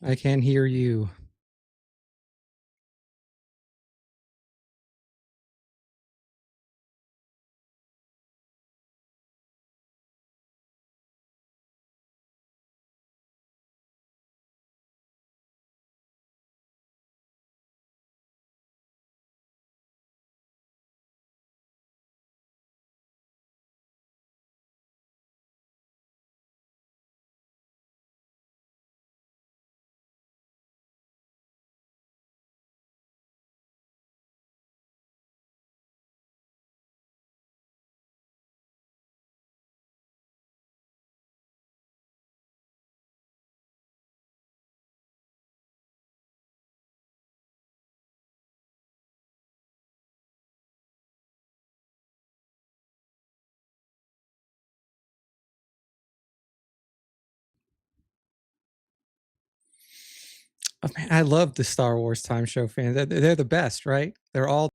I can hear you. Oh, man, I love the Star Wars time show fans. They're the best, right? They're all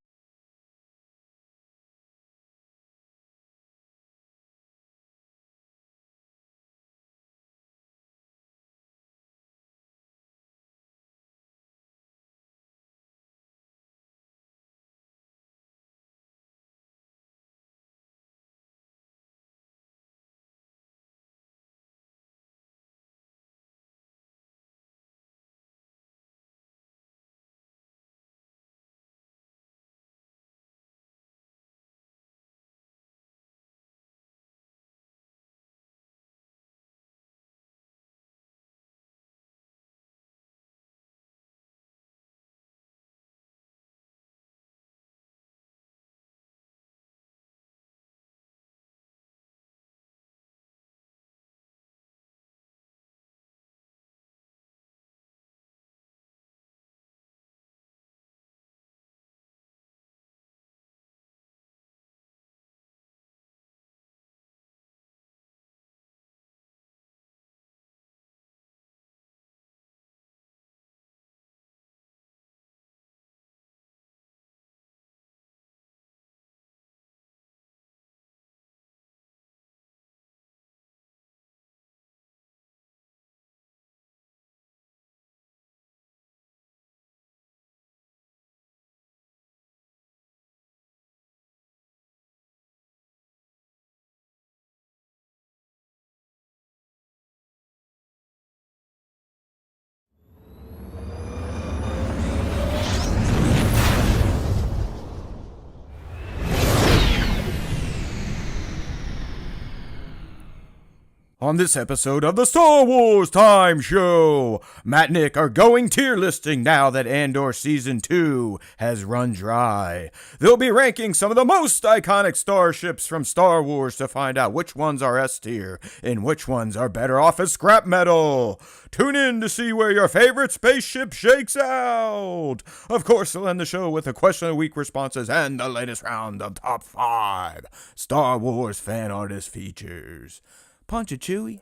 On this episode of the Star Wars Time Show, Matt and Nick are going tier listing now that Andor Season 2 has run dry. They'll be ranking some of the most iconic starships from Star Wars to find out which ones are S tier and which ones are better off as scrap metal. Tune in to see where your favorite spaceship shakes out. Of course, they'll end the show with a question of the week responses and the latest round of Top 5 Star Wars fan artist features. Punch it, Chewie.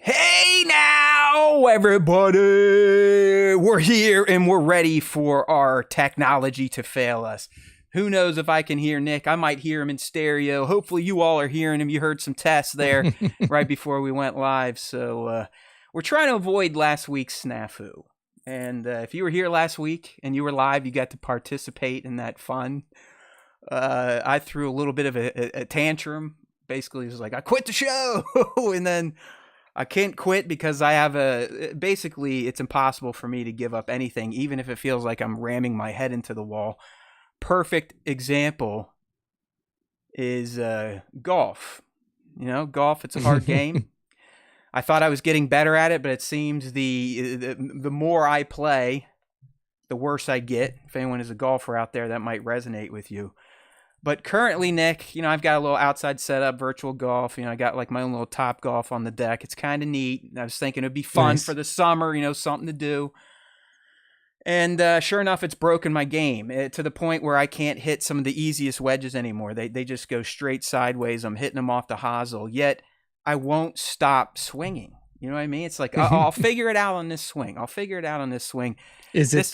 Hey now, everybody! We're here and we're ready for our technology to fail us. Who knows if I can hear Nick? I might hear him in stereo. Hopefully you all are hearing him. You heard some tests there right before we went live. So we're trying to avoid last week's snafu. And if you were here last week and you were live, you got to participate in that fun. I threw a little bit of a tantrum. Basically, it was like, I quit the show! And then I can't quit because I have basically it's impossible for me to give up anything, even if it feels like I'm ramming my head into the wall. Perfect example is golf. You know, golf, it's a hard game. I thought I was getting better at it, but it seems the more I play, the worse I get. If anyone is a golfer out there, that might resonate with you. But currently, Nick, you know, I've got a little outside setup, virtual golf. You know, I got like my own little Top Golf on the deck. It's kind of neat. I was thinking it'd be fun for the summer, you know, something to do. And sure enough, it's broken my game to the point where I can't hit some of the easiest wedges anymore. They just go straight sideways. I'm hitting them off the hosel, yet I won't stop swinging. You know what I mean? It's like, I'll figure it out on this swing. Is it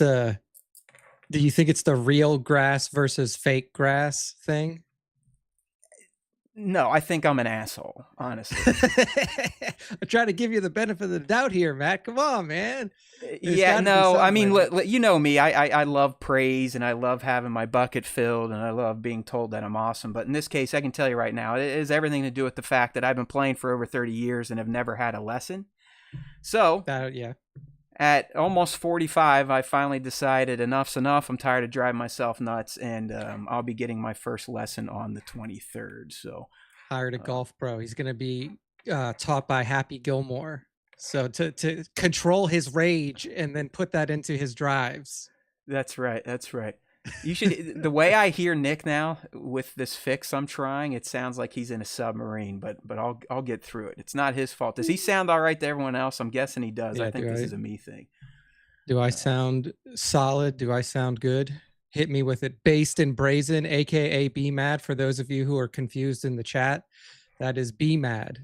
do you think it's the real grass versus fake grass thing? No, I think I'm an asshole, honestly. I'm trying to give you the benefit of the doubt here, Matt. Come on, man. Yeah, no, I mean, you know me. I love praise, and I love having my bucket filled, and I love being told that I'm awesome. But in this case, I can tell you right now, it has everything to do with the fact that I've been playing for over 30 years and have never had a lesson. So, at almost 45, I finally decided enough's enough. I'm tired of driving myself nuts, and I'll be getting my first lesson on the 23rd. So, hired a golf pro. He's going to be taught by Happy Gilmore. So to control his rage and then put that into his drives. That's right. You should. The way I hear Nick now with this fix I'm trying, it sounds like he's in a submarine. But I'll get through it. It's not his fault. Does he sound all right to everyone else? I'm guessing he does. Yeah, I think this is a me thing. Do I sound solid? Do I sound good? Hit me with it. Based and brazen, aka B Mad. For those of you who are confused in the chat, that is B Mad,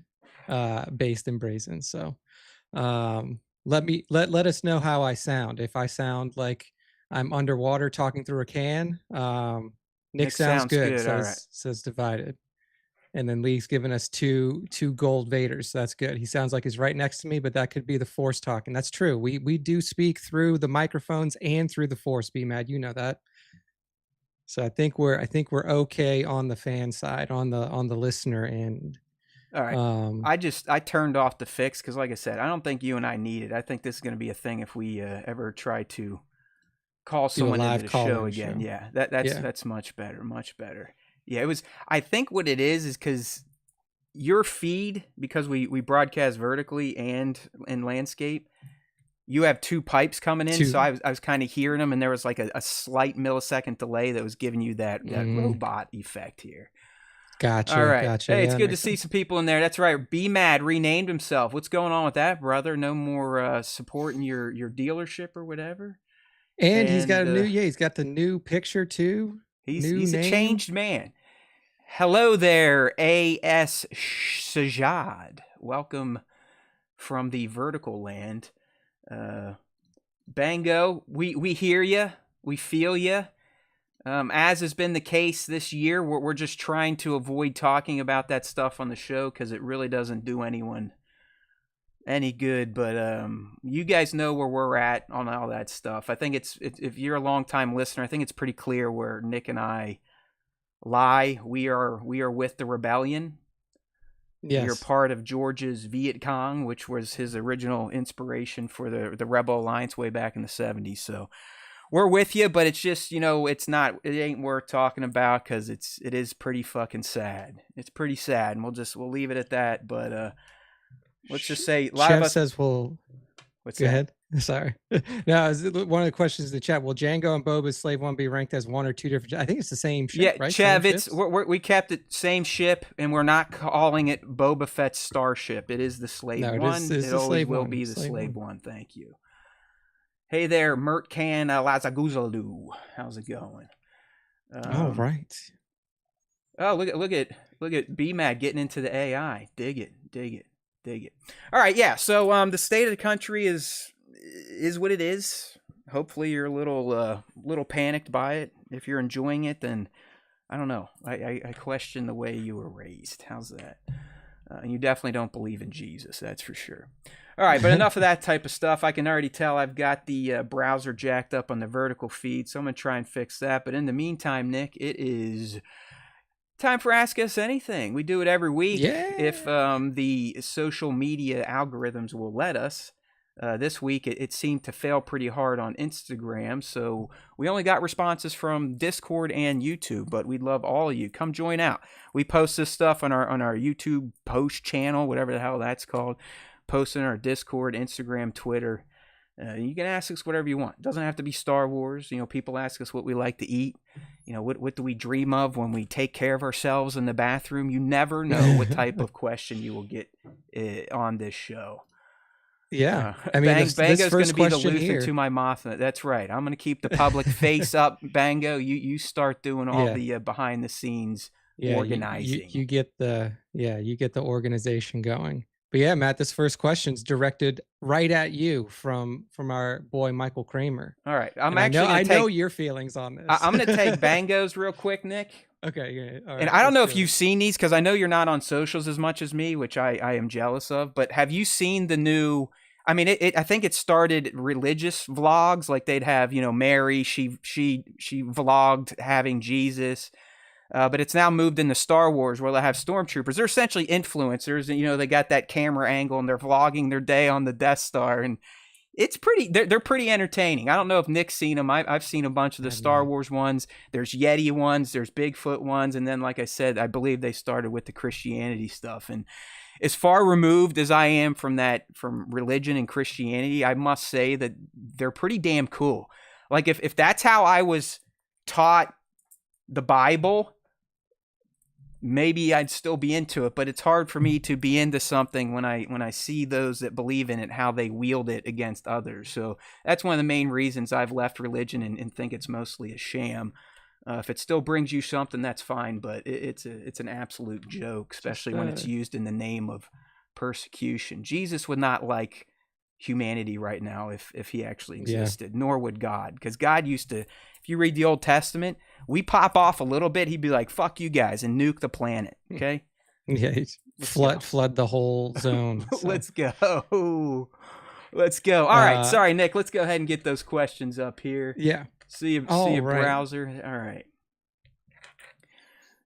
based and brazen. So. Let us know how I sound. If I sound like I'm underwater talking through a can, Nick sounds good. Says divided. And then Lee's given us two gold Vaders. So that's good. He sounds like he's right next to me, but that could be the Force talking. That's true. We do speak through the microphones and through the Force. Be mad, you know that. So I think we're okay on the fan side, on the listener end. All right. I turned off the fix because, like I said, I don't think you and I need it. I think this is going to be a thing if we ever try to call someone into the show again. Yeah, that's much better. Much better. Yeah, it was. I think what it is because your feed, because we broadcast vertically and in landscape, you have two pipes coming in. So I was kind of hearing them, and there was like a slight millisecond delay that was giving you that robot effect here. Gotcha. All right. Gotcha. Hey, it's good to see some people in there. That's right. Be Mad renamed himself. What's going on with that, brother? No more support in your dealership or whatever. And he's got he's got the new picture too. He's a changed man. Hello there, A.S. Sajad. Welcome from the vertical land. Bango, we hear you. We feel you. As has been the case this year, we're just trying to avoid talking about that stuff on the show because it really doesn't do anyone any good. But you guys know where we're at on all that stuff. I think it's if you're a long-time listener, I think it's pretty clear where Nick and I lie. We are with the rebellion. Yes. You're part of George's Viet Cong, which was his original inspiration for the Rebel Alliance way back in the 70s. So we're with you, but it's just, it ain't worth talking about because it is pretty fucking sad. It's pretty sad, and we'll leave it at that. But let's just say a lot Chef of us says we'll. What's Go that? ahead. Sorry. No, one of the questions in the chat: will Django and Boba's Slave One be ranked as one or two different? I think it's the same ship, Yeah, right? Chev, we kept it same ship, and we're not calling it Boba Fett's Starship. It is the Slave One. It always will be the Slave One. Thank you. Hey there, Mertcan Lazaguzalu. How's it going? All right. Oh, look at B-Mad getting into the AI. Dig it. All right, yeah. So the state of the country is what it is. Hopefully you're a little panicked by it. If you're enjoying it, then I don't know. I question the way you were raised. How's that? And you definitely don't believe in Jesus, that's for sure. All right, but enough of that type of stuff. I can already tell I've got the browser jacked up on the vertical feed, so I'm going to try and fix that. But in the meantime, Nick, it is time for Ask Us Anything. We do it every week if the social media algorithms will let us. This week, it seemed to fail pretty hard on Instagram, so we only got responses from Discord and YouTube, but we'd love all of you. Come join out. We post this stuff on our YouTube post channel, whatever the hell that's called. Post in our Discord, Instagram, Twitter. You can ask us whatever you want. It doesn't have to be Star Wars. People ask us what we like to eat. What do we dream of when we take care of ourselves in the bathroom? You never know what type of question you will get on this show. Yeah. I mean, this Bango's going first to be the question Luthen here. to my Mothma. That's right. I'm going to keep the public face up, Bango. You start doing all the behind the scenes organizing. You get the organization going. But yeah, Matt, this first question's directed right at you from our boy Michael Kramer. All right, I know your feelings on this. I'm going to take Bango's real quick, Nick. Okay, yeah. All right, and I don't know if you've seen these because I know you're not on socials as much as me, which I am jealous of. But have you seen the new? I mean, I think it started religious vlogs, like they'd have, Mary. She vlogged having Jesus. But it's now moved into Star Wars where they have stormtroopers. They're essentially influencers, and they got that camera angle and they're vlogging their day on the Death Star, and it's pretty. They're pretty entertaining. I don't know if Nick's seen them. I've seen a bunch of the Star Wars ones. There's Yeti ones. There's Bigfoot ones, and then, like I said, I believe they started with the Christianity stuff. And as far removed as I am from religion and Christianity, I must say that they're pretty damn cool. Like if that's how I was taught the Bible, maybe I'd still be into it, but it's hard for me to be into something when I see those that believe in it, how they wield it against others. So that's one of the main reasons I've left religion and think it's mostly a sham. If it still brings you something, that's fine, but it's an absolute joke, especially when it's used in the name of persecution. Jesus would not like humanity right now if he actually existed, nor would God, because God used to, if you read the Old Testament, we pop off a little bit, he'd be like, fuck you guys, and nuke the planet. Okay. Yeah. Flood the whole zone. So. Let's go. All right. Sorry, Nick. Let's go ahead and get those questions up here. Yeah. See a browser. All right.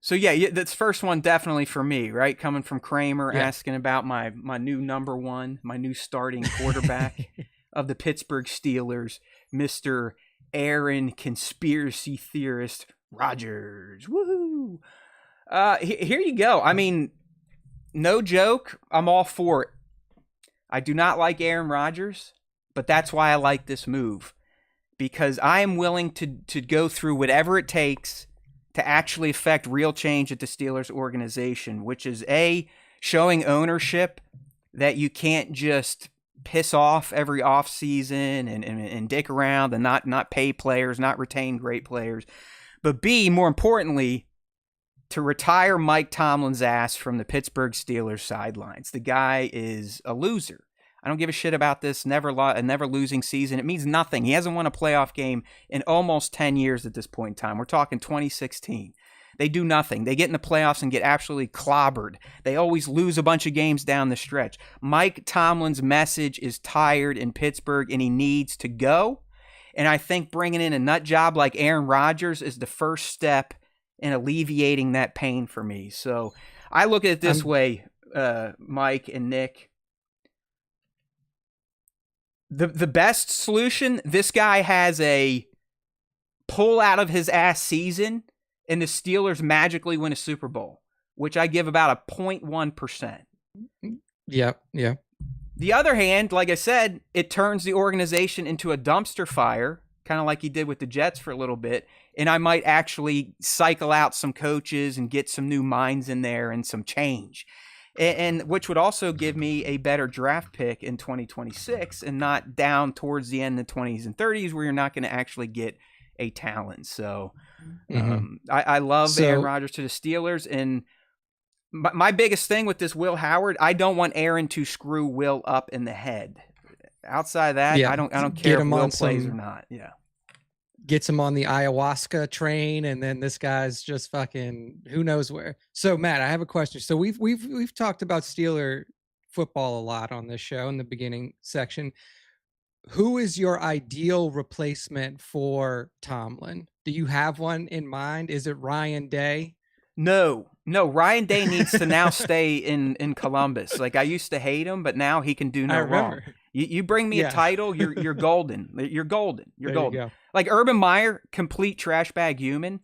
So yeah, that's first one definitely for me, right? Coming from Kramer, asking about my new number one, my new starting quarterback of the Pittsburgh Steelers, Mr. Aaron Conspiracy Theorist Rodgers. Woohoo! Here you go. I mean, no joke, I'm all for it. I do not like Aaron Rodgers, but that's why I like this move. Because I am willing to go through whatever it takes to actually affect real change at the Steelers organization, which is showing ownership that you can't just piss off every offseason and dick around and not pay players, not retain great players. But B, more importantly, to retire Mike Tomlin's ass from the Pittsburgh Steelers sidelines. The guy is a loser. I don't give a shit about this never losing season. It means nothing. He hasn't won a playoff game in almost 10 years at this point in time. We're talking 2016. They do nothing. They get in the playoffs and get absolutely clobbered. They always lose a bunch of games down the stretch. Mike Tomlin's message is tired in Pittsburgh, and he needs to go. And I think bringing in a nut job like Aaron Rodgers is the first step in alleviating that pain for me. So I look at it this way, Mike and Nick. The best solution, this guy has a pull out of his ass season and the Steelers magically win a Super Bowl, which I give about a 0.1%. Yeah. The other hand, like I said, it turns the organization into a dumpster fire, kind of like he did with the Jets for a little bit, and I might actually cycle out some coaches and get some new minds in there and some change. And which would also give me a better draft pick in 2026 and not down towards the end of the 20s and 30s where you're not going to actually get a talent. So I love Aaron Rodgers to the Steelers. And my biggest thing with this Will Howard, I don't want Aaron to screw Will up in the head. Outside of that, I don't care if Will plays or not. Yeah. Gets him on the ayahuasca train, and then this guy's just fucking who knows where. So Matt, I have a question. So we've talked about Steeler football a lot on this show in the beginning section. Who is your ideal replacement for Tomlin? Do you have one in mind? Is it Ryan Day? No, Ryan Day needs to now stay in Columbus. Like, I used to hate him, but now he can do no wrong. You bring me a title, you're golden. You're golden. You're golden. You like Urban Meyer, complete trash bag human.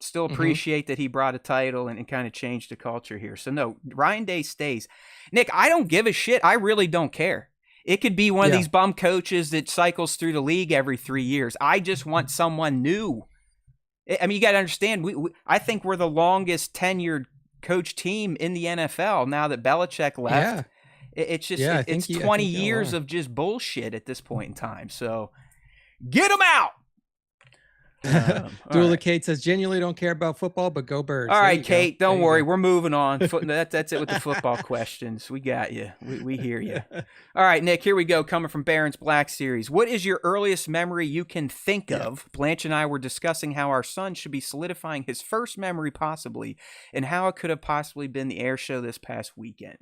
Still appreciate that he brought a title and kind of changed the culture here. So no, Ryan Day stays. Nick, I don't give a shit. I really don't care. It could be one of these bum coaches that cycles through the league every 3 years. I just want someone new. I mean, you got to understand, I think we're the longest tenured coach team in the NFL now that Belichick left. It's just Yeah, it's 20 years of just bullshit at this point in time. So get them out. Dula right. Kate says, genuinely don't care about football, but go Birds. All right, Kate, don't worry. We're moving on. That's it with the football questions. We got you. We hear you. All right, Nick, here we go. Coming from Barron's Black Series. What is your earliest memory you can think of? Blanche and I were discussing how our son should be solidifying his first memory possibly, and how it could have possibly been the air show this past weekend.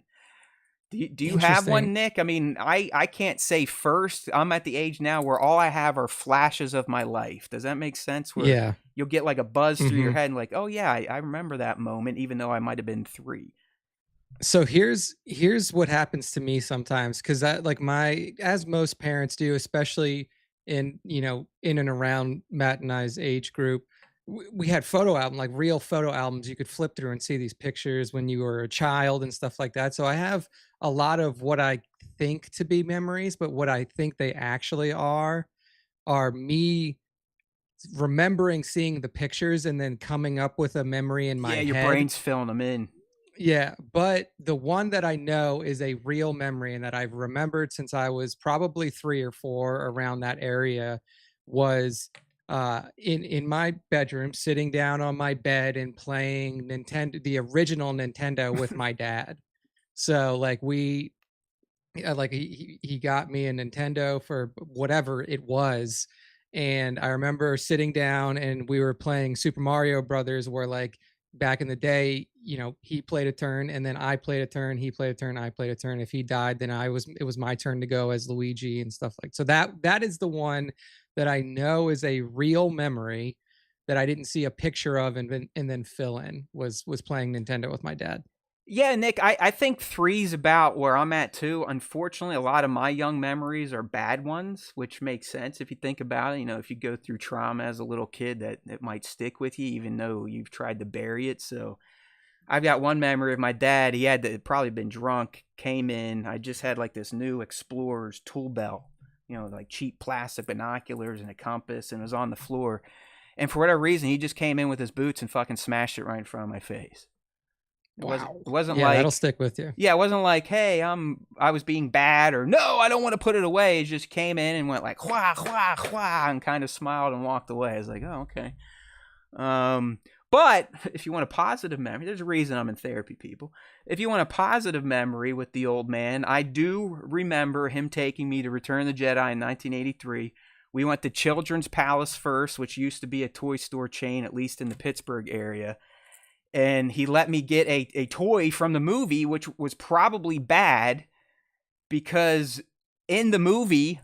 Do you have one, Nick? I mean, I can't say first. I'm at the age now where all I have are flashes of my life. Does that make sense? Where you'll get like a buzz through your head and like, oh yeah, I remember that moment, even though I might have been 3. So here's what happens to me sometimes, because as most parents do, especially in and around Matt and I's age group, we had photo album, like real photo albums you could flip through and see these pictures when you were a child and stuff like that. So I have a lot of what I think to be memories, but what I think they actually are me remembering seeing the pictures and then coming up with a memory in my head. Yeah, your brain's filling them in. Yeah, but the one that I know is a real memory and that I've remembered since I was probably 3 or 4, around that area, was in my bedroom, sitting down on my bed and playing the original Nintendo with my dad. So like he got me a Nintendo for whatever it was, and I remember sitting down and we were playing Super Mario Brothers, where like back in the day, he played a turn and then I played a turn, he played a turn, I played a turn. If he died, then it was my turn to go as Luigi and stuff like. So that is the one that I know is a real memory that I didn't see a picture of and then fill in, was playing Nintendo with my dad. Yeah, Nick, I think 3's about where I'm at too. Unfortunately, a lot of my young memories are bad ones, which makes sense if you think about it. If you go through trauma as a little kid, that it might stick with you, even though you've tried to bury it. So I've got one memory of my dad. He had probably been drunk, came in. I just had like this new Explorer's tool belt, like cheap plastic binoculars and a compass, and it was on the floor. And for whatever reason, he just came in with his boots and fucking smashed it right in front of my face. It wasn't like, that'll stick with you. Yeah, it wasn't like, hey, I was being bad, or no, I don't want to put it away. It just came in and went like, wah, wah, wah, and kind of smiled and walked away. I was like, oh, okay. But if you want a positive memory, there's a reason I'm in therapy, people. If you want a positive memory with the old man, I do remember him taking me to Return of the Jedi in 1983. We went to Children's Palace first, which used to be a toy store chain, at least in the Pittsburgh area. And he let me get a toy from the movie, which was probably bad, because in the movie,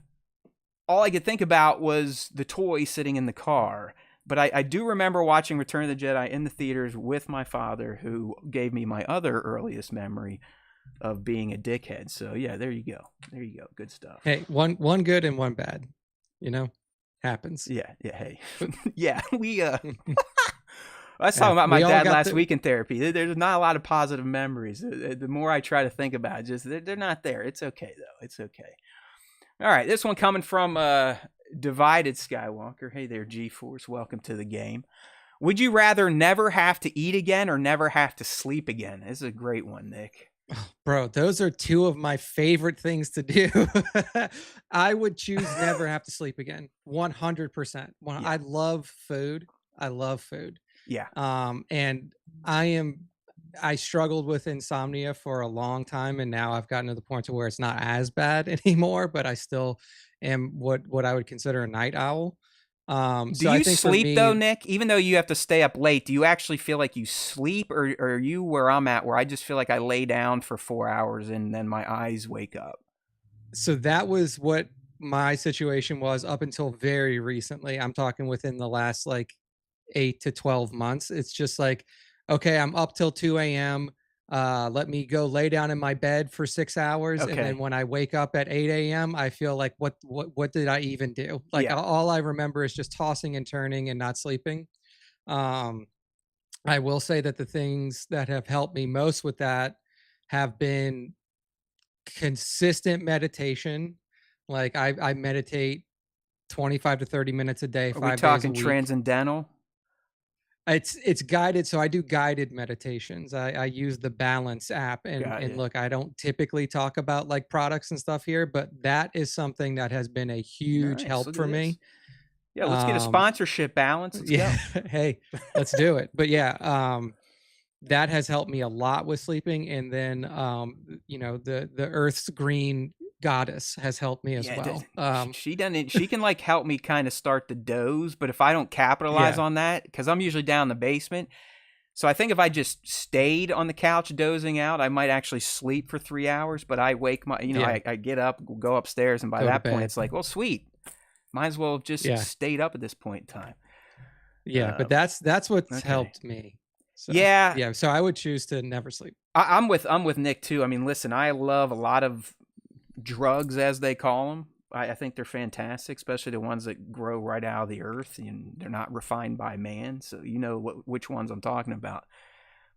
all I could think about was the toy sitting in the car. But I do remember watching Return of the Jedi in the theaters with my father, who gave me my other earliest memory of being a dickhead. So yeah, there you go. There you go. Good stuff. Hey, one good and one bad, happens. Yeah. Hey, yeah, we, I was talking about my dad last week in therapy. There's not a lot of positive memories. The more I try to think about it, just they're not there. It's okay, though. It's okay. All right, this one coming from Divided Skywalker. Hey there, G-Force. Welcome to the game. Would you rather never have to eat again or never have to sleep again? This is a great one, Nick. Bro, those are 2 of my favorite things to do. I would choose never have to sleep again. 100%. I love food. Yeah. And I struggled with insomnia for a long time, and now I've gotten to the point to where it's not as bad anymore, but I still am what I would consider a night owl. Do you sleep though, Nick? Even though you have to stay up late, do you actually feel like you sleep, or are you where I'm at, where I just feel like I lay down for 4 hours and then my eyes wake up? So that was what my situation was up until very recently. I'm talking within the last 8 to 12 months. It's just like, okay, I'm up till 2 a.m. Let me go lay down in my bed for 6 hours. Okay. And then when I wake up at 8 a.m., I feel like, what did I even do? All I remember is just tossing and turning and not sleeping. I will say that the things that have helped me most with that have been consistent meditation. Like I meditate 25 to 30 minutes a day, 5 days a week. Are we talking transcendental? It's guided, so I do guided meditations. I use the Balance app, and look, I don't typically talk about like products and stuff here, but that is something that has been a huge Nice. help Look for at this. me. Yeah, let's get a sponsorship, Balance. Let's go. Hey, let's do it. But yeah, that has helped me a lot with sleeping. And then you know, the Earth's green goddess has helped me as well. She doesn't. She can like help me kind of start to doze, but if I don't capitalize on that, because I'm usually down in the basement, so I think if I just stayed on the couch dozing out, I might actually sleep for 3 hours. But I wake my, you know, I get up, go upstairs, and by that point, it's like, well, sweet, might as well have just stayed up at this point in time. Yeah, but that's what's helped me. So, yeah. So I would choose to never sleep. I'm with Nick too. I mean, listen, I love a lot of drugs, as they call them. I think they're fantastic, especially the ones that grow right out of the earth and they're not refined by man. So you know which ones I'm talking about.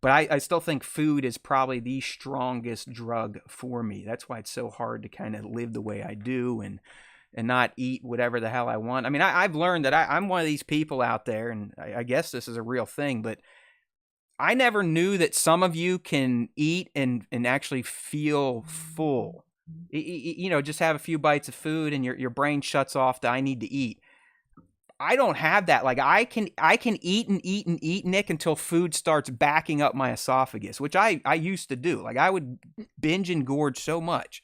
But I still think food is probably the strongest drug for me. That's why it's so hard to kind of live the way I do and not eat whatever the hell I want. I mean, I've learned that I'm one of these people out there, and I guess this is a real thing, but I never knew that some of you can eat and actually feel full. You know, just have a few bites of food and your brain shuts off the I need to eat. I don't have that. Like I can eat and eat and eat, Nick, until food starts backing up my esophagus, which I used to do. Like I would binge and gorge so much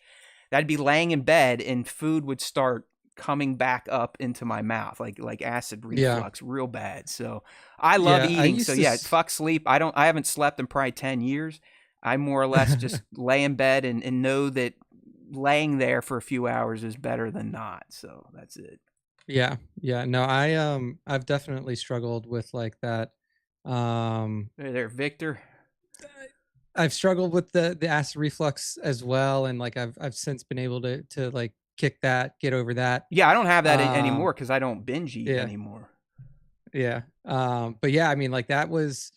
that I'd be laying in bed and food would start coming back up into my mouth, like acid reflux, real bad. So I love eating. So fuck sleep. I haven't slept in probably 10 years. I more or less just lay in bed and know that laying there for a few hours is better than not. So that's it. Yeah. No, I've definitely struggled with like that. Hey there, Victor. I've struggled with the acid reflux as well, and like I've since been able to like kick that, get over that. Yeah, I don't have that anymore because I don't binge eat anymore. Yeah. But yeah, I mean, like that was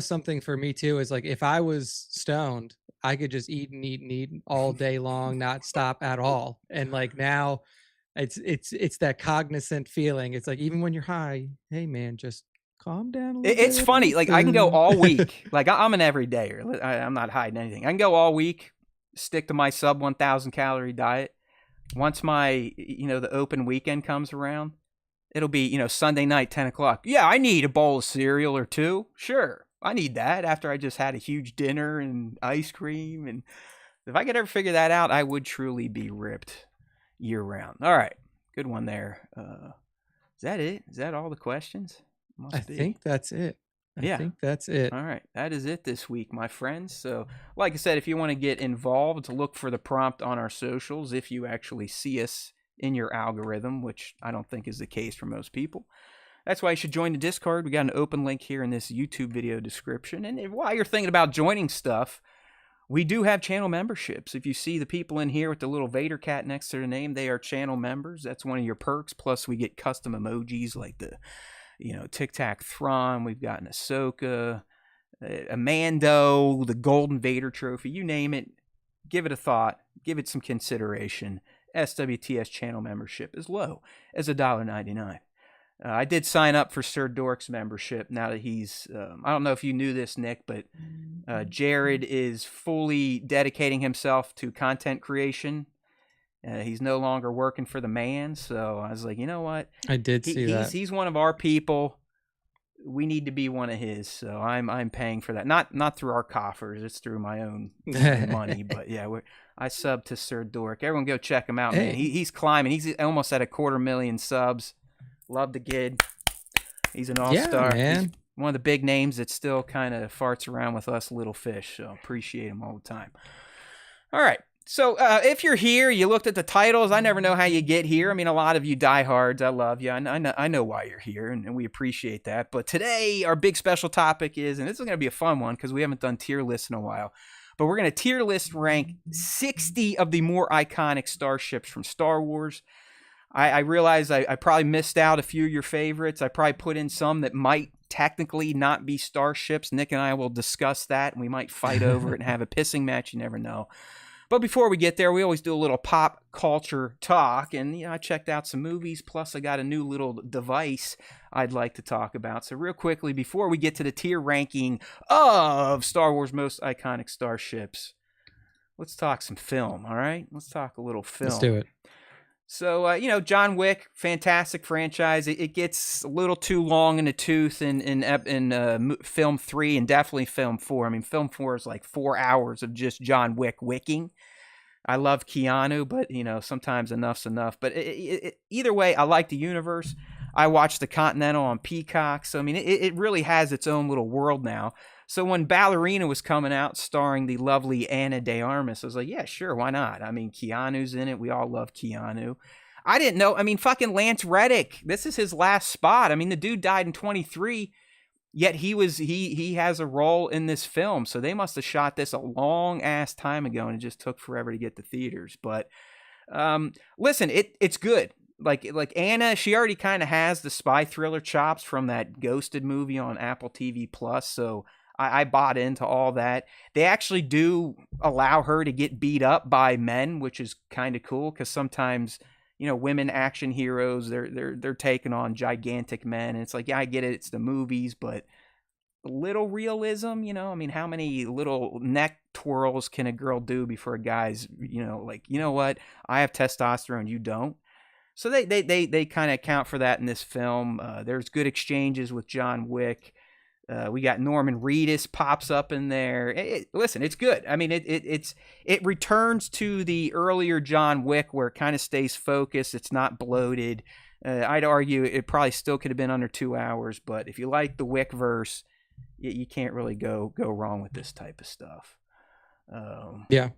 something for me too, is like if I was stoned, I could just eat and eat and eat all day long, not stop at all. And like now it's that cognizant feeling. It's like, even when you're high, hey man, just calm down a little It's bit. funny. Like I can go all week. Like I'm an everydayer. I'm not hiding anything. I can go all week, stick to my sub 1,000 calorie diet. Once my, the open weekend comes around, it'll be, Sunday night, 10 o'clock. Yeah, I need a bowl of cereal or two. Sure. I need that after I just had a huge dinner and ice cream. And if I could ever figure that out, I would truly be ripped year round. All right. Good one there. Is that it? Is that all the questions? I think that's it. I think that's it. All right. That is it this week, my friends. So, like I said, if you want to get involved, look for the prompt on our socials if you actually see us in your algorithm, which I don't think is the case for most people. That's why you should join the Discord. We got an open link here in this YouTube video description. And while you're thinking about joining stuff, we do have channel memberships. If you see the people in here with the little Vader cat next to their name, they are channel members. That's one of your perks. Plus, we get custom emojis like the Tic Tac Thrawn. We've got an Ahsoka, a Mando, the Golden Vader trophy. You name it. Give it a thought. Give it some consideration. SWTS channel membership is low as $1.99. I did sign up for Sir Dork's membership now that he's, I don't know if you knew this, Nick, but Jared is fully dedicating himself to content creation. He's no longer working for the man. So I was like, you know what? I did see that. He's one of our people. We need to be one of his. So I'm paying for that. Not through our coffers. It's through my own money. But yeah, I sub to Sir Dork. Everyone go check him out, man. He's climbing. He's almost at 250,000 subs. Love the kid. He's an all-star. Yeah, man. He's one of the big names that still kind of farts around with us little fish. So appreciate him all the time. All right. So if you're here, you looked at the titles. I never know how you get here. I mean, a lot of you diehards, I love you. I know why you're here, and we appreciate that. But today, our big special topic is, and this is going to be a fun one because we haven't done tier lists in a while, but we're going to tier list rank 60 of the more iconic starships from Star Wars. I realize I probably missed out a few of your favorites. I probably put in some that might technically not be starships. Nick and I will discuss that, and we might fight over it and have a pissing match. You never know. But before we get there, we always do a little pop culture talk. And I checked out some movies, plus I got a new little device I'd like to talk about. So real quickly, before we get to the tier ranking of Star Wars most iconic starships, let's talk some film, all right? Let's talk a little film. Let's do it. So, John Wick, fantastic franchise. It gets a little too long in the tooth in film 3 and definitely film 4. I mean, film 4 is like 4 hours of just John Wick wicking. I love Keanu, but, sometimes enough's enough. But either way, I like the universe. I watched The Continental on Peacock. So, I mean, it really has its own little world now. So when Ballerina was coming out starring the lovely Ana de Armas, I was like, yeah, sure, why not? I mean, Keanu's in it. We all love Keanu. I didn't know. I mean, fucking Lance Reddick. This is his last spot. I mean, the dude died in 23, yet he has a role in this film. So they must have shot this a long ass time ago, and it just took forever to get to theaters. But listen, it's good. Like Anna, she already kind of has the spy thriller chops from that Ghosted movie on Apple TV Plus. So I bought into all that. They actually do allow her to get beat up by men, which is kind of cool because sometimes, women action heroes, they're taking on gigantic men. And it's like, yeah, I get it. It's the movies, but a little realism, I mean, how many little neck twirls can a girl do before a guy's, like, you know what? I have testosterone, you don't. So they kind of account for that in this film. There's good exchanges with John Wick. We got Norman Reedus pops up in there. Listen, it's good. I mean, it returns to the earlier John Wick where it kind of stays focused. It's not bloated. I'd argue it probably still could have been under 2 hours, but if you like the Wick verse, you can't really go wrong with this type of stuff. Yeah.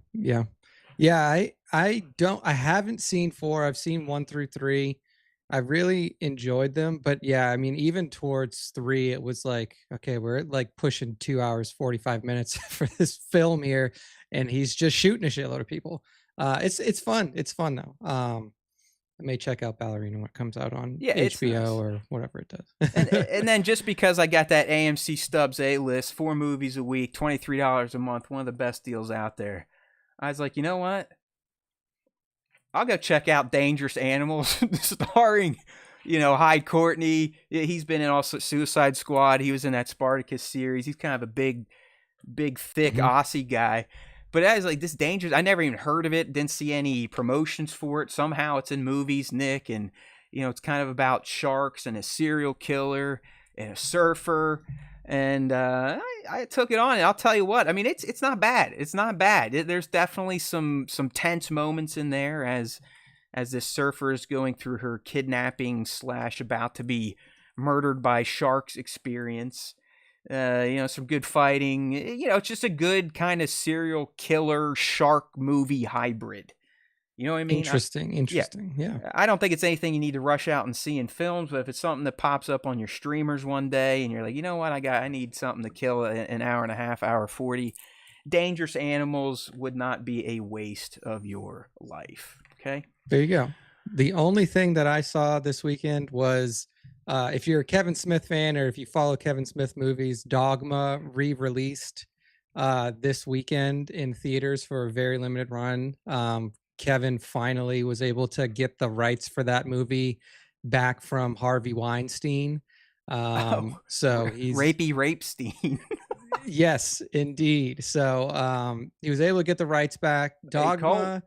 I haven't seen 4. I've seen 1 through 3. I really enjoyed them, but yeah, I mean, even towards 3, it was like, okay, we're like pushing 2 hours, 45 minutes for this film here, and he's just shooting a shitload of people. It's fun. It's fun though. I may check out Ballerina when it comes out on HBO or whatever it does. and then just because I got that AMC Stubbs A-list, 4 movies a week, $23 a month, one of the best deals out there. I was like, you know what? I'll go check out Dangerous Animals, starring, Hyde Courtney. He's been in also Suicide Squad. He was in that Spartacus series. He's kind of a big, thick Aussie guy. But I was like, this Dangerous, I never even heard of it. Didn't see any promotions for it. Somehow it's in movies, Nick. And, it's kind of about sharks and a serial killer and a surfer. And I took it on, and I'll tell you what. I mean, it's not bad. It's not bad. There's definitely some tense moments in there as this surfer is going through her kidnapping / about to be murdered by sharks experience. Some good fighting. It's just a good kind of serial killer shark movie hybrid. You know what I mean? Interesting. Yeah. I don't think it's anything you need to rush out and see in films, but if it's something that pops up on your streamers one day and you're like, you know what, I need something to kill an hour and a half, hour 40, Dangerous Animals would not be a waste of your life. Okay? There you go. The only thing that I saw this weekend was, if you're a Kevin Smith fan or if you follow Kevin Smith movies, Dogma re-released this weekend in theaters for a very limited run. Kevin finally was able to get the rights for that movie back from Harvey Weinstein. So he's Rapestein. Yes, indeed. So he was able to get the rights back. Dogma,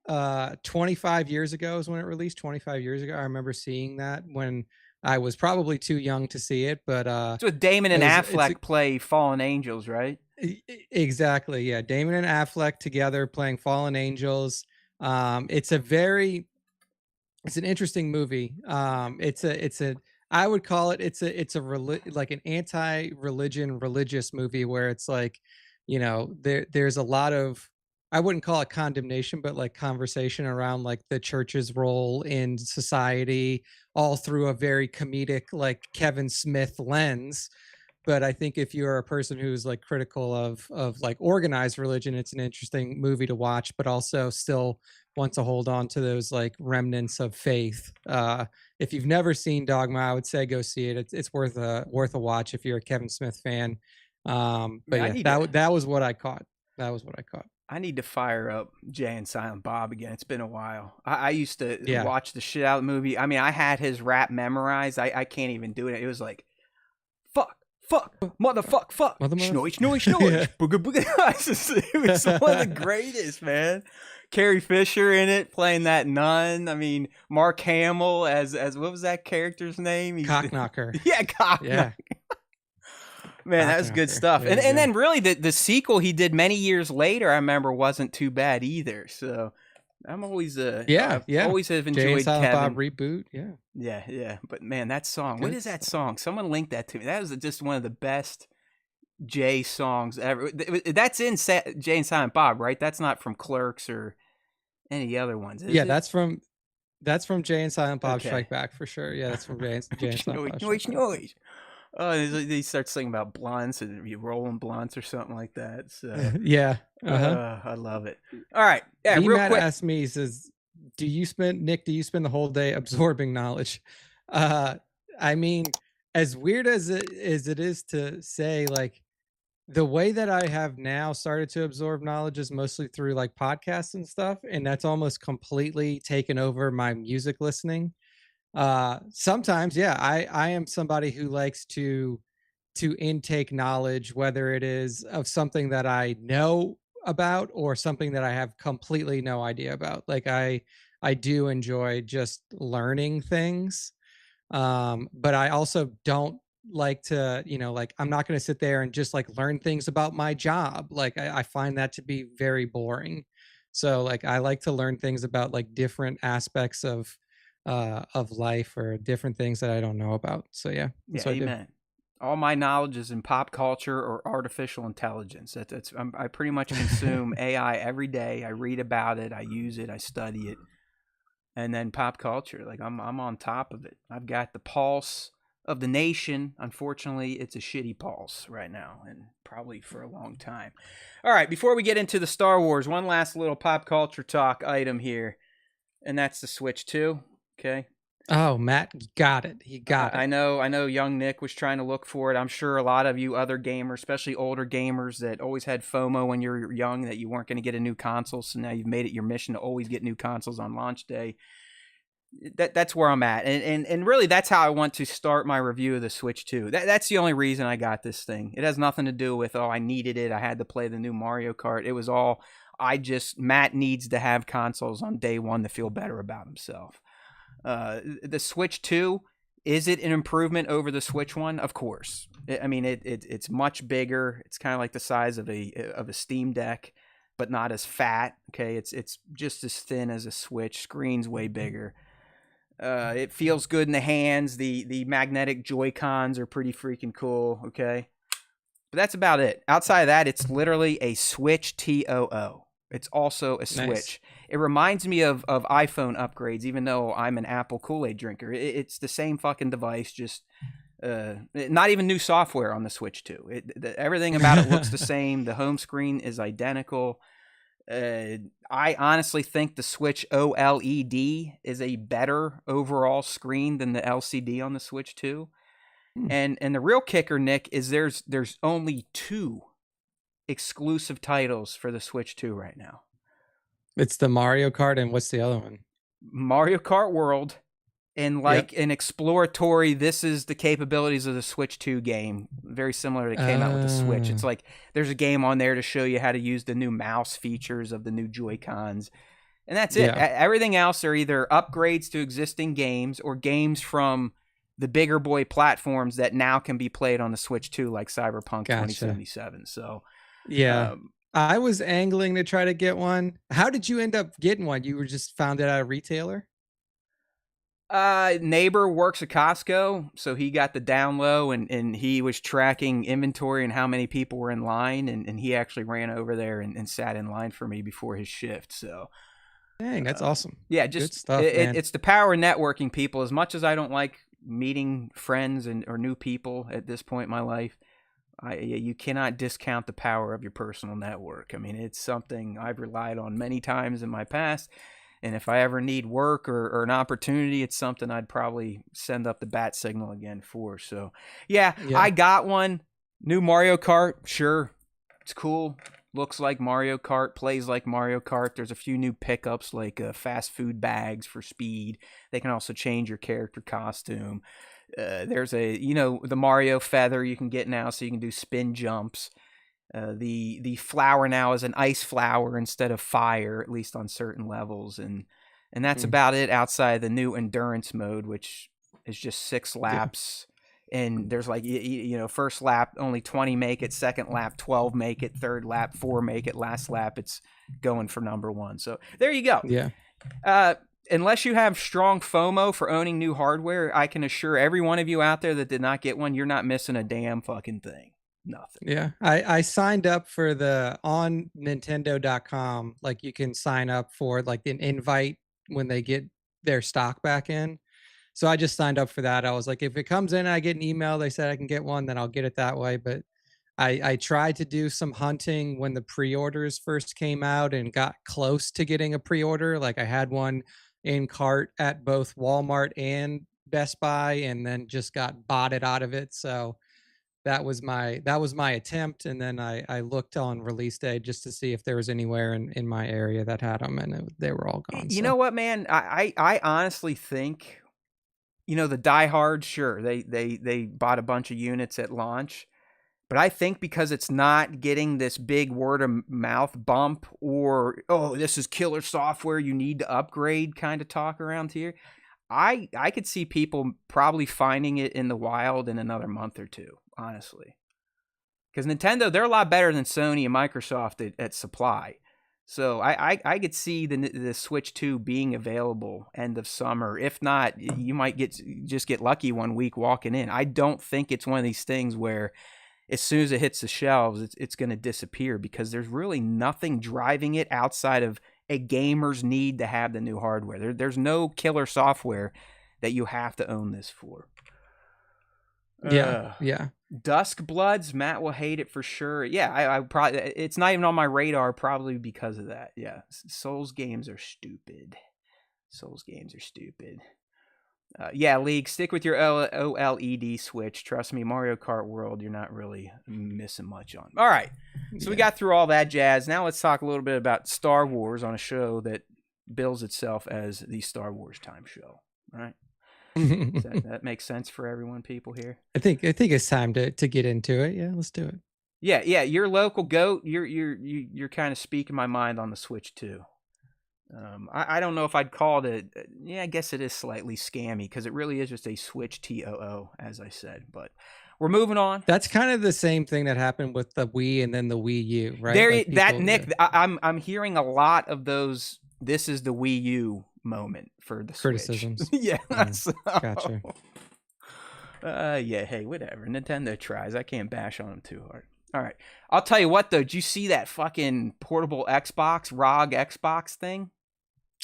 25 years ago is when it released. 25 years ago, I remember seeing that when I was probably too young to see it. But it's with Damon and Affleck play Fallen Angels, right? Exactly. Yeah, Damon and Affleck together playing Fallen Angels. It's an interesting movie. I would call it like an anti-religion religious movie where it's like, there's a lot of, I wouldn't call it condemnation, but like conversation around like the church's role in society, all through a very comedic, like Kevin Smith lens. But I think if you're a person who's like critical of like organized religion, it's an interesting movie to watch, but also still want to hold on to those like remnants of faith. If you've never seen Dogma, I would say go see it. It's worth a watch if you're a Kevin Smith fan. But yeah, that was what I caught. That was what I caught. I need to fire up Jay and Silent Bob again. It's been a while. I used to watch the shit out of the movie. I mean, I had his rap memorized. I can't even do it. It was like, fuck, motherfuck, fuck, schnoich, schnoich, schnoich. Booga, booga. It was one of the greatest, man. Carrie Fisher in it playing that nun. I mean, Mark Hamill as what was that character's name? Cockknocker. Yeah, Cockknocker. Yeah. Man, that was good stuff. Yeah, and then really the sequel he did many years later, I remember, wasn't too bad either. So I'm always always have enjoyed Jay and Silent Kevin. Bob reboot. Yeah. But man, that song. What is that song? Someone linked that to me. That was just one of the best Jay songs ever. That's in Jay and Silent Bob, right? That's not from Clerks or any other ones. Is it? That's from Jay and Silent Bob Strike Back for sure. Yeah, that's from Jay and Silent Bob. Noise. Oh, he starts singing about blunts and you rolling blunts or something like that. So yeah, I love it. All right, real quick. Asked me, he says, do you spend the whole day absorbing knowledge? I mean, as weird as it is to say, like, the way that I have now started to absorb knowledge is mostly through like podcasts and stuff, and that's almost completely taken over my music listening. Sometimes I am somebody who likes to intake knowledge, whether it is of something that I know about or something that I have completely no idea about. Like I do enjoy just learning things, but I also don't like to, like, I'm not going to sit there and just like learn things about my job. Like I find that to be very boring. So like I like to learn things about like different aspects of life or different things that I don't know about. So yeah, amen. All my knowledge is in pop culture or artificial intelligence. I pretty much consume AI every day. I read about it, I use it, I study it, and then pop culture. Like I'm on top of it. I've got the pulse of the nation. Unfortunately, it's a shitty pulse right now, and probably for a long time. All right, before we get into the Star Wars, one last little pop culture talk item here, and that's the Switch 2. Okay. Oh, Matt got it. He got it. I know young Nick was trying to look for it. I'm sure a lot of you other gamers, especially older gamers that always had FOMO when you were young that you weren't going to get a new console, so now you've made it your mission to always get new consoles on launch day. That's where I'm at. And really that's how I want to start my review of the Switch 2. That's the only reason I got this thing. It has nothing to do with, I needed it, I had to play the new Mario Kart. It was all, Matt needs to have consoles on day one to feel better about himself. The Switch 2, is it an improvement over the Switch 1? Of course. It's much bigger. It's kind of like the size of a Steam Deck, but not as fat. Okay, it's just as thin as a Switch. Screen's way bigger. It feels good in the hands. The magnetic Joy-Cons are pretty freaking cool. Okay, but that's about it. Outside of that, it's literally a Switch TOO. It's also a Switch. Nice. It reminds me of iPhone upgrades, even though I'm an Apple Kool-Aid drinker. It's the same fucking device, just not even new software on the Switch 2. Everything about it looks the same. The home screen is identical. I honestly think the Switch OLED is a better overall screen than the LCD on the Switch 2. And the real kicker, Nick, is there's only 2 exclusive titles for the Switch 2 right now. It's the Mario Kart, and what's the other one? Mario Kart World, and an exploratory, this is the capabilities of the Switch 2 game, very similar that came out with the Switch. It's like there's a game on there to show you how to use the new mouse features of the new Joy-Cons, and that's it. Everything else are either upgrades to existing games or games from the bigger boy platforms that now can be played on the Switch 2, like Cyberpunk 2077. So I was angling to try to get one. How did you end up getting one? You were just found it at a retailer? Neighbor works at Costco, so he got the down low, and he was tracking inventory and how many people were in line, and he actually ran over there and sat in line for me before his shift. So dang, that's awesome. Yeah, just good stuff, it's the power of networking, people. As much as I don't like meeting friends or new people at this point in my life, you cannot discount the power of your personal network. I mean, it's something I've relied on many times in my past, and if I ever need work or an opportunity, it's something I'd probably send up the bat signal again for. So, yeah, I got one. New Mario Kart, sure, it's cool. looks like Mario Kart, plays like Mario Kart. There's a few new pickups like fast food bags for speed. They can also change your character costume. There's the Mario feather you can get now, so you can do spin jumps. The flower now is an ice flower instead of fire, at least on certain levels, and that's about it outside the new endurance mode, which is just 6 laps. And there's like, first lap, only 20 make it. Second lap, 12 make it. Third lap, 4 make it. Last lap, it's going for number 1. So there you go. Yeah. Unless you have strong FOMO for owning new hardware, I can assure every one of you out there that did not get one, you're not missing a damn fucking thing. Nothing. Yeah. I signed up for on Nintendo.com. Like, you can sign up for like an invite when they get their stock back in. So I just signed up for that. I was like, if it comes in and I get an email, they said I can get one, then I'll get it that way. But I tried to do some hunting when the pre-orders first came out and got close to getting a pre-order. Like, I had one in cart at both Walmart and Best Buy, and then just got botted out of it. So that was my attempt. And then I looked on release day just to see if there was anywhere in my area that had them, and they were all gone. You know what, man? I honestly think, the diehards, sure, they bought a bunch of units at launch, but I think because it's not getting this big word of mouth bump or, oh, this is killer software, you need to upgrade kind of talk around here, I could see people probably finding it in the wild in another month or two, honestly. Because Nintendo, they're a lot better than Sony and Microsoft at supply. So I could see the Switch 2 being available end of summer. If not, you might just get lucky one week walking in. I don't think it's one of these things where as soon as it hits the shelves, it's going to disappear, because there's really nothing driving it outside of a gamer's need to have the new hardware. There's no killer software that you have to own this for. Yeah. Dusk Bloods, Matt will hate it for sure. Yeah, I probably, it's not even on my radar, probably because of that. Yeah, Souls games are stupid. Yeah, League, stick with your OLED Switch. Trust me, Mario Kart World, you're not really missing much on. All right, so we got through all that jazz. Now let's talk a little bit about Star Wars on a show that bills itself as the Star Wars Time Show. All right. That makes sense for everyone, people here. I think it's time to get into it. Yeah, let's do it. Yeah. Your local goat. You're kind of speaking my mind on the Switch too. I don't know if I'd call it I guess it is slightly scammy, because it really is just a Switch TOO, as I said. But we're moving on. That's kind of the same thing that happened with the Wii and then the Wii U, right? Nick, I'm hearing a lot of those. This is the Wii U moment for the criticisms. Switch. Yeah. So, gotcha. Yeah. Hey, whatever. Nintendo tries. I can't bash on them too hard. All right. I'll tell you what, though. Did you see that fucking portable Xbox, ROG Xbox thing?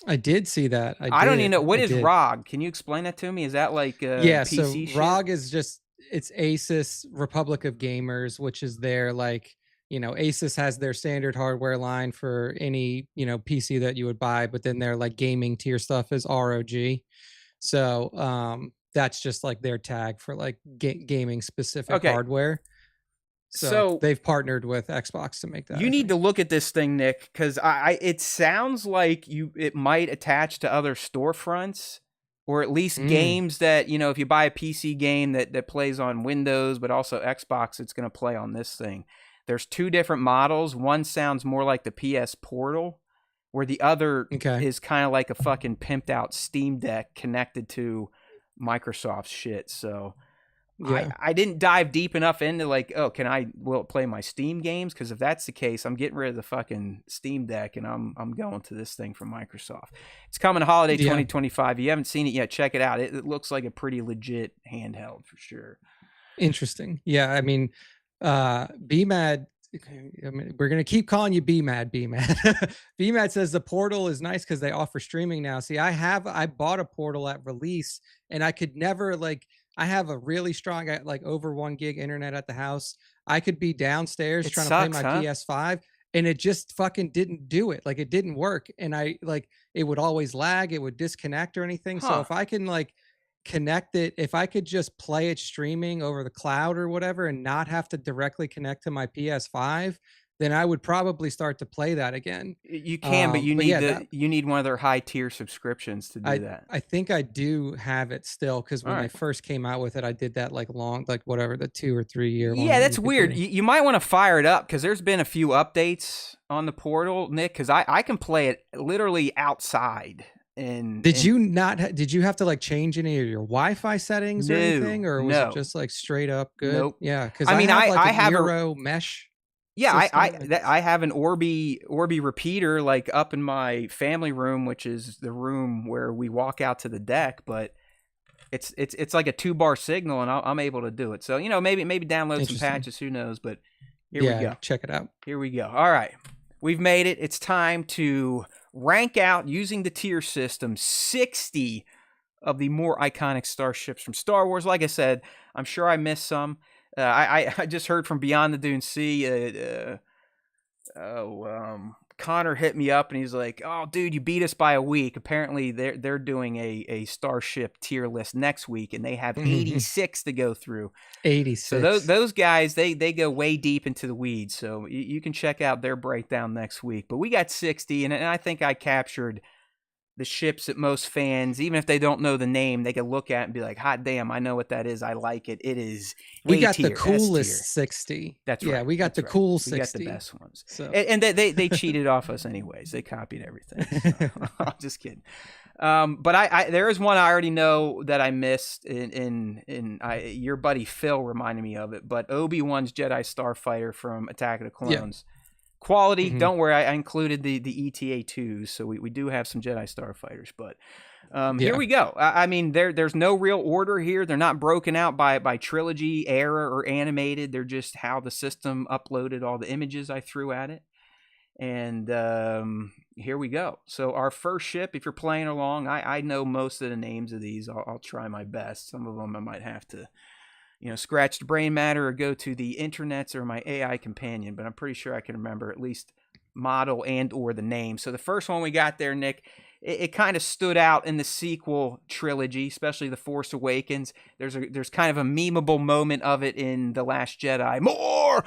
I did see that. I don't even know. What is ROG? Can you explain that to me? Is that like PC so ROG is just, it's Asus Republic of Gamers, which is their like, Asus has their standard hardware line for any, PC that you would buy, but then their like gaming tier stuff is ROG. So that's just like their tag for like gaming specific hardware. So they've partnered with Xbox to make that. You need to look at this thing, Nick, because it sounds like it might attach to other storefronts, or at least games that, if you buy a PC game that plays on Windows, but also Xbox, it's going to play on this thing. There's 2 different models. One sounds more like the PS Portal, where the other is kind of like a fucking pimped out Steam Deck connected to Microsoft's shit. So I didn't dive deep enough into like, will it play my Steam games? Because if that's the case, I'm getting rid of the fucking Steam Deck and I'm going to this thing from Microsoft. It's coming holiday 2025. If you haven't seen it yet, check it out. It looks like a pretty legit handheld for sure. Interesting. Yeah, I mean, BMAD, we're gonna keep calling you BMAD. BMAD says the Portal is nice because they offer streaming now. See, I bought a Portal at release, and I could never I have a really strong over 1 gig internet at the house. I could be downstairs trying to play my PS5, and it just fucking didn't do it. Like, it didn't work, and it would always lag, it would disconnect or anything. So if I can connect it, if I could just play it streaming over the cloud or whatever and not have to directly connect to my PS5, then I would probably start to play that again. You can, but you but need yeah, you need one of their high tier subscriptions to do that. I think I do have it still, because when All they right. first came out with it, I did that like whatever, the 2 or 3 year one. Yeah, that that's you could weird. do. You might want to fire it up because there's been a few updates on the portal, Nick. Because I can play it literally outside. And Did you have to like change any of your Wi-Fi settings or anything, or was it no. just like straight up good? Nope. Yeah, because I mean, have like I a have Euro mesh. Yeah, system. I have an Orbi repeater like up in my family room, which is the room where we walk out to the deck. But it's like a 2-bar signal, and I'm able to do it. So maybe download some patches. Who knows? But here we go. Check it out. Here we go. All right, we've made it. It's time to rank out using the tier system 60 of the more iconic starships from Star Wars. Like I said, I'm sure I missed some. I just heard from Beyond the Dune Sea. Connor hit me up and he's like, "Oh, dude, you beat us by a week." Apparently, they're doing a Starship tier list next week, and they have 86 to go through. 86. So those guys, they go way deep into the weeds. So you can check out their breakdown next week. But we got 60, and I think I captured the ships that most fans, even if they don't know the name, they can look at and be like, "Hot damn, I know what that is. I like it. It is we got A-tier, the coolest S-tier." 60. That's right. Yeah, we got the right. cool We 60. got the best ones. So. And they cheated off us anyways. They copied everything. So. I'm just kidding. But I there is one I already know that I missed, your buddy Phil reminded me of it. But Obi-Wan's Jedi Starfighter from Attack of the Clones. Yeah. Quality, don't worry, I included the ETA 2s, so we do have some Jedi Starfighters, but here we go. I mean, there's no real order here. They're not broken out by trilogy, era, or animated. They're just how the system uploaded all the images I threw at it. And here we go. So our first ship, if you're playing along, I know most of the names of these. I'll try my best. Some of them I might have to scratch the brain matter or go to the internets or my AI companion, but I'm pretty sure I can remember at least model and or the name. So the first one we got there, Nick, it kind of stood out in the sequel trilogy, especially The Force Awakens. There's kind of a memeable moment of it in The Last Jedi. More!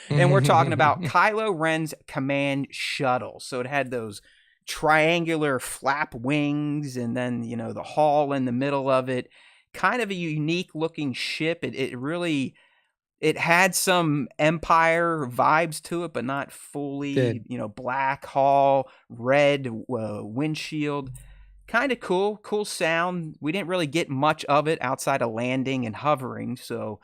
And we're talking about Kylo Ren's command shuttle. So it had those triangular flap wings and then, the hull in the middle of it. Kind of a unique looking ship. It had some Empire vibes to it, but not fully, black hull, red windshield. Kind of cool sound. We didn't really get much of it outside of landing and hovering. So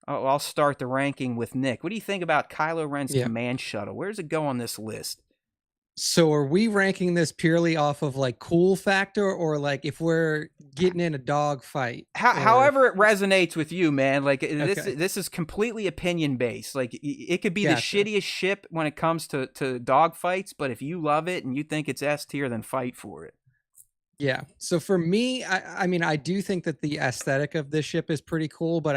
I'll start the ranking with Nick. What do you think about Kylo Ren's command shuttle? Where does it go on this list? So are we ranking this purely off of like cool factor, or like if we're getting in a dog fight? However it resonates with you, man. Like this is completely opinion based. Like it could be the shittiest ship when it comes to dog fights, but if you love it and you think it's S tier, then fight for it. Yeah. So for me, I mean, I do think that the aesthetic of this ship is pretty cool, but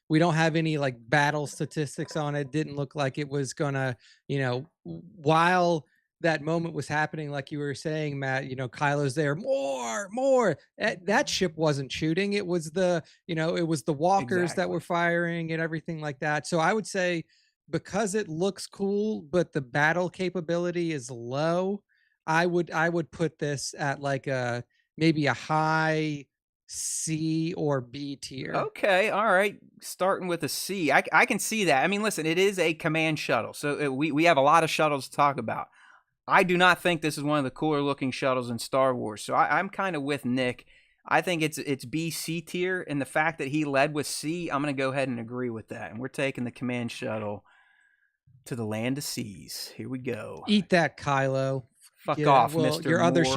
we don't have any like battle statistics on it. Didn't look like it was gonna, while that moment was happening, like you were saying, Matt, Kylo's there, more. That ship wasn't shooting. It was the walkers that were firing and everything like that. So I would say, because it looks cool, but the battle capability is low, I would put this at like maybe a high C or B tier. Okay, all right. Starting with a C. I can see that. I mean, listen, it is a command shuttle, so we have a lot of shuttles to talk about. I do not think this is one of the cooler looking shuttles in Star Wars, so I'm kind of with Nick. I think it's B, C tier, and the fact that he led with C, I'm going to go ahead and agree with that. And we're taking the command shuttle to the land of seas. Here we go. Eat that, Kylo. Fuck off, Mr. Your other Moore.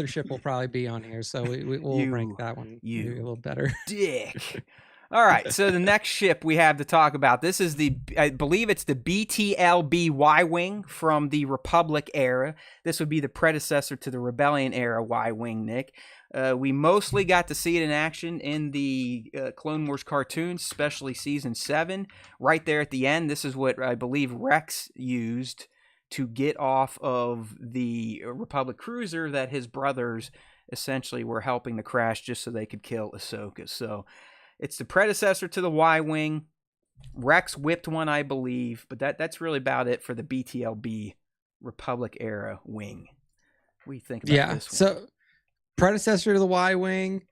ship will probably be on here, so we'll rank that one a little better. Dick. All right, so the next ship we have to talk about, this is I believe it's the BTLB Y-Wing from the Republic era. This would be the predecessor to the Rebellion era Y-Wing, Nick. We mostly got to see it in action in the Clone Wars cartoons, especially Season 7. Right there at the end, this is what I believe Rex used to get off of the Republic cruiser that his brothers essentially were helping to crash just so they could kill Ahsoka. So it's the predecessor to the Y-Wing. Rex whipped one, I believe, but that's really about it for the BTLB Republic era wing. What do you think about this one? So predecessor to the Y-wing,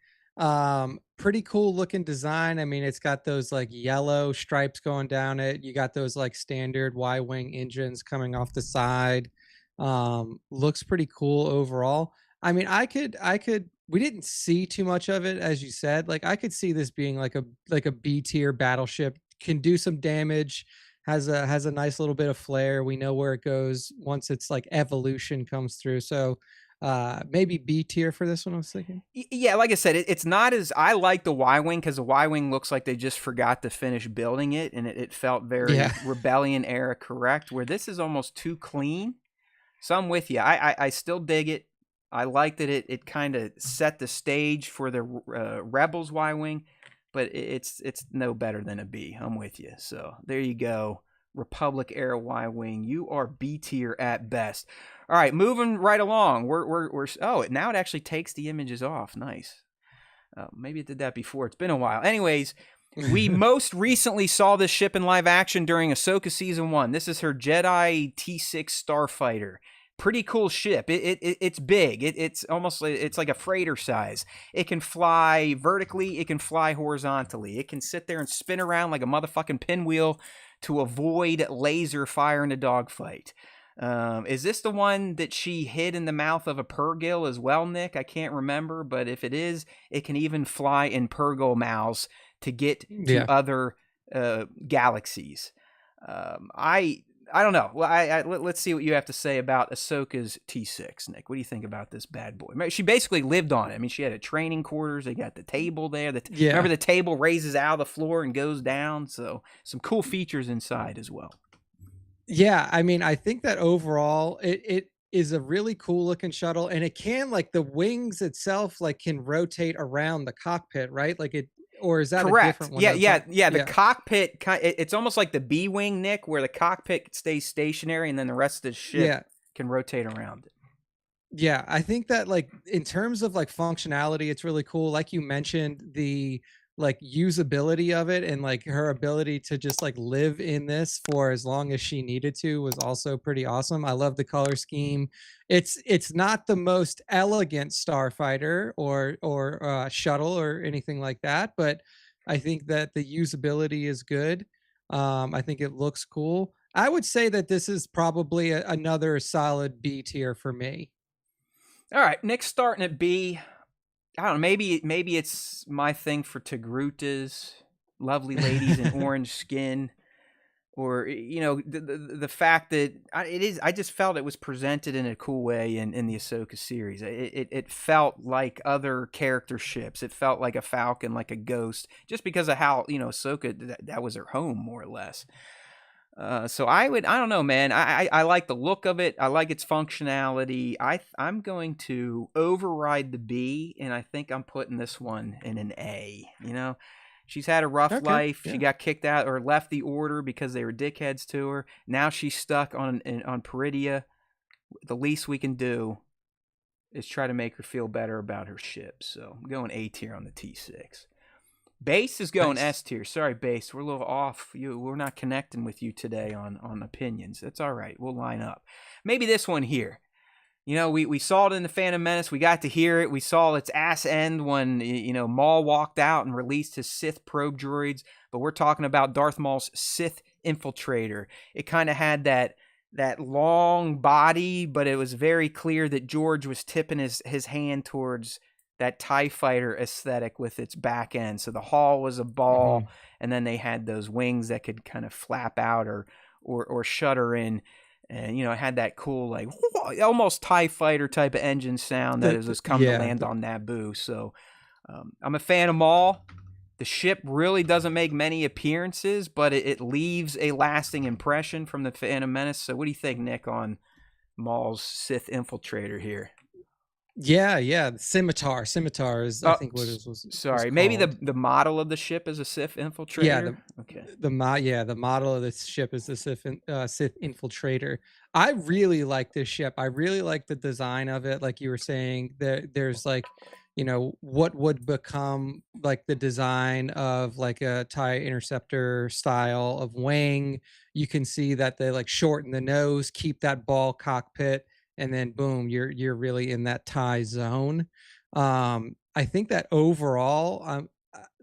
pretty cool looking design. I mean, it's got those like yellow stripes going down it. You got those like standard Y-wing engines coming off the side. Looks pretty cool overall. I mean, we didn't see too much of it, as you said. Like, I could see this being like a B tier battleship, can do some damage, has a nice little bit of flair. We know where it goes once its like evolution comes through. So maybe B tier for this one, I was thinking. Yeah, like I said, it's not as, I like the Y-wing because the Y-wing looks like they just forgot to finish building it, and it felt very Rebellion era correct, where this is almost too clean. So I'm with you. I still dig it. I like that it kind of set the stage for the Rebels Y-wing, but it's no better than a B. I'm with you. So there you go. Republic era Y-wing. You are B tier at best. All right, moving right along. We're now it actually takes the images off. Nice. Maybe it did that before. It's been a while. Anyways, we most recently saw this ship in live action during Ahsoka Season 1. This is her Jedi T6 Starfighter. Pretty cool ship. It's big. It's almost, it's like a freighter size. It can fly vertically. It can fly horizontally. It can sit there and spin around like a motherfucking pinwheel to avoid laser fire in a dogfight. Is this the one that she hid in the mouth of a Purrgil as well, Nick? I can't remember, but if it is, it can even fly in Purrgil mouths to get to other galaxies. I don't know. Well, let's see what you have to say about Ahsoka's T6, Nick. What do you think about this bad boy? She basically lived on it. I mean, she had a training quarters. They got the table there. Remember, the table raises out of the floor and goes down. So some cool features inside as well. Yeah, I mean, I think that overall it is a really cool looking shuttle, and it can, like, the wings itself like can rotate around the cockpit, right? Like it. Or is that correct? A different one? Yeah. The cockpit, it's almost like the B-wing, Nick, where the cockpit stays stationary and then the rest of the ship can rotate around it. Yeah, I think that, like, in terms of like functionality, it's really cool. Like you mentioned, the like usability of it and like her ability to just like live in this for as long as she needed to was also pretty awesome. I love the color scheme. It's not the most elegant starfighter or shuttle or anything like that, but I think that the usability is good. I think it looks cool. I would say that this is probably another solid B tier for me. All right, Nick's starting at B. I don't know, maybe it's my thing for Togrutas, lovely ladies in orange skin, or, you know, the fact that I just felt it was presented in a cool way in the Ahsoka series. It felt like other character ships. It felt like a Falcon, like a Ghost, just because of how, you know, Ahsoka, that was her home more or less. So I don't know, man. I like the look of it. I like its functionality. I'm going to override the B, and I think I'm putting this one in an A. You know, she's had a rough life. Yeah. She got kicked out or left the order because they were dickheads to her. Now she's stuck on Peridia. The least we can do is try to make her feel better about her ship. So I'm going A tier on the T6. Base is going S tier. Sorry, Base. We're a little off. We're not connecting with you today on opinions. That's all right. We'll line up. Maybe this one here. You know, we saw it in the Phantom Menace. We got to hear it. We saw its ass end when, you know, Maul walked out and released his Sith probe droids. But we're talking about Darth Maul's Sith infiltrator. It kind of had that long body, but it was very clear that George was tipping his hand towards that TIE fighter aesthetic with its back end. So the hull was a ball, and then they had those wings that could kind of flap out or shutter in. And, you know, it had that cool, like, almost TIE fighter type of engine sound that has come to land on Naboo. So I'm a fan of Maul. The ship really doesn't make many appearances, but it leaves a lasting impression from the Phantom Menace. So what do you think, Nick, on Maul's Sith infiltrator here? Yeah. Scimitar is, I think, what it was. Sorry, maybe the model of the ship is a Sith infiltrator. Yeah, the model of the ship is the Sith infiltrator. I really like this ship. I really like the design of it. Like you were saying, there's like what would become like the design of like a TIE interceptor style of wing. You can see that they like shorten the nose, keep that ball cockpit, and then boom, you're really in that TIE zone. I think that overall,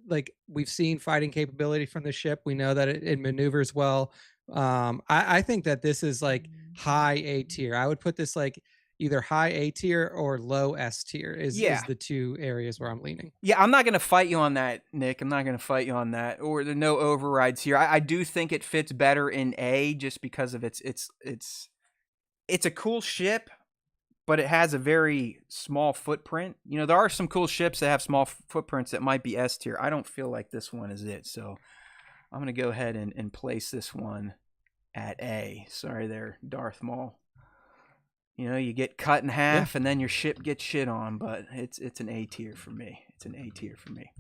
like we've seen fighting capability from the ship. We know that it maneuvers well. I think that this is like high A tier. I would put this like either high A tier or low S tier is the two areas where I'm leaning. Yeah, I'm not going to fight you on that, Nick. I'm not going to fight you on that. Or the no overrides here. I do think it fits better in A just because of it's a cool ship, but it has a very small footprint. There are some cool ships that have small footprints that might be S tier. I don't feel like this one is it. So I'm going to go ahead and place this one at A. Sorry there, Darth Maul. You get cut in half and then your ship gets shit on, but it's an A tier for me. It's an A tier for me.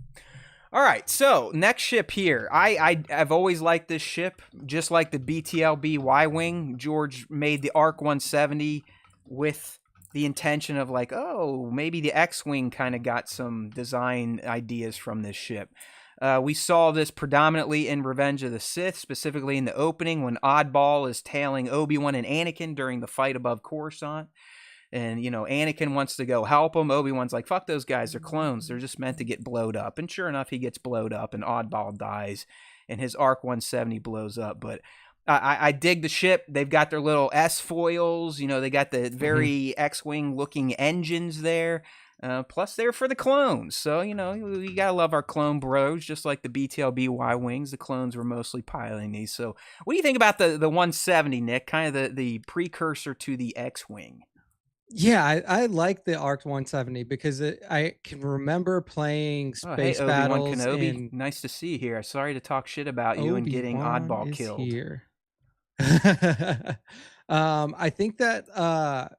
All right, so next ship here. I've always liked this ship, just like the BTLB Y-Wing. George made the ARC 170 with the intention of like, oh, maybe the X-Wing kind of got some design ideas from this ship. We saw this predominantly in Revenge of the Sith, specifically in the opening when Oddball is tailing Obi-Wan and Anakin during the fight above Coruscant. And, Anakin wants to go help him. Obi-Wan's like, fuck those guys, they're clones. They're just meant to get blowed up. And sure enough, he gets blowed up and Oddball dies and his ARC 170 blows up. But I dig the ship. They've got their little S-foils. They got the very X-Wing looking engines there. Plus, they're for the clones. So, we got to love our clone bros, just like the BTLB Y-Wings. The clones were mostly piloting these. So, what do you think about the 170, Nick? Kind of the precursor to the X-Wing. Yeah, I like the ARC 170 because I can remember playing space battles. Kenobi. Nice to see you here. Sorry to talk shit about you and getting Oddball killed. Here. I think that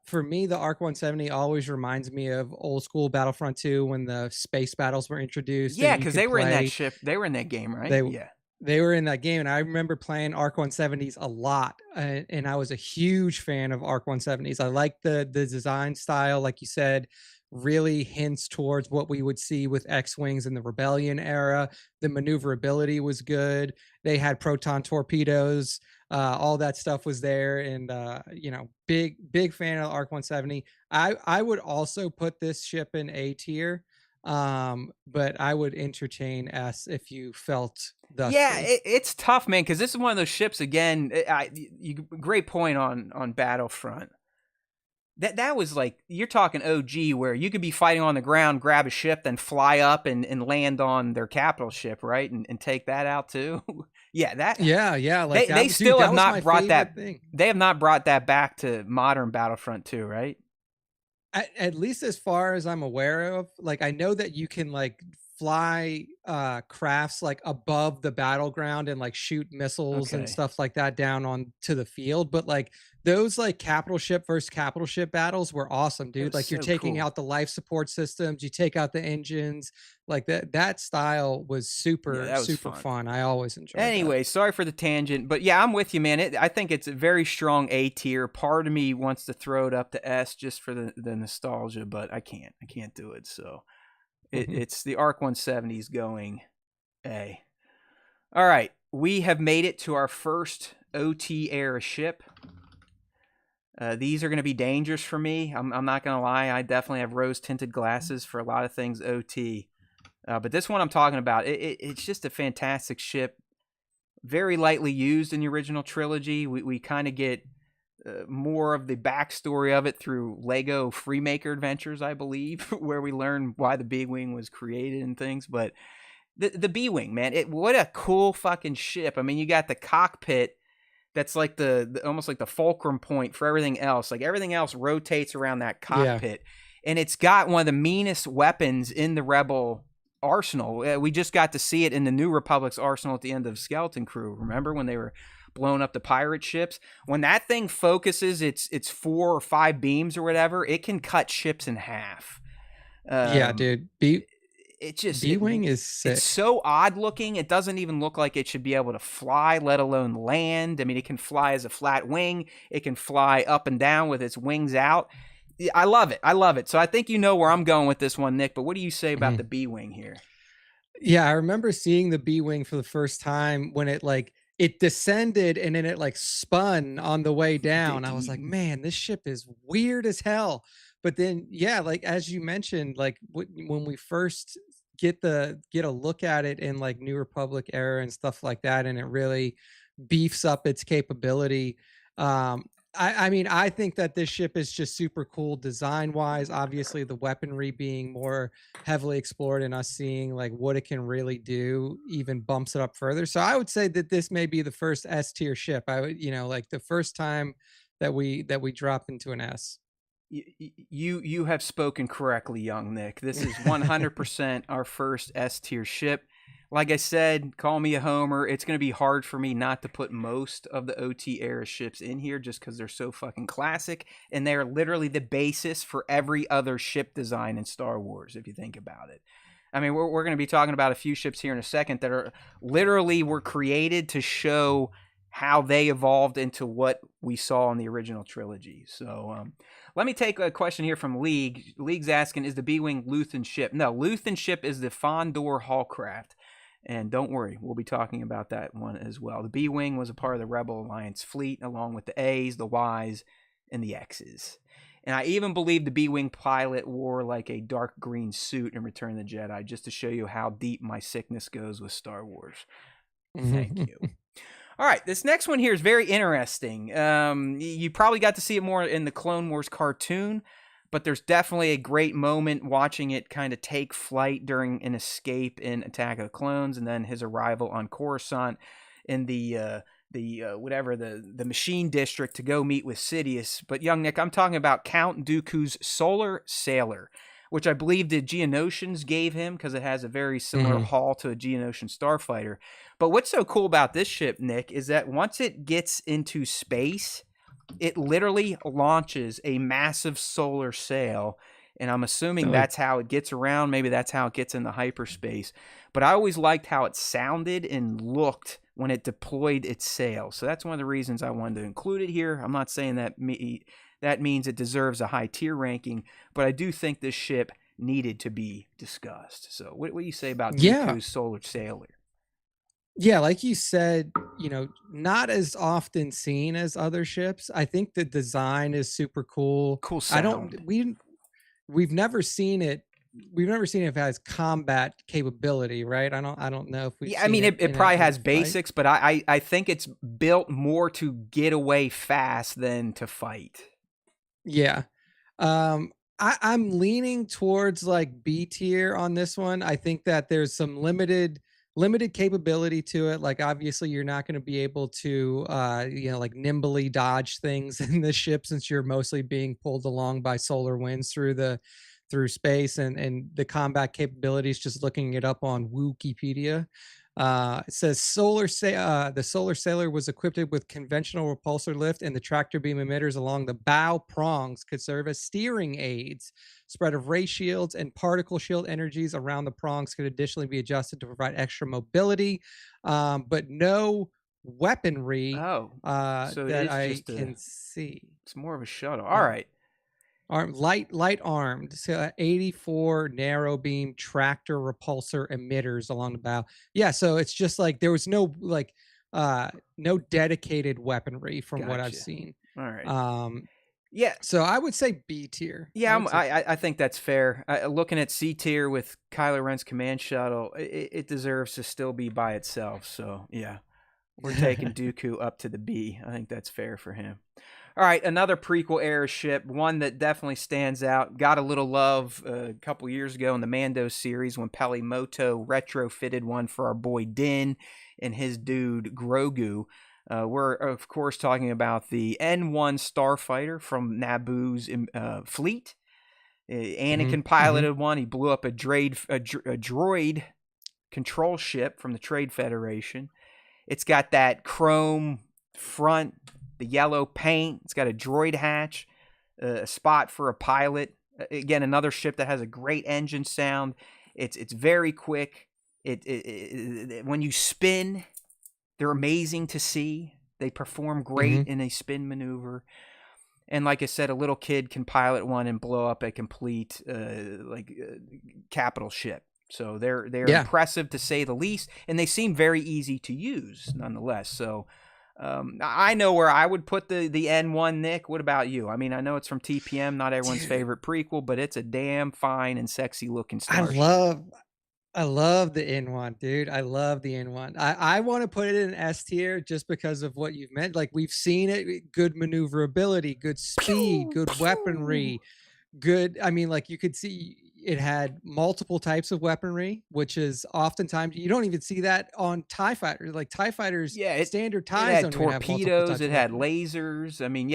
for me, the ARC 170 always reminds me of old school Battlefront 2 when the space battles were introduced. Yeah, because they were in that ship. They were in that game, right? They were in that game, and I remember playing ARC 170s a lot, and I was a huge fan of ARC 170s. I like the design style, like you said, really hints towards what we would see with X-Wings in the Rebellion era. The maneuverability was good. They had proton torpedoes. All that stuff was there, and big fan of the ARC 170. I would also put this ship in A tier, but I would entertain S if you felt thusly. Yeah, it's tough, man, because this is one of those ships again. Great point on Battlefront. That was like, you're talking OG, where you could be fighting on the ground, grab a ship, then fly up and land on their capital ship, right, and take that out too. Yeah, that. Yeah. Like they still have not brought that. They have not brought that back to modern Battlefront 2, right? At least as far as I'm aware of. Like, I know that you can like fly crafts like above the battleground and like shoot missiles and stuff like that down on to the field, but like those like capital ship versus capital ship battles were awesome, dude. Like, you're taking out the life support systems, you take out the engines, like that style was super fun. I always enjoyed that. Sorry for the tangent, but yeah, I'm with you, man. I think it's a very strong A tier. Part of me wants to throw it up to S just for the nostalgia, but I can't do it. So it's the ARC 170s going A. All right, we have made it to our first OT era ship. These are going to be dangerous for me. I'm not going to lie. I definitely have rose-tinted glasses for a lot of things OT. But this one I'm talking about, it's just a fantastic ship. Very lightly used in the original trilogy. We kind of get more of the backstory of it through Lego Freemaker Adventures, I believe, where we learn why the B-Wing was created and things. But the B-Wing, man, what a cool fucking ship. I mean, you got the cockpit that's like the almost like the fulcrum point for everything else. Like, everything else rotates around that cockpit. And it's got one of the meanest weapons in the Rebel arsenal. We just got to see it in the New Republic's arsenal at the end of Skeleton Crew. Remember when they were blowing up the pirate ships? When that thing focuses its 4 or 5 beams or whatever, it can cut ships in half. Yeah, dude. B-Wing is sick. It's so odd looking. It doesn't even look like it should be able to fly, let alone land. I mean, it can fly as a flat wing. It can fly up and down with its wings out. I love it. So I think you know where I'm going with this one, Nick. But what do you say about the B-wing here? Yeah, I remember seeing the B-wing for the first time when it descended and then it spun on the way down. I was like, man, this ship is weird as hell. But then, yeah, as you mentioned, when we first get a look at it in New Republic era and stuff like that, and it really beefs up its capability. I mean, I think that this ship is just super cool design wise. Obviously, the weaponry being more heavily explored and us seeing what it can really do even bumps it up further. So I would say that this may be the first S tier ship. I would, the first time that we drop into an S. You have spoken correctly, young Nick. This is 100% our first S tier ship. Like I said, call me a homer. It's going to be hard for me not to put most of the OT era ships in here just because they're so fucking classic. And they're literally the basis for every other ship design in Star Wars, if you think about it. I mean, we're going to be talking about a few ships here in a second that are literally were created to show how they evolved into what we saw in the original trilogy. So let me take a question here from League. League's asking, is the B-Wing Luthen ship? No, Luthen ship is the Fondor Hallcraft. And don't worry, we'll be talking about that one as well. The B-Wing was a part of the Rebel Alliance fleet, along with the A's, the Y's, and the X's. And I even believe the B-Wing pilot wore a dark green suit in Return of the Jedi, just to show you how deep my sickness goes with Star Wars. Thank you. All right, this next one here is very interesting. You probably got to see it more in the Clone Wars cartoon, but there's definitely a great moment watching it kind of take flight during an escape in Attack of the Clones, and then his arrival on Coruscant in the Machine District to go meet with Sidious. But young Nick, I'm talking about Count Dooku's Solar Sailor, which I believe the Geonosians gave him because it has a very similar hull to a Geonosian starfighter. But what's so cool about this ship, Nick, is that once it gets into space, it literally launches a massive solar sail, and I'm assuming that's how it gets around. Maybe that's how it gets into hyperspace. But I always liked how it sounded and looked when it deployed its sail. So that's one of the reasons I wanted to include it here. I'm not saying that means it deserves a high tier ranking, but I do think this ship needed to be discussed. So what do you say about Dooku's Solar Sailor? Yeah, like you said, not as often seen as other ships. I think the design is super cool. Cool sound. We've never seen it. We've never seen if it has combat capability, right? I don't know if we. Yeah, I mean, it probably has basics, but I think it's built more to get away fast than to fight. Yeah, I'm leaning towards B tier on this one. I think that there's some limited capability to it. Obviously you're not going to be able to nimbly dodge things in this ship, since you're mostly being pulled along by solar winds through space, and the combat capabilities, just looking it up on Wikipedia, it says the Solar Sailor was equipped with conventional repulsor lift, and the tractor beam emitters along the bow prongs could serve as steering aids. Spread of ray shields and particle shield energies around the prongs could additionally be adjusted to provide extra mobility, but no weaponry so that I can see. It's more of a shuttle. All right. Light armed, so 84 narrow beam tractor repulsor emitters along the bow. Yeah, so it's just there was no no dedicated weaponry from what I've seen. All right. Yeah. So I would say B tier. Yeah, I think that's fair. Looking at C tier with Kylo Ren's command shuttle, it deserves to still be by itself. So yeah, we're taking Dooku up to the B. I think that's fair for him. All right, another prequel era ship, one that definitely stands out. Got a little love a couple years ago in the Mando series when Pelimoto retrofitted one for our boy Din and his dude Grogu. We're, of course, talking about the N1 starfighter from Naboo's fleet. Anakin piloted one. He blew up a droid control ship from the Trade Federation. It's got that chrome front, the yellow paint. It's got a droid hatch, a spot for a pilot. Again, another ship that has a great engine sound. It's very quick. When you spin, they're amazing to see. They perform great in a spin maneuver. And like I said, a little kid can pilot one and blow up a complete capital ship. So they're impressive to say the least, and they seem very easy to use nonetheless. So I know where I would put the N1, Nick. What about you? I mean, I know it's from TPM, not everyone's favorite prequel, but it's a damn fine and sexy looking Starship. I love the N1, dude. I love the N1. I want to put it in S tier just because of what you've meant. Like, we've seen it, good maneuverability, good speed, good weaponry, good. I mean, like, you could see it had multiple types of weaponry, which is oftentimes you don't even see that on TIE fighters. Like, TIE fighters, standard TIEs it had don't even have multiple torpedoes, types it of had weaponry. lasers. I mean,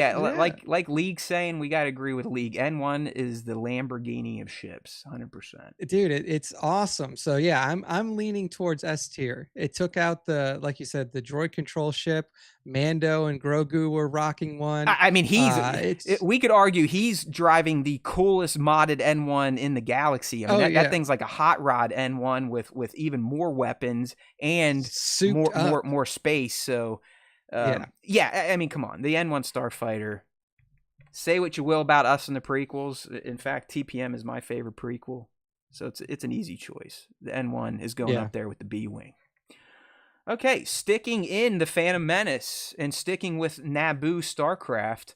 like League saying, we got to agree with League. N1 is the Lamborghini of ships, 100%. Dude, it's awesome. So yeah, I'm leaning towards S tier. It took out the, like you said, the droid control ship. Mando and Grogu were rocking one. I mean, we could argue he's driving the coolest modded N1 in the galaxy. I mean, that thing's like a hot rod N1 with even more weapons and more space. So I mean, come on, the N1 Starfighter. Say what you will about us in the prequels. In fact, TPM is my favorite prequel, so it's an easy choice. The N1 is going up there with the B-wing. Okay, sticking in the Phantom Menace and sticking with Naboo Starcraft,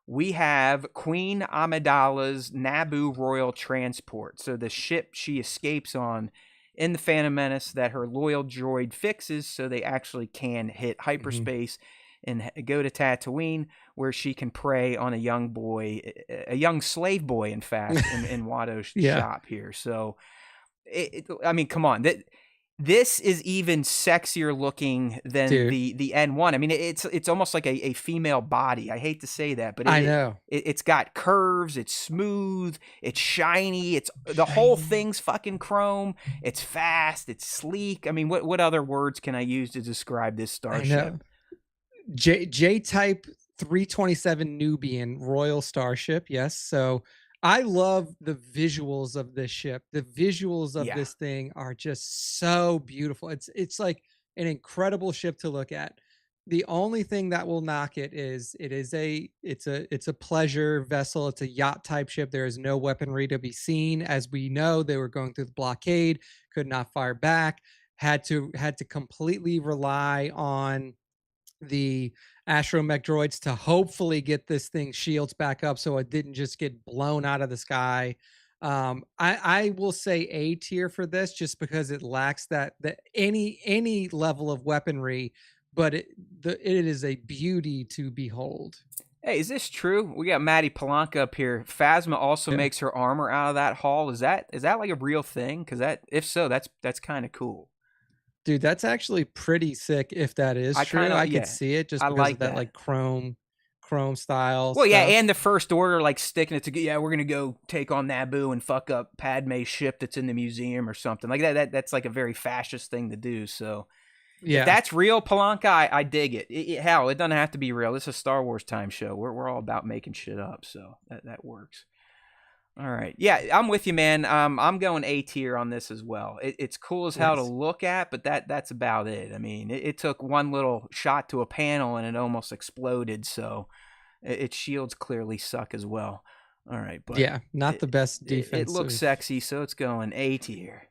we have Queen Amidala's Naboo Royal Transport. So the ship she escapes on in the Phantom Menace that her loyal droid fixes so they actually can hit hyperspace and go to Tatooine, where she can prey on a young slave boy, in fact, in Watto's shop here. So, I mean, come on. This is even sexier looking than the N1. I mean, it's almost like a female body. I hate to say that, but I know. It's got curves. It's smooth. It's shiny. The whole thing's fucking chrome. It's fast. It's sleek. I mean, what other words can I use to describe this Starship? I know. J-type 327 Nubian Royal Starship. Yes. So I love the visuals of this ship. The visuals of this thing are just so beautiful. It's like an incredible ship to look at. The only thing that will knock it is it's a pleasure vessel. It's a yacht type ship. There is no weaponry to be seen. As we know, they were going through the blockade, could not fire back, had to completely rely on the astromech droids to hopefully get this thing shields back up so it didn't just get blown out of the sky. I will say A tier for this just because it lacks that any level of weaponry, but it is a beauty to behold. Hey, is this true? We got Maddie Palanca up here. Phasma also makes her armor out of that hull. Is that like a real thing? Because if so, that's kind of cool. Dude, that's actually pretty sick if that is true. I could see it just because of that like chrome style. Well, stuff. And the First Order like sticking it to we're gonna go take on Naboo and fuck up Padme's ship that's in the museum or something like that. That's like a very fascist thing to do. So if that's real, Palanca, I dig it. Hell, it doesn't have to be real. This is a Star Wars time show. We're all about making shit up, so that works. All right. Yeah, I'm with you, man. I'm going A tier on this as well. It's cool as hell to look at, but that's about it. I mean, it took one little shot to a panel and it almost exploded, so its shields clearly suck as well. All right. But not the best defense. It looks sexy, so it's going A tier.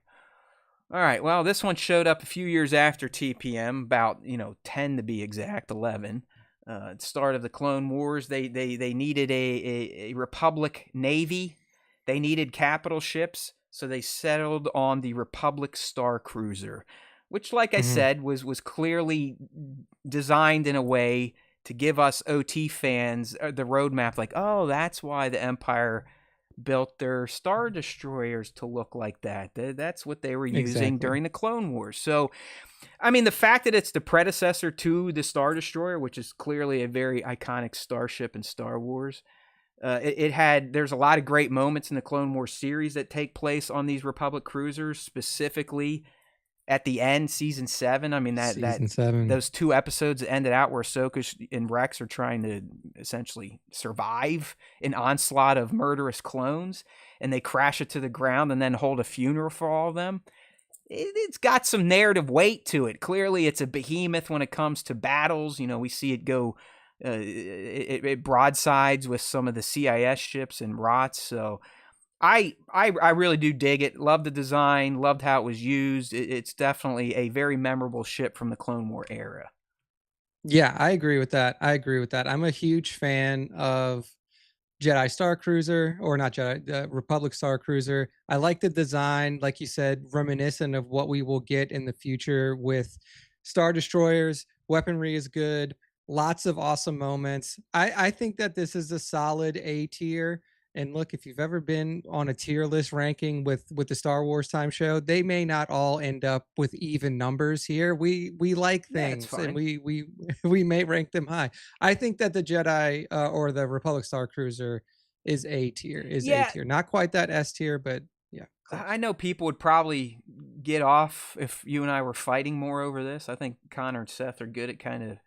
All right. Well, this one showed up a few years after TPM, about 10 to be exact, 11. Start of the Clone Wars. They needed a Republic Navy. They needed capital ships, so they settled on the Republic Star Cruiser, which, like I said, was clearly designed in a way to give us OT fans the roadmap. Like, oh, that's why the Empire built their Star Destroyers to look like that. That's what they were using during the Clone Wars. So, I mean, the fact that it's the predecessor to the Star Destroyer, which is clearly a very iconic starship in Star Wars, there's a lot of great moments in the Clone Wars series that take place on these Republic cruisers, specifically at the end, season 7. I mean, season 7. Those 2 episodes that ended out where Ahsoka and Rex are trying to essentially survive an onslaught of murderous clones, and they crash it to the ground and then hold a funeral for all of them. It's got some narrative weight to it. Clearly, it's a behemoth when it comes to battles. We see it go It broadsides with some of the CIS ships and rots. So I really do dig it. Love the design. Loved how it was used. It's definitely a very memorable ship from the Clone War era. Yeah, I agree with that. I'm a huge fan of Jedi Star Cruiser, or not Jedi, Republic Star Cruiser. I like the design, like you said, reminiscent of what we will get in the future with Star Destroyers. Weaponry is good. Lots of awesome moments. I think that this is a solid A tier. And look, if you've ever been on a tier list ranking with the Star Wars Time Show, they may not all end up with even numbers here. We like things, and we may rank them high. I think that the Jedi or the Republic Star Cruiser is A tier. A tier, not quite that S tier, but yeah. Close. I know people would probably get off if you and I were fighting more over this. I think Connor and Seth are good at kind of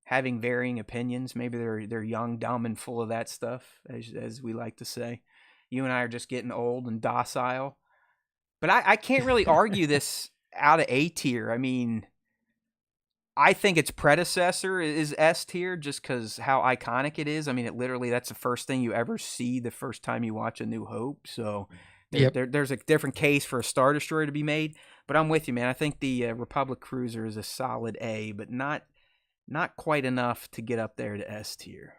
having varying opinions. Maybe they're young, dumb, and full of that stuff, as we like to say. You and I are just getting old and docile. But I can't really argue this out of A tier. I mean, I think its predecessor is S tier just because how iconic it is. I mean, that's the first thing you ever see the first time you watch A New Hope. So there's a different case for a Star Destroyer to be made. But I'm with you, man. I think the Republic Cruiser is a solid A, but not quite enough to get up there to S tier.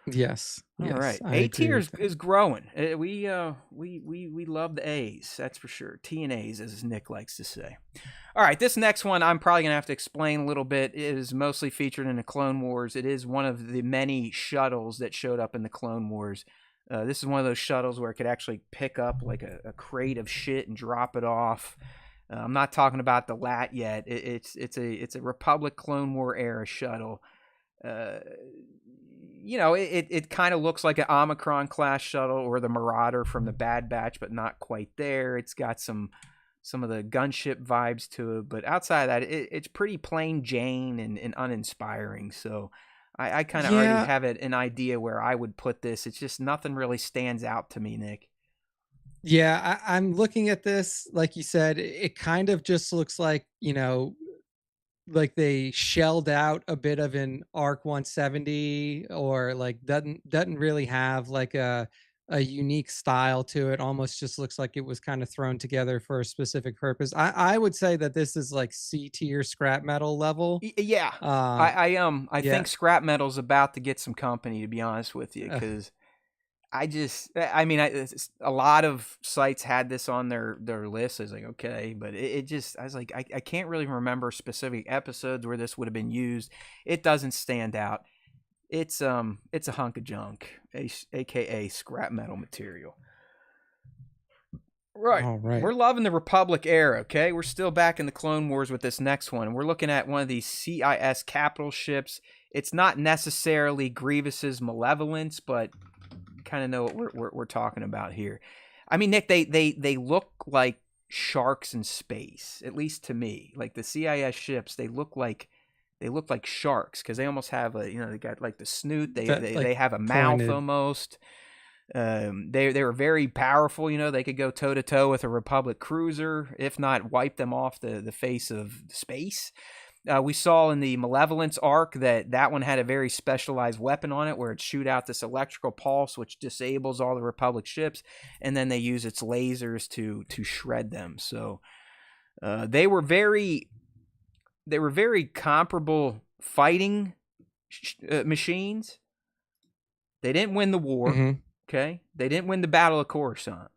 Yes. All right. A tier is growing. We love the A's, that's for sure. T and A's, as Nick likes to say. All right, this next one I'm probably going to have to explain a little bit. It is mostly featured in the Clone Wars. It is one of the many shuttles that showed up in the Clone Wars. This is one of those shuttles where it could actually pick up like a crate of shit and drop it off. I'm not talking about the LAT yet. It's a Republic Clone War era shuttle. It kind of looks like an Omicron class shuttle or the Marauder from the Bad Batch, but not quite there. It's got some of the gunship vibes to it, but outside of that, it's pretty plain Jane and uninspiring. So I kind of already have an idea where I would put this. It's just nothing really stands out to me, Nick. Yeah, I'm looking at this, like you said, it kind of just looks like, like they shelled out a bit of an ARC 170, or like doesn't really have like a unique style to it. Almost just looks like it was kind of thrown together for a specific purpose. I would say that this is like C tier scrap metal level. Yeah. I think scrap metal's about to get some company, to be honest with you, because a lot of sites had this on their list. I was like, okay, but I was like, I can't really remember specific episodes where this would have been used. It doesn't stand out. It's a hunk of junk, aka scrap metal material. Right. All right. We're loving the Republic era, okay? We're still back in the Clone Wars with this next one. We're looking at one of these CIS capital ships. It's not necessarily Grievous's Malevolence, but kind of know what we're talking about here. I mean, Nick, they look like sharks in space, at least to me. Like the CIS ships, they look like sharks because they almost have they got like the snoot. They have a mouth pointed. Almost. They were very powerful. They could go toe to toe with a Republic cruiser, if not wipe them off the face of space. We saw in the Malevolence arc that one had a very specialized weapon on it where it shoot out this electrical pulse which disables all the Republic ships, and then they use its lasers to shred them. So they were very comparable fighting machines. They didn't win the war. Mm-hmm. Okay, they didn't win the Battle of Coruscant.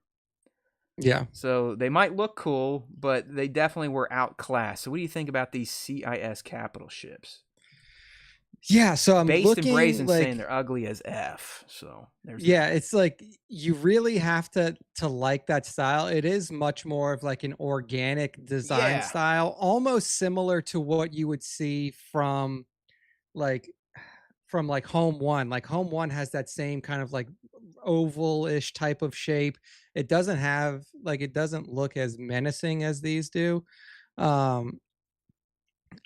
Yeah. So they might look cool, but they definitely were outclassed. So what do you think about these CIS capital ships? Yeah, so I'm Based looking and brazen like, saying they're ugly as F. So there's it's like you really have to like that style. It is much more of like an organic design style, almost similar to what you would see from Home One. Like Home One has that same kind of like oval-ish type of shape. It doesn't look as menacing as these do. I'm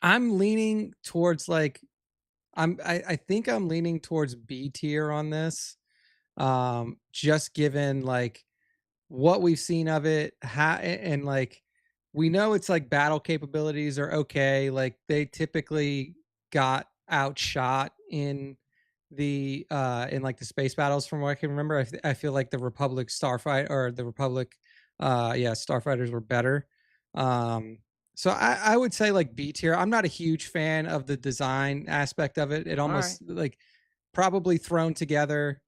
leaning towards I think I'm leaning towards B tier on this. Just given like what we've seen of it, and like we know it's like battle capabilities are okay. Like they typically got outshot in the like the space battles from what I can remember. I feel like the Republic Starfighter or the Republic starfighters were better. So I would say like B tier. I'm not a huge fan of the design aspect of it. It almost like probably thrown together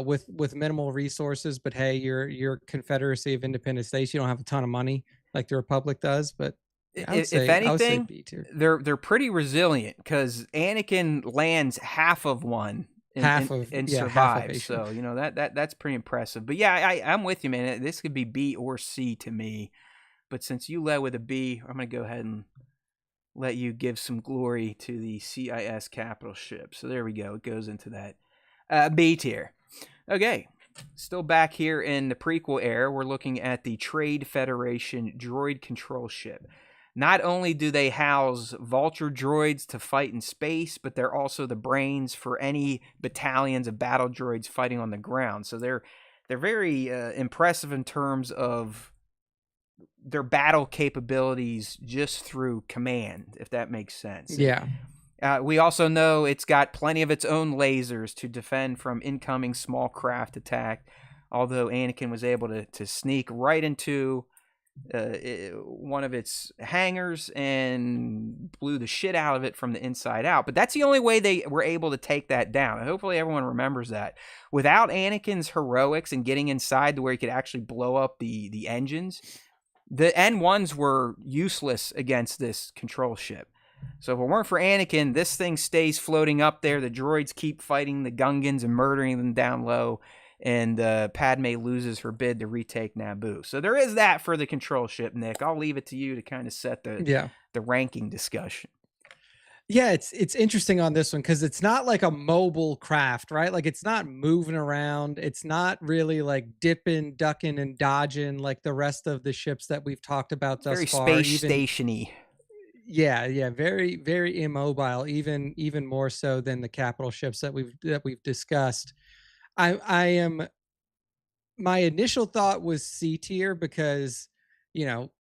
with minimal resources, but hey, you're Confederacy of Independent States. You don't have a ton of money like the Republic does, but if anything, B tier. They're pretty resilient because Anakin lands half of one and survives. So you know that's pretty impressive. But yeah, I'm with you, man. This could be B or C to me. But since you led with a B, I'm gonna go ahead and let you give some glory to the CIS capital ship. So there we go. It goes into that B tier. Okay. Still back here in the prequel era, we're looking at the Trade Federation droid control ship. Not only do they house vulture droids to fight in space, but they're also the brains for any battalions of battle droids fighting on the ground. So they're very impressive in terms of their battle capabilities just through command, if that makes sense. Yeah. We also know it's got plenty of its own lasers to defend from incoming small craft attack, although Anakin was able to sneak right into one of its hangars and blew the shit out of it from the inside out. But that's the only way they were able to take that down. And hopefully everyone remembers that. Without Anakin's heroics and getting inside to where he could actually blow up the engines, the N1s were useless against this control ship. So if it weren't for Anakin, this thing stays floating up there. The droids keep fighting the Gungans and murdering them down low. And Padme loses her bid to retake Naboo. So there is that for the control ship, Nick. I'll leave it to you to kind of set the ranking discussion. Yeah, it's interesting on this one because it's not like a mobile craft, right? Like it's not moving around. It's not really like dipping, ducking, and dodging like the rest of the ships that we've talked about thus far. Very space station-y. Yeah, very, very immobile, even more so than the capital ships that we've discussed. My initial thought was C tier because, you know,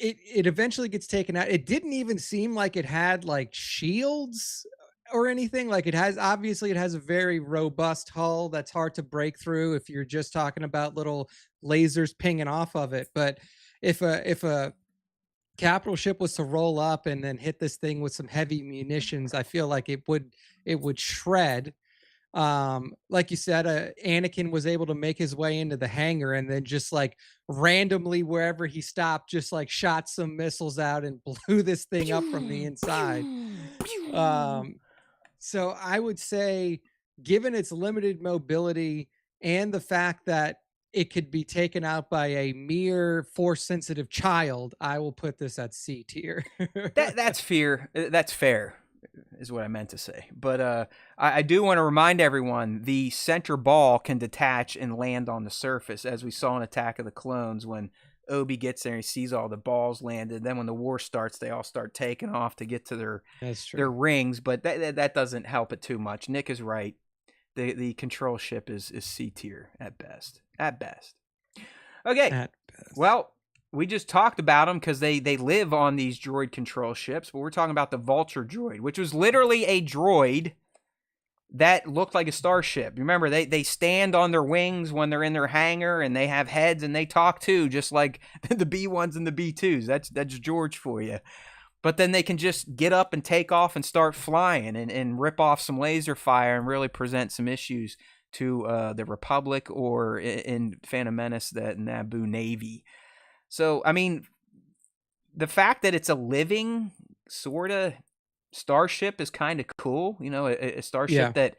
it eventually gets taken out. It didn't even seem like it had like shields or anything. Like it has a very robust hull that's hard to break through if you're just talking about little lasers pinging off of it. But if a capital ship was to roll up and then hit this thing with some heavy munitions, I feel like it would shred. Like you said, Anakin was able to make his way into the hangar and then just like randomly wherever he stopped, just like shot some missiles out and blew this thing up from the inside. So I would say, given its limited mobility and the fact that it could be taken out by a mere force sensitive child, I will put this at C tier. That's fair. That's fair. Is what I meant to say. But I do want to remind everyone, the center ball can detach and land on the surface, as we saw in Attack of the Clones when Obi gets there and he sees all the balls landed. Then when the war starts, they all start taking off to get to their rings. But that doesn't help it too much. Nick is right. The control ship is C tier at best. At best. Okay. At best. Well, we just talked about them because they live on these droid control ships, but we're talking about the Vulture droid, which was literally a droid that looked like a starship. Remember, they stand on their wings when they're in their hangar, and they have heads, and they talk too, just like the B1s and the B2s. That's George for you. But then they can just get up and take off and start flying and rip off some laser fire and really present some issues to the Republic or in Phantom Menace, that Naboo Navy. So, I mean, the fact that it's a living sort of starship is kind of cool. You know, a starship that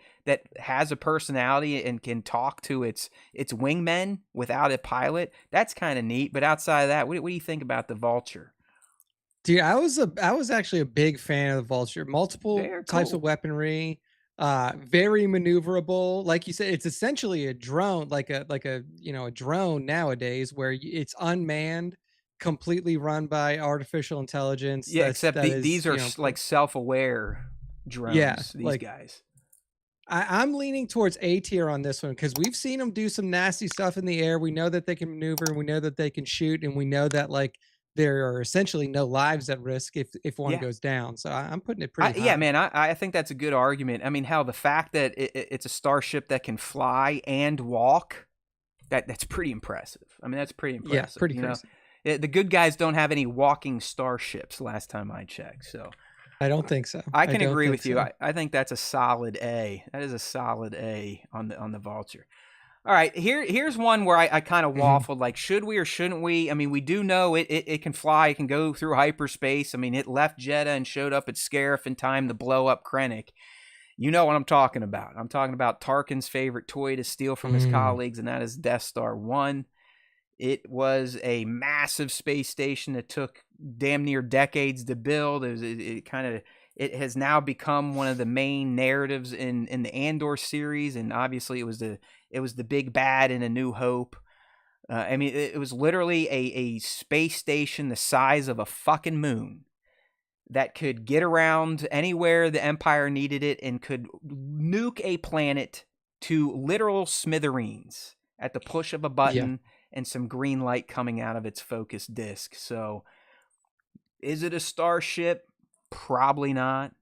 has a personality and can talk to its wingmen without a pilot. That's kind of neat. But outside of that, what do you think about the Vulture? Dude, I was actually a big fan of the Vulture. Multiple types of weaponry. Very maneuverable. Like you said, it's essentially a drone, like a drone nowadays, where it's unmanned, completely run by artificial intelligence. Yeah, except these are like self-aware drones. Yeah, these guys. I'm leaning towards A tier on this one because we've seen them do some nasty stuff in the air. We know that they can maneuver, and we know that they can shoot, and we know that like there are essentially no lives at risk if one Yeah. goes down. So I'm putting it pretty high. Yeah, man, I think that's a good argument. I mean, hell, the fact that it's a starship that can fly and walk, that's pretty impressive. I mean, that's pretty impressive. Yeah, pretty you know? crazy. The good guys don't have any walking starships last time I checked. So I don't think so. I can agree with you. So. I think that's a solid A. That is a solid A on the Vulture. All right, here's one where I kind of waffled. Like, should we or shouldn't we? I mean, we do know it can fly. It can go through hyperspace. I mean, it left Jeddah and showed up at Scarif in time to blow up Krennic. You know what I'm talking about. I'm talking about Tarkin's favorite toy to steal from his colleagues, and that is Death Star 1. It was a massive space station that took damn near decades to build. It has now become one of the main narratives in the Andor series, and obviously it was the big bad in A New Hope. I mean, it was literally a space station the size of a fucking moon that could get around anywhere the Empire needed it and could nuke a planet to literal smithereens at the push of a button and some green light coming out of its focused disc. So, is it a starship? Probably not.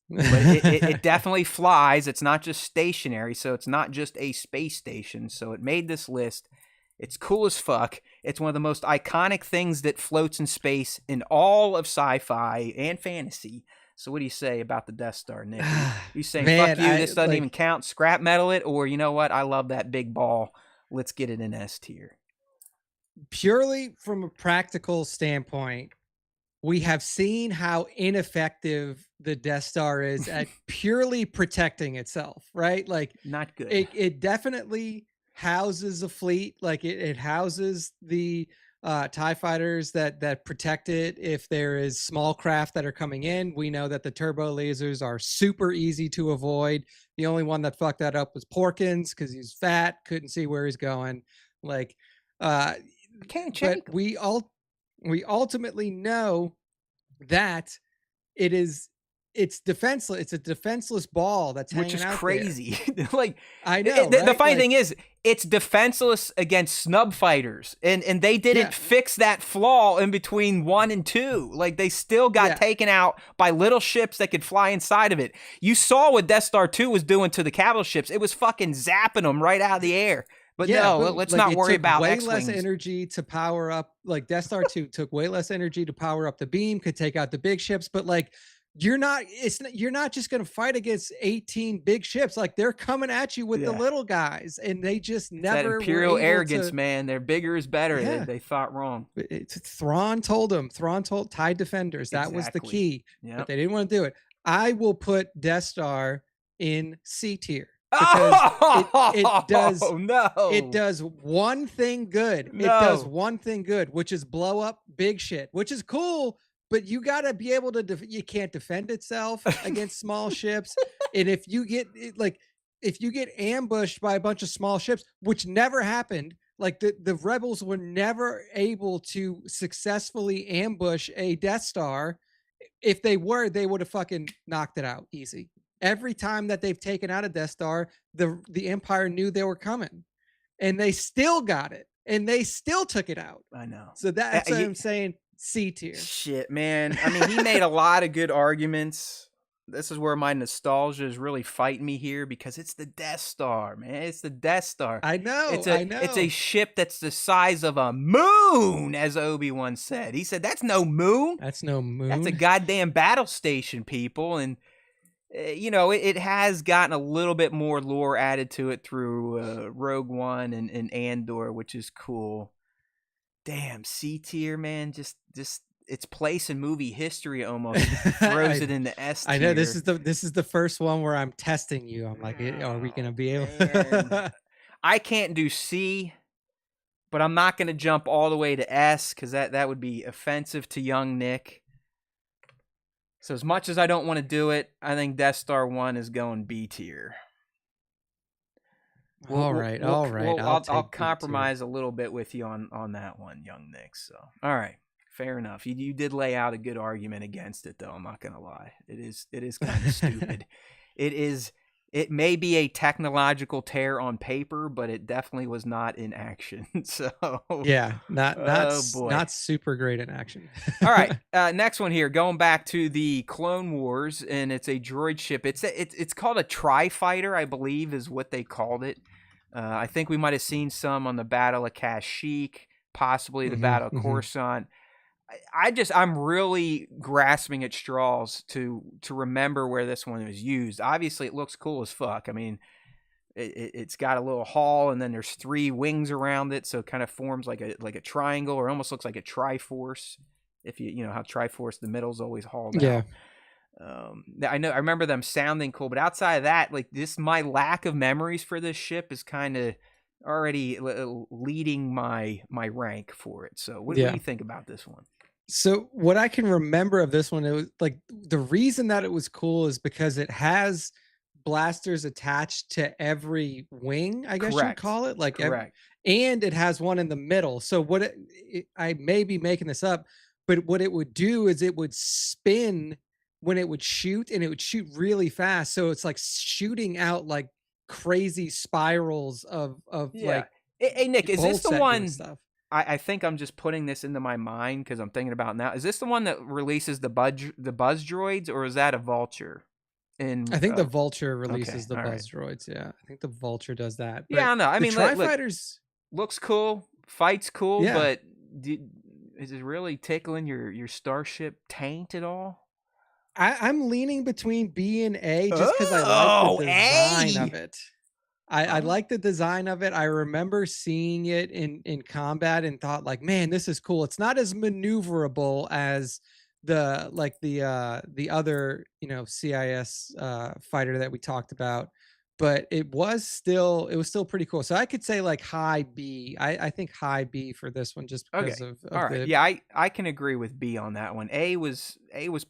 But it definitely flies. It's not just stationary, so it's not just a space station. So it made this list. It's cool as fuck. It's one of the most iconic things that floats in space in all of sci-fi and fantasy. So what do you say about the Death Star, Nick? You saying, Man, fuck you, this doesn't even count, scrap metal it? Or you know what? I love that big ball. Let's get it in S tier. Purely from a practical standpoint, we have seen how ineffective the Death Star is at purely protecting itself, right? Like, not good. It definitely houses a fleet. Like it houses the TIE fighters that protect it if there is small craft that are coming in. We know that the turbo lasers are super easy to avoid. The only one that fucked that up was Porkins because he's fat, couldn't see where he's going. Like, can't check. But we ultimately know that it's defenseless. It's a defenseless ball that's hanging out there. Which is crazy. Like, I know. The funny thing is, it's defenseless against snub fighters, and they didn't fix that flaw in between 1 and 2. Like, they still got taken out by little ships that could fly inside of it. You saw what Death Star 2 was doing to the capital ships. It was fucking zapping them right out of the air. But let's not worry about way X-Wings. Less energy to power up. Like Death Star 2 took way less energy to power up the beam, could take out the big ships, but like you're not just going to fight against 18 big ships. Like they're coming at you with the little guys, and they just never that imperial were able arrogance, to, man. They're bigger is better. Yeah. They thought wrong. Thrawn told TIE defenders that was the key, but they didn't want to do it. I will put Death Star in C tier. Because it does one thing good. It does one thing good, which is blow up big shit, which is cool. But you got to be able to. You can't defend itself against small ships, and if you get ambushed by a bunch of small ships, which never happened. Like the rebels were never able to successfully ambush a Death Star. If they were, they would have fucking knocked it out easy. Every time that they've taken out a Death Star, the Empire knew they were coming, and they still got it, and they still took it out. I know. So that's what I'm saying. C tier. Shit, man. I mean, he made a lot of good arguments. This is where my nostalgia is really fighting me here because it's the Death Star, man. It's the Death Star. I know. It's a ship that's the size of a moon, as Obi-Wan said. He said, "That's no moon. That's no moon. That's a goddamn battle station, people." And it has gotten a little bit more lore added to it through Rogue One and Andor, which is cool. Damn, C tier, man. Just its place in movie history almost throws it into S tier. I know this is the first one where I'm testing you. I'm like, are we gonna be able? I can't do C, but I'm not gonna jump all the way to S because that would be offensive to young Nick. So as much as I don't want to do it, I think Death Star 1 is going B tier. All right. I'll compromise a little bit with you on that one, young Nick. So, all right, fair enough. You did lay out a good argument against it, though. I'm not gonna lie. It is kind of stupid. It is It may be a technological tear on paper, but it definitely was not in action. So yeah, oh boy. not super great in action. All right, next one here. Going back to the Clone Wars, and it's a droid ship. It's called a Tri-Fighter, I believe, is what they called it. I think we might have seen some on the Battle of Kashyyyk, possibly the Battle of Coruscant. I'm really grasping at straws to remember where this one was used. Obviously, it looks cool as fuck. I mean, it's got a little hull, and then there's 3 wings around it, so it kind of forms like a triangle, or almost looks like a Triforce. If you know how Triforce, the middle's always hauled out. I remember them sounding cool, but outside of that, like my lack of memories for this ship is kind of already leading my rank for it. So what do you think about this one? So what I can remember of this one, it was like the reason that it was cool is because it has blasters attached to every wing, I guess you'd call it, like and it has one in the middle. So I may be making this up, but what it would do is it would spin when it would shoot, and it would shoot really fast. So it's like shooting out like crazy spirals of like. Hey Nick, is this the one? Stuff. I think I'm just putting this into my mind because I'm thinking about now. Is this the one that releases the buzz droids, or is that a Vulture? I think the Vulture releases the buzz droids. Yeah, I think the Vulture does that. But yeah, I don't know. I mean, Tri-Fighters looks cool, fights cool, but is it really tickling your Starship taint at all? I'm leaning between B and A just because I like the design of it. I like the design of it. I remember seeing it in combat and thought like, man, this is cool. It's not as maneuverable as the other, CIS fighter that we talked about, but it was still pretty cool. So I could say like high B. I think high B for this one just because of all right. Yeah, I can agree with B on that one. A was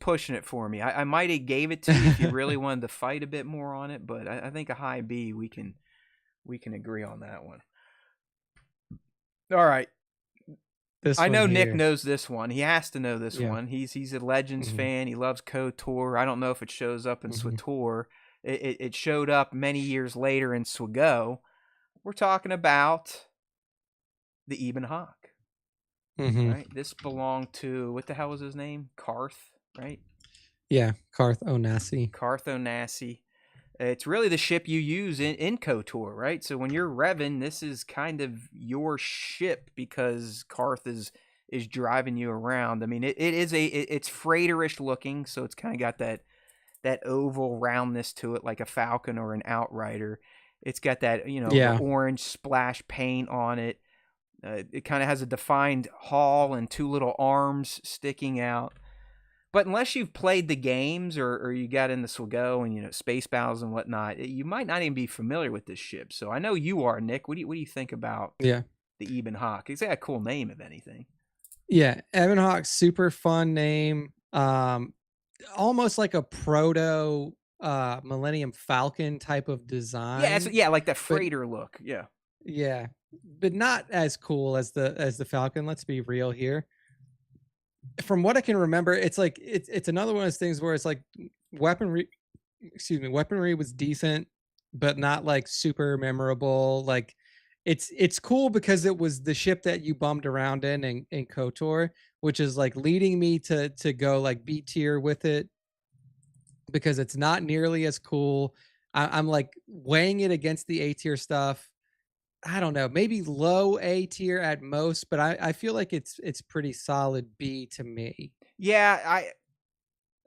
pushing it for me. I might have gave it to you if you really wanted to fight a bit more on it, but I think a high B we can agree on that one. All right. I know Nick knows this one. He has to know this one. He's a Legends fan. He loves KOTOR. I don't know if it shows up in SWTOR. It showed up many years later in SWGO. We're talking about the Ebon Hawk. Right? This belonged to, what the hell was his name? Karth, right? Yeah, Karth Onasi. Karth Onasi. It's really the ship you use in KOTOR, right? So when you're revving, this is kind of your ship because Karth is driving you around. I mean, it's freighterish looking, so it's kind of got that oval roundness to it, like a Falcon or an Outrider. It's got that orange splash paint on it. It kind of has a defined hull and 2 little arms sticking out. But unless you've played the games or you got into SWGO and space battles and whatnot, you might not even be familiar with this ship. So I know you are, Nick. What do you think about the Ebon Hawk? It's got a cool name, if anything. Yeah, Ebon Hawk, super fun name. Almost like a proto Millennium Falcon type of design. Yeah, like that freighter look. Yeah, but not as cool as the Falcon. Let's be real here. From what I can remember, it's like it's another one of those things where it's like weaponry was decent, but not like super memorable. Like it's cool because it was the ship that you bummed around in KOTOR, which is like leading me to go like B tier with it because it's not nearly as cool. I'm like weighing it against the A tier stuff. I don't know, maybe low A tier at most, but I feel like it's pretty solid B to me. Yeah,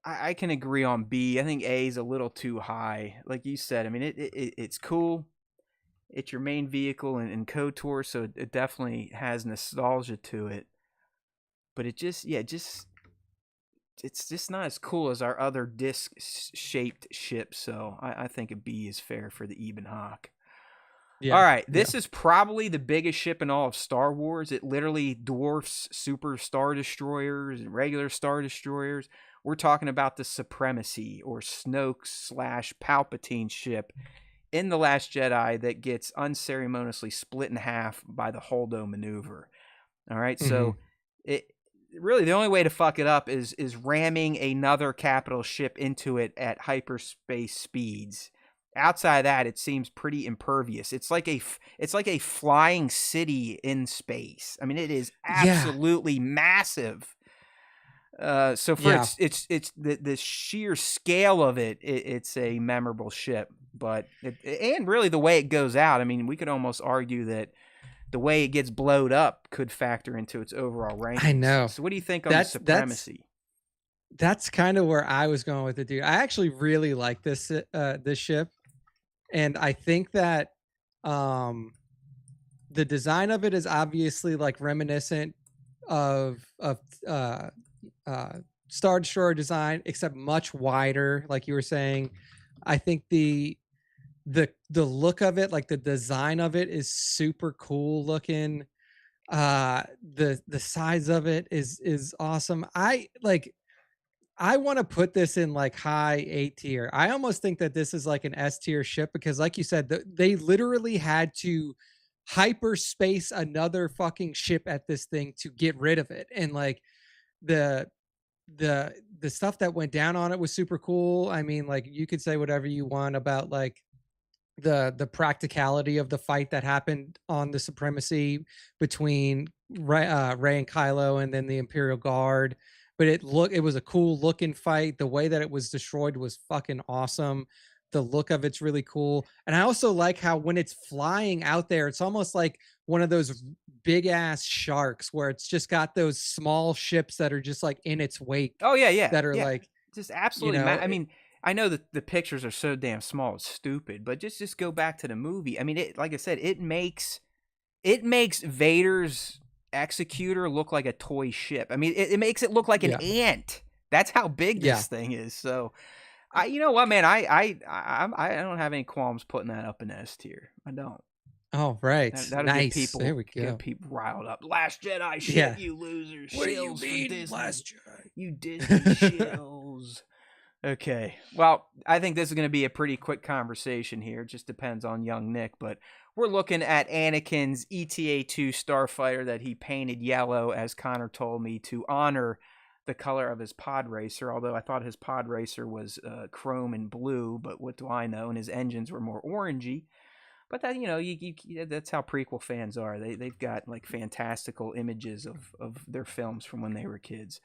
I can agree on B. I think A is a little too high. Like you said, I mean, it's cool. It's your main vehicle in KOTOR, so it definitely has nostalgia to it. But it's just not as cool as our other disc-shaped ships, so I think a B is fair for the Ebon Hawk. Yeah, all right, this is probably the biggest ship in all of Star Wars. It literally dwarfs Super Star Destroyers and regular Star Destroyers. We're talking about the Supremacy, or Snoke/Palpatine ship in The Last Jedi that gets unceremoniously split in half by the Holdo maneuver. All right, so it really the only way to fuck it up is ramming another capital ship into it at hyperspace speeds. outside of that, it seems pretty impervious. It's like a flying city in space. I mean, it is absolutely massive. So for it's the sheer scale of it, it's a memorable ship. But and really the way it goes out, I mean, we could almost argue that the way it gets blowed up could factor into its overall rankings. I know. So what do you think on the supremacy? That's kind of where I was going with it, dude. I actually really like this ship, and I think that the design of it is obviously like reminiscent of Star Destroyer design, except much wider, like you were saying. I think the look of it, like the design of it, is super cool looking. The size of it is awesome. I want to put this in like high A tier. I almost think that this is like an S tier ship because, like you said, they literally had to hyperspace another fucking ship at this thing to get rid of it, and like the stuff that went down on it was super cool. I mean, like, you could say whatever you want about like the practicality of the fight that happened on the supremacy between Rey and Kylo and then the Imperial Guard, but it was a cool looking fight. The way that it was destroyed was fucking awesome. The look of it's really cool. And I also like how when it's flying out there, it's almost like one of those big ass sharks where it's just got those small ships that are just like in its wake. Oh yeah. That are like just absolutely. I mean, I know that the pictures are so damn small, it's stupid. But just go back to the movie. I mean, like I said, it makes Vader's Executor look like a toy ship. I mean, it makes it look like an ant. That's how big this thing is. So, you know what, man? I don't have any qualms putting that up in S tier. I don't. Oh, right. That'll nice. Get people, there we go. Get people riled up. Last Jedi shit, you losers. What do you mean, Last Jedi? You Disney shills. Okay. Well, I think this is going to be a pretty quick conversation here. It just depends on young Nick. But we're looking at Anakin's ETA-2 starfighter that he painted yellow, as Connor told me, to honor the color of his pod racer, although I thought his pod racer was chrome and blue, but what do I know? And his engines were more orangey. But that, you know, that's how prequel fans are. They've got like fantastical images of their films from when they were kids.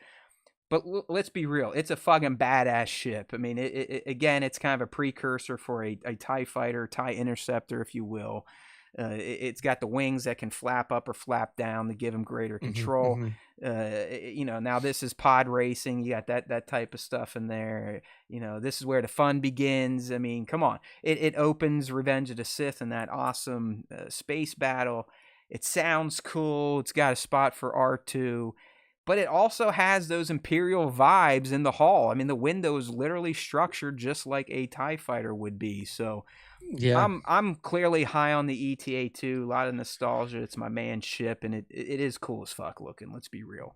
But let's be real, it's a fucking badass ship. I mean, again, it's kind of a precursor for a TIE fighter, TIE interceptor, if you will. It's got the wings that can flap up or flap down to give them greater control. You know, now this is pod racing. You got that type of stuff in there. You know, this is where the fun begins. I mean, come on. It opens Revenge of the Sith in that awesome space battle. It sounds cool. It's got a spot for R2. But it also has those Imperial vibes in the hull. I mean, the window is literally structured just like a TIE fighter would be. So yeah, I'm clearly high on the ETA-2. A lot of nostalgia. It's my man's ship, and it is cool as fuck looking. Let's be real.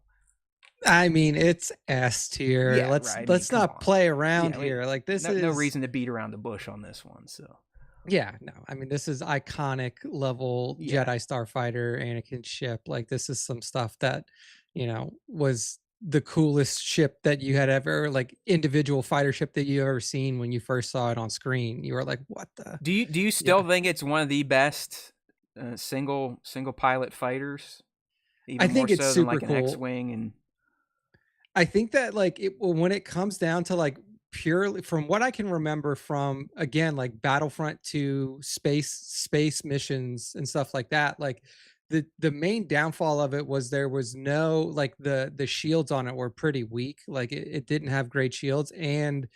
I mean, it's S tier. Yeah, let's not play around here. Like this is no reason to beat around the bush on this one. So yeah, no. I mean, this is iconic level Jedi Starfighter Anakin ship. Like this is some stuff that, you know, was the coolest ship that you had ever, like, individual fighter ship that you ever seen when you first saw it on screen. You were like, what the? Do you still think it's one of the best single pilot fighters? Even I think more it's so super than like cool. An X-Wing, and I think that like when it comes down to like purely from what I can remember from, again, like Battlefront 2 space missions and stuff like that, like the main downfall of it was there was no, like, the shields on it were pretty weak. Like it didn't have great shields, and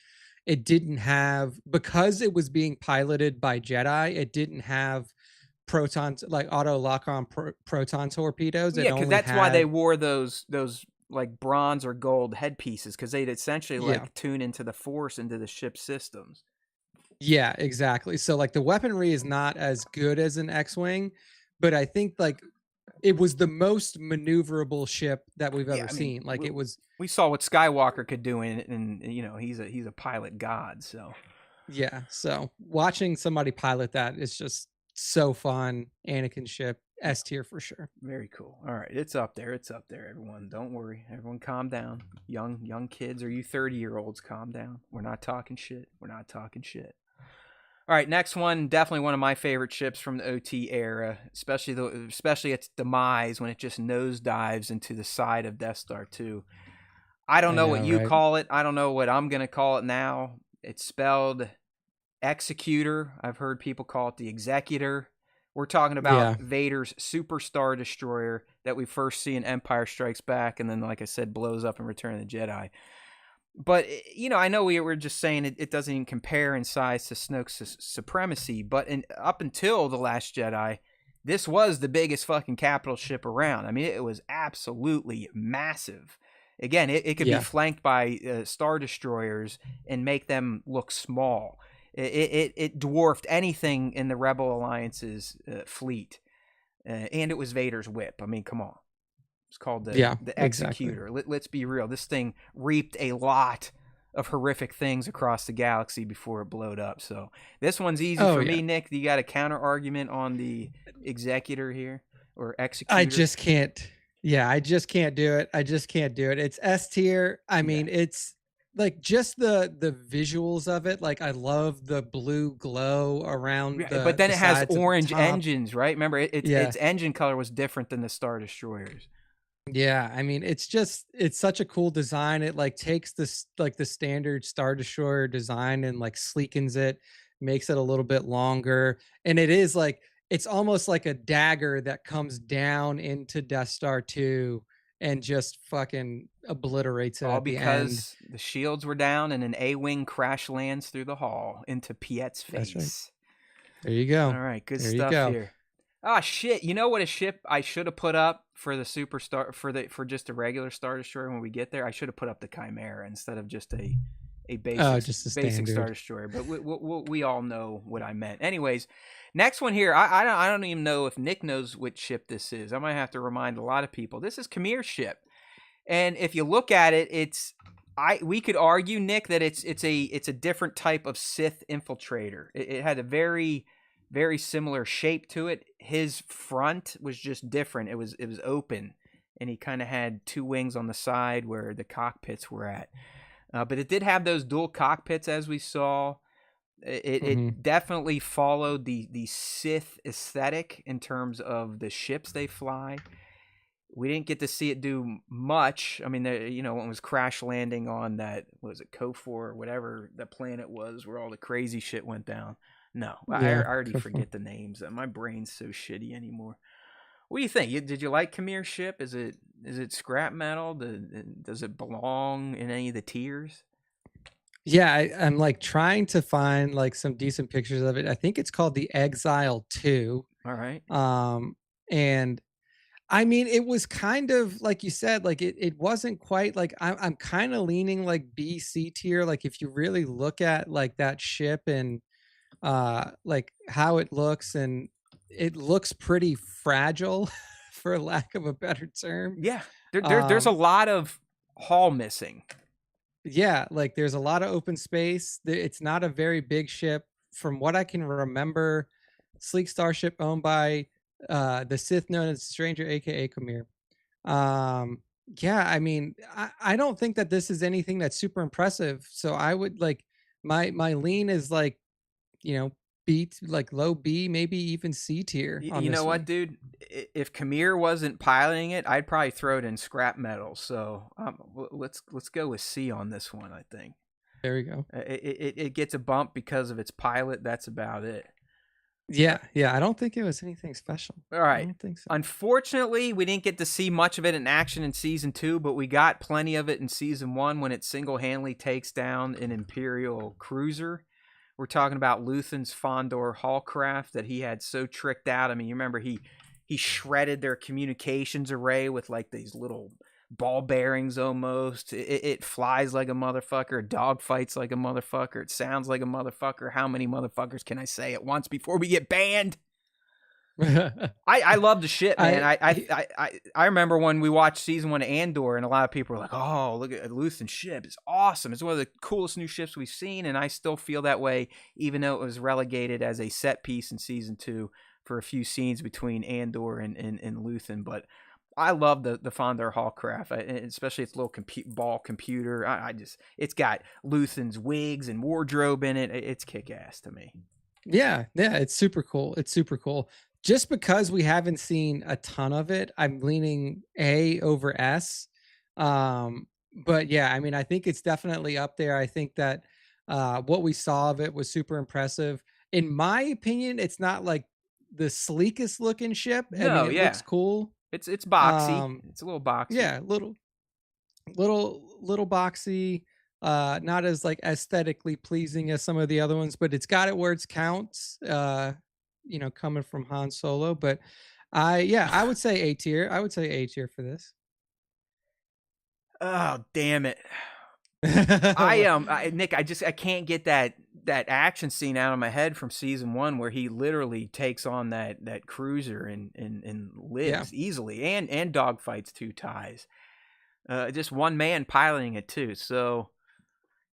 it didn't have, because it was being piloted by Jedi, it didn't have protons, like auto lock-on proton torpedoes. Yeah, because that's why they wore those like bronze or gold headpieces, because they'd essentially like tune into the Force, into the ship's systems. Yeah, exactly. So like the weaponry is not as good as an X-Wing, but I think like it was the most maneuverable ship that we've ever seen. Like it was. We saw what Skywalker could do in it, and you know he's a pilot god. So yeah, so watching somebody pilot that is just so fun. Anakin ship, S tier for sure. Very cool. All right, it's up there. It's up there. Everyone, don't worry. Everyone, calm down. Young kids, or you 30-year-olds, calm down. We're not talking shit. We're not talking shit. All right, next one, definitely one of my favorite ships from the OT era, especially its demise when it just nosedives into the side of Death Star 2. I don't know what you call it. I don't know what I'm going to call it now. It's spelled Executor. I've heard people call it the Executor. We're talking about Vader's Super Star Destroyer that we first see in Empire Strikes Back and then, like I said, blows up in Return of the Jedi. But, I know we were just saying it doesn't even compare in size to Snoke's Supremacy, but up until The Last Jedi, this was the biggest fucking capital ship around. I mean, it was absolutely massive. Again, it could be flanked by Star Destroyers and make them look small. It dwarfed anything in the Rebel Alliance's fleet. And it was Vader's whip. I mean, come on. It's called the Executor. Exactly. Let's be real. This thing reaped a lot of horrific things across the galaxy before it blowed up. So this one's easy for me, Nick. You got a counter argument on the Executor here or Executor? I just can't. Yeah, I just can't do it. It's S tier. I mean, it's like just the visuals of it. Like I love the blue glow around but then it has orange top. engines, right? Remember, its engine color was different than the Star Destroyers. Yeah, I mean, it's such a cool design. It like takes this like the standard Star Destroyer design and like sleekens it, makes it a little bit longer. And it is like, it's almost like a dagger that comes down into Death Star 2 and just fucking obliterates it. All at because the end. The shields were down and an A-wing crash lands through the hall into Piet's face. That's right. There you go. All right, good stuff here. Ah, shit. You know what a ship I should have put up for the Superstar for just a regular Star Destroyer when we get there? I should have put up the Chimera instead of just a basic Star Destroyer. But we all know what I meant. Anyways, next one here. I don't even know if Nick knows which ship this is. I might have to remind a lot of people. This is Khmer's ship, and if you look at it, we could argue, Nick, that it's a different type of Sith infiltrator. It had a very similar shape to it. His front was just different. It was open, and he kind of had two wings on the side where the cockpits were at. But it did have those dual cockpits, as we saw. It definitely followed the Sith aesthetic in terms of the ships they fly. We didn't get to see it do much. I mean, when it was crash landing on that, what was it, Kofor or whatever the planet was, where all the crazy shit went down. No, I already forget the names. My brain's so shitty anymore. What do you think? Did you like Khmer's ship? Is it scrap metal? Does it belong in any of the tiers? Yeah, I'm like trying to find like some decent pictures of it. I think it's called the Exile 2. All right. And I mean, it was kind of like you said, like it wasn't quite like I'm kind of leaning like BC tier. Like if you really look at like that ship and like how it looks, and it looks pretty fragile for lack of a better term. Yeah, there's a lot of hull missing. Yeah, like there's a lot of open space. It's not a very big ship from what I can remember. Sleek starship owned by the Sith known as Stranger, aka Khmer. Yeah, I mean, I don't think that this is anything that's super impressive. So I would like my lean is like, B, like low B, maybe even C tier. You know what, dude? If Khmer wasn't piloting it, I'd probably throw it in scrap metal. So let's go with C on this one. I think. There we go. It gets a bump because of its pilot. That's about it. Yeah. I don't think it was anything special. All right. I don't think so. Unfortunately, we didn't get to see much of it in action in season 2, but we got plenty of it in season 1 when it single-handedly takes down an Imperial cruiser. We're talking about Luthen's Fondor Hallcraft that he had so tricked out. I mean, you remember he shredded their communications array with like these little ball bearings almost. It flies like a motherfucker. It dog fights like a motherfucker. It sounds like a motherfucker. How many motherfuckers can I say at once before we get banned? I love the shit, man. I remember when we watched season 1 of Andor, and a lot of people were like, "Oh, look at Luthen's ship! It's awesome. It's one of the coolest new ships we've seen." And I still feel that way, even though it was relegated as a set piece in season 2 for a few scenes between Andor and Luthen. But I love the Fondor Hallcraft, especially its little ball computer. It's got Luthen's wigs and wardrobe in it. It's kick ass to me. Yeah, it's super cool. It's super cool. Just because we haven't seen a ton of it, I'm leaning A over S. But yeah, I mean, I think it's definitely up there. I think that what we saw of it was super impressive. In my opinion, it's not like the sleekest looking ship. I mean, No, it looks yeah. cool. It's boxy. Um, It's a little boxy. yeah, little boxy, not as like aesthetically pleasing as some of the other ones, but it's got it where it counts, coming from Han Solo. But I would say A tier. I would say A tier for this. Oh, damn it. Nick, I can't get that action scene out of my head from season 1 where he literally takes on that cruiser and lives easily and dogfights 2 ties. Just one man piloting it too. So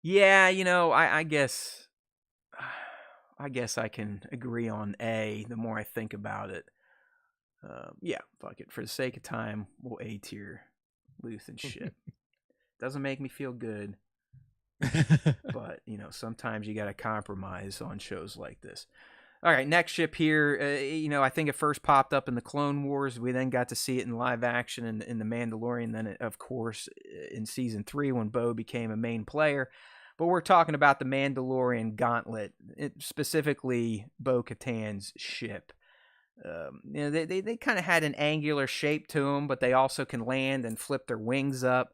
yeah, I guess I can agree on A the more I think about it. Yeah, fuck it. For the sake of time, we'll A tier Luthen ship. Doesn't make me feel good. But, sometimes you got to compromise on shows like this. All right, next ship here. I think it first popped up in the Clone Wars. We then got to see it in live action in The Mandalorian. Then, of course, in Season 3 when Bo became a main player. But we're talking about the Mandalorian Gauntlet, specifically Bo-Katan's ship. They kind of had an angular shape to them, but they also can land and flip their wings up.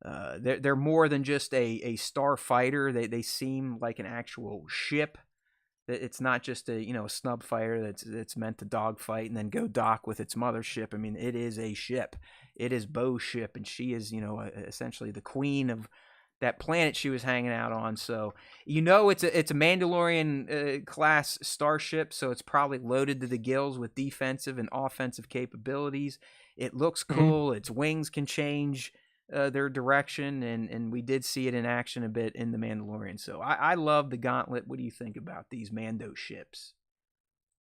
They're more than just a starfighter. They seem like an actual ship. It's not just a snub fighter that's meant to dogfight and then go dock with its mothership. I mean, it is a ship. It is Bo's ship, and she is essentially the queen of that planet she was hanging out on. So it's a Mandalorian class starship, so it's probably loaded to the gills with defensive and offensive capabilities. It looks cool. Its wings can change their direction, and we did see it in action a bit in The Mandalorian. So I love the Gauntlet. What do you think about these Mando ships?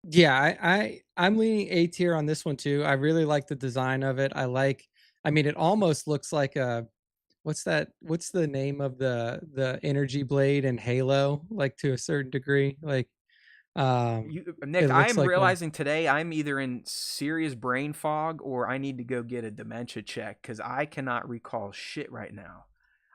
Yeah, I'm leaning A tier on this one too. I really like the design of it. It almost looks like what's the name of the energy blade in Halo, like to a certain degree. Like Nick, I'm realizing today I'm either in serious brain fog or I need to go get a dementia check because I cannot recall shit right now.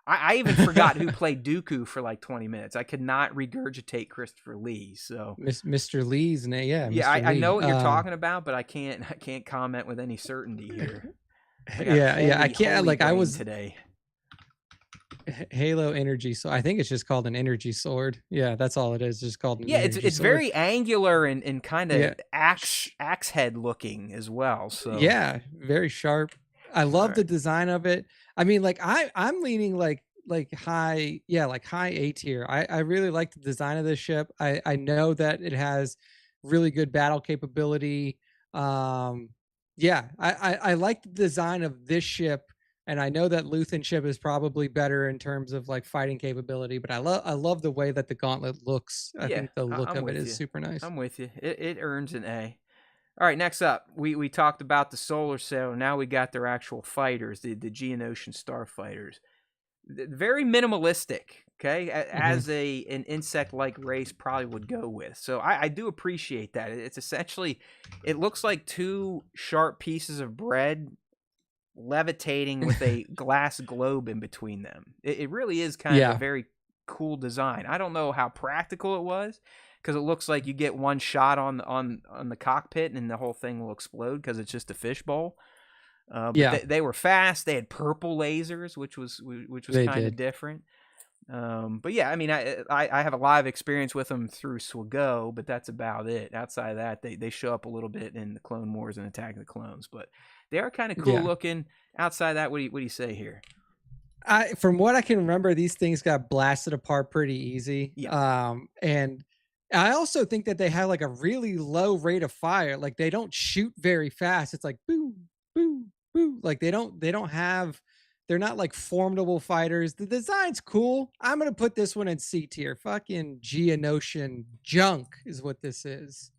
I even forgot who played Dooku for like 20 minutes. I could not regurgitate Christopher Lee. So Mr. Lee's name, yeah. Yeah, I know what you're talking about, but I can't comment with any certainty here. I can't. Like I was today. Halo energy, so I think it's just called an energy sword. Yeah, that's all it is. Just called an energy it's sword. very angular and kind of axe head looking as well. So yeah, very sharp. I love the design of it. I mean, like I'm leaning like high, like high A tier. I really like the design of this ship. I know that it has really good battle capability. I like the design of this ship. And I know that Luthen ship is probably better in terms of like fighting capability, but I love the way that the Gauntlet looks. I think the look of it is super nice. I'm with you. It earns an A. All right, next up, we talked about the solar sail. Now we got their actual fighters, the Geonosian starfighters. Very minimalistic, okay, as an insect-like race probably would go with. So I do appreciate that. It's essentially, it looks like 2 sharp pieces of bread levitating with a glass globe in between them. It really is kind of a very cool design. I don't know how practical it was because it looks like you get one shot on the cockpit and the whole thing will explode because it's just a fishbowl. But they were fast. They had purple lasers, which was kind of different. But yeah, I mean, I have a lot of experience with them through Swago, but that's about it. Outside of that, they show up a little bit in the Clone Wars and Attack of the Clones, but they are kind of cool looking. Outside of that, what do you say here? From what I can remember, these things got blasted apart pretty easy. Yeah. And I also think that they have like a really low rate of fire. Like they don't shoot very fast. It's like boo, boo, boo. Like they're not like formidable fighters. The design's cool. I'm gonna put this one in C tier. Fucking Geonosian junk is what this is.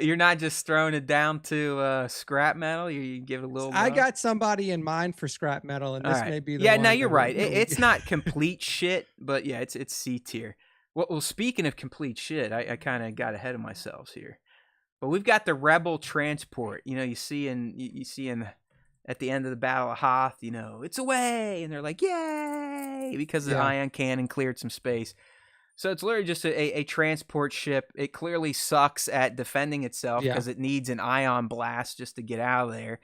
You're not just throwing it down to scrap metal. You give it a little. I got somebody in mind for scrap metal, and this may be the one. No, you're right. It's not complete shit, but yeah, it's C tier. Well, speaking of complete shit, I kind of got ahead of myself here. But we've got the Rebel transport. You see in at the end of the Battle of Hoth, it's away, and they're like, yay, because the ion cannon cleared some space. So it's literally just a transport ship. It clearly sucks at defending itself because it needs an ion blast just to get out of there.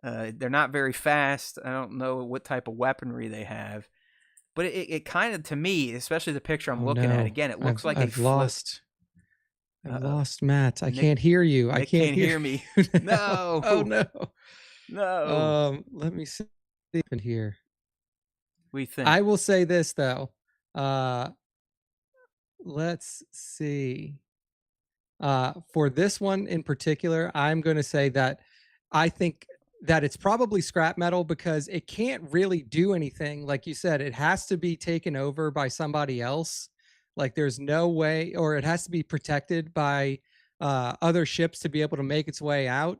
They're not very fast. I don't know what type of weaponry they have. But it kind of, to me, especially the picture I'm looking at, again, it looks like I've lost Matt. I can't hear you. I can't hear me. No. Oh, no. No. Let me see in here. What do you think? I will say this, though. Let's see. For this one in particular, I'm going to say that I think that it's probably scrap metal because it can't really do anything. Like you said, it has to be taken over by somebody else. Like there's no way, or it has to be protected by other ships to be able to make its way out.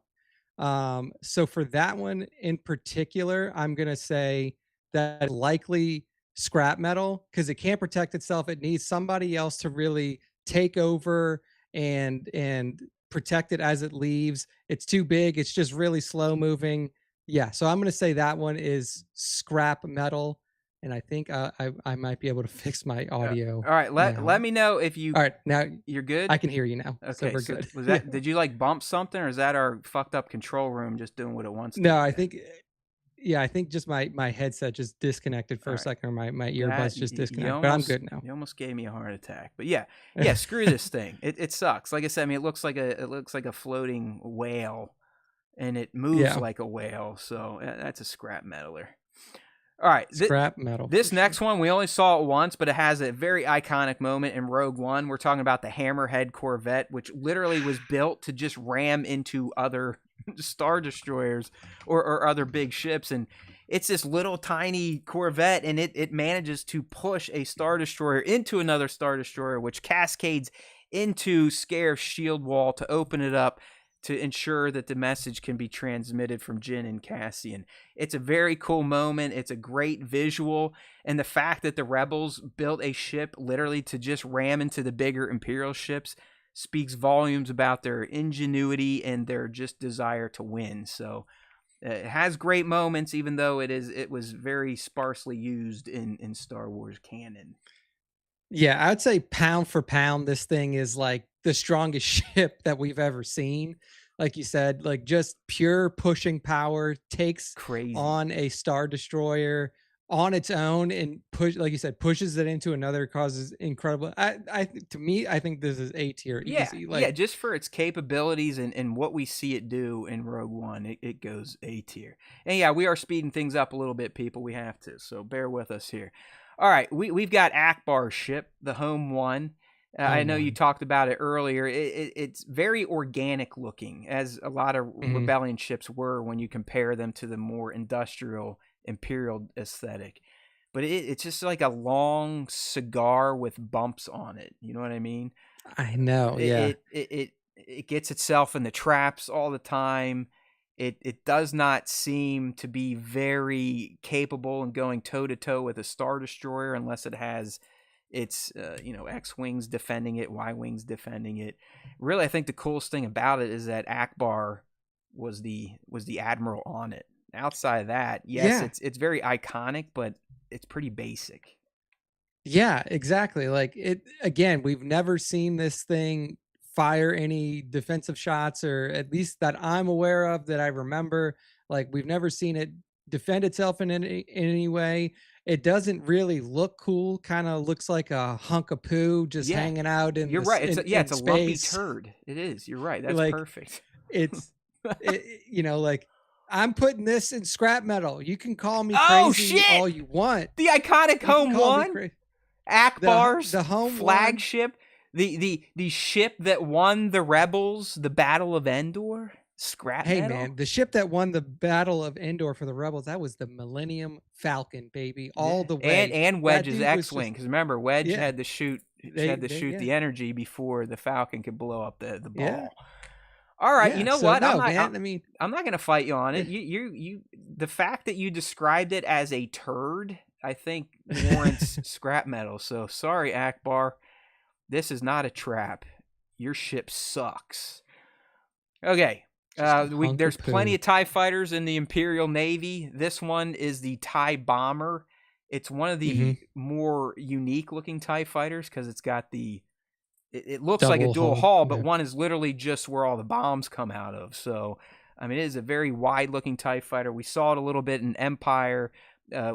So for that one in particular, I'm going to say that likely scrap metal because it can't protect itself. It needs somebody else to really take over and protect it as it leaves. It's too big. It's just really slow moving. Yeah. So I'm going to say that one is scrap metal. And I think I might be able to fix my audio. All right. Let me know if you. All right. Now you're good. I can hear you now. Okay. So we're good. Was that? Did you like bump something, or is that our fucked up control room just doing what it wants to? No, I think. Yeah, I think just my headset just disconnected for a second, or my earbuds just disconnected. But I'm good now. You almost gave me a heart attack. But yeah, screw this thing. It sucks. Like I said, I mean, it looks like a floating whale, and it moves like a whale. So that's a scrap metaler. All right, scrap metal. This next one we only saw it once, but it has a very iconic moment in Rogue One. We're talking about the Hammerhead Corvette, which literally was built to just ram into other Star Destroyers or other big ships, and it's this little tiny Corvette, and it manages to push a Star Destroyer into another Star Destroyer, which cascades into Scarif's shield wall to open it up to ensure that the message can be transmitted from Jyn and Cassian. It's a very cool moment. It's a great visual, and the fact that the Rebels built a ship literally to just ram into the bigger Imperial ships speaks volumes about their ingenuity and their just desire to win. So it has great moments, even though it was very sparsely used in Star Wars canon. Yeah, I'd say pound for pound, this thing is like the strongest ship that we've ever seen. Like you said, like just pure pushing power, takes on a Star Destroyer on its own and like you said, pushes it into another, causes incredible. To me, I think this is A tier easy. Yeah, just for its capabilities and what we see it do in Rogue One, it goes A tier. And yeah, we are speeding things up a little bit, people. We have to, so bear with us here. All right, we've got Akbar's ship, the Home One. I know you talked about it earlier. It's very organic looking, as a lot of Rebellion ships were when you compare them to the more industrial Imperial aesthetic. But it's just like a long cigar with bumps on it. You know what I mean? I know, yeah. It gets itself in the traps all the time. It does not seem to be very capable in going toe-to-toe with a Star Destroyer unless it has its X-Wings defending it, Y-Wings defending it. Really, I think the coolest thing about it is that Akbar was the admiral on it. Outside of that, yes, it's very iconic, but it's pretty basic. Yeah, exactly. Like again, we've never seen this thing fire any defensive shots, or at least that I'm aware of, that I remember. Like we've never seen it defend itself in any way. It doesn't really look cool. Kind of looks like a hunk of poo just hanging out in. You're right. It's a lumpy turd. It is. You're right. That's like, perfect. It's like I'm putting this in scrap metal. You can call me crazy all you want. The iconic Home One, Akbar's the home flagship. The ship that won the Rebels, the Battle of Endor, scrap metal. Man, the ship that won the Battle of Endor for the Rebels, that was the Millennium Falcon, baby, all the way. And Wedge's X-Wing, because remember, Wedge had to shoot the energy before the Falcon could blow up the ball. Yeah. All right, you know what? No, I'm not going to fight you on it. You the fact that you described it as a turd, I think warrants scrap metal. So sorry, Akbar. This is not a trap. Your ship sucks. Okay. There's plenty of TIE fighters in the Imperial Navy. This one is the TIE Bomber. It's one of the more unique looking TIE fighters because it's got it looks like a dual hull, but one is literally just where all the bombs come out of. So, I mean, it is a very wide looking TIE fighter. We saw it a little bit in Empire.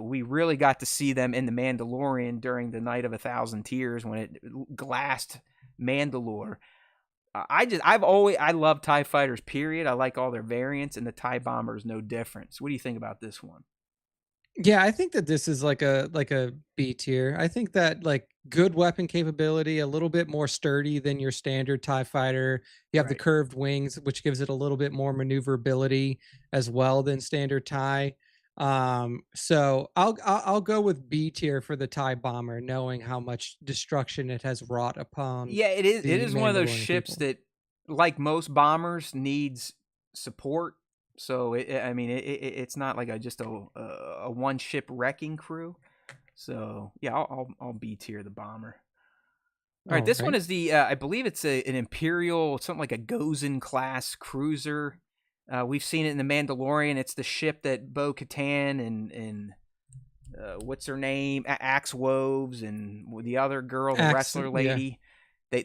We really got to see them in The Mandalorian during the Night of 1,000 Tears when it glassed Mandalore. I love TIE fighters, period. I like all their variants, and the TIE Bomber is no different. So what do you think about this one? Yeah, I think that this is like a B tier. I think that like good weapon capability, a little bit more sturdy than your standard TIE fighter. You have the curved wings, which gives it a little bit more maneuverability as well than standard TIE. So I'll go with B tier for the TIE Bomber, knowing how much destruction it has wrought upon. Yeah, it is one of those ships that, like most bombers, needs support. So it's not like just a one ship wrecking crew. So yeah, I'll B tier the bomber. All right, this one is the I believe it's an Imperial, something like a Gozen class cruiser. We've seen it in The Mandalorian. It's the ship that Bo-Katan and what's her name, Axe Woves, and the other girl, the wrestler lady. Yeah.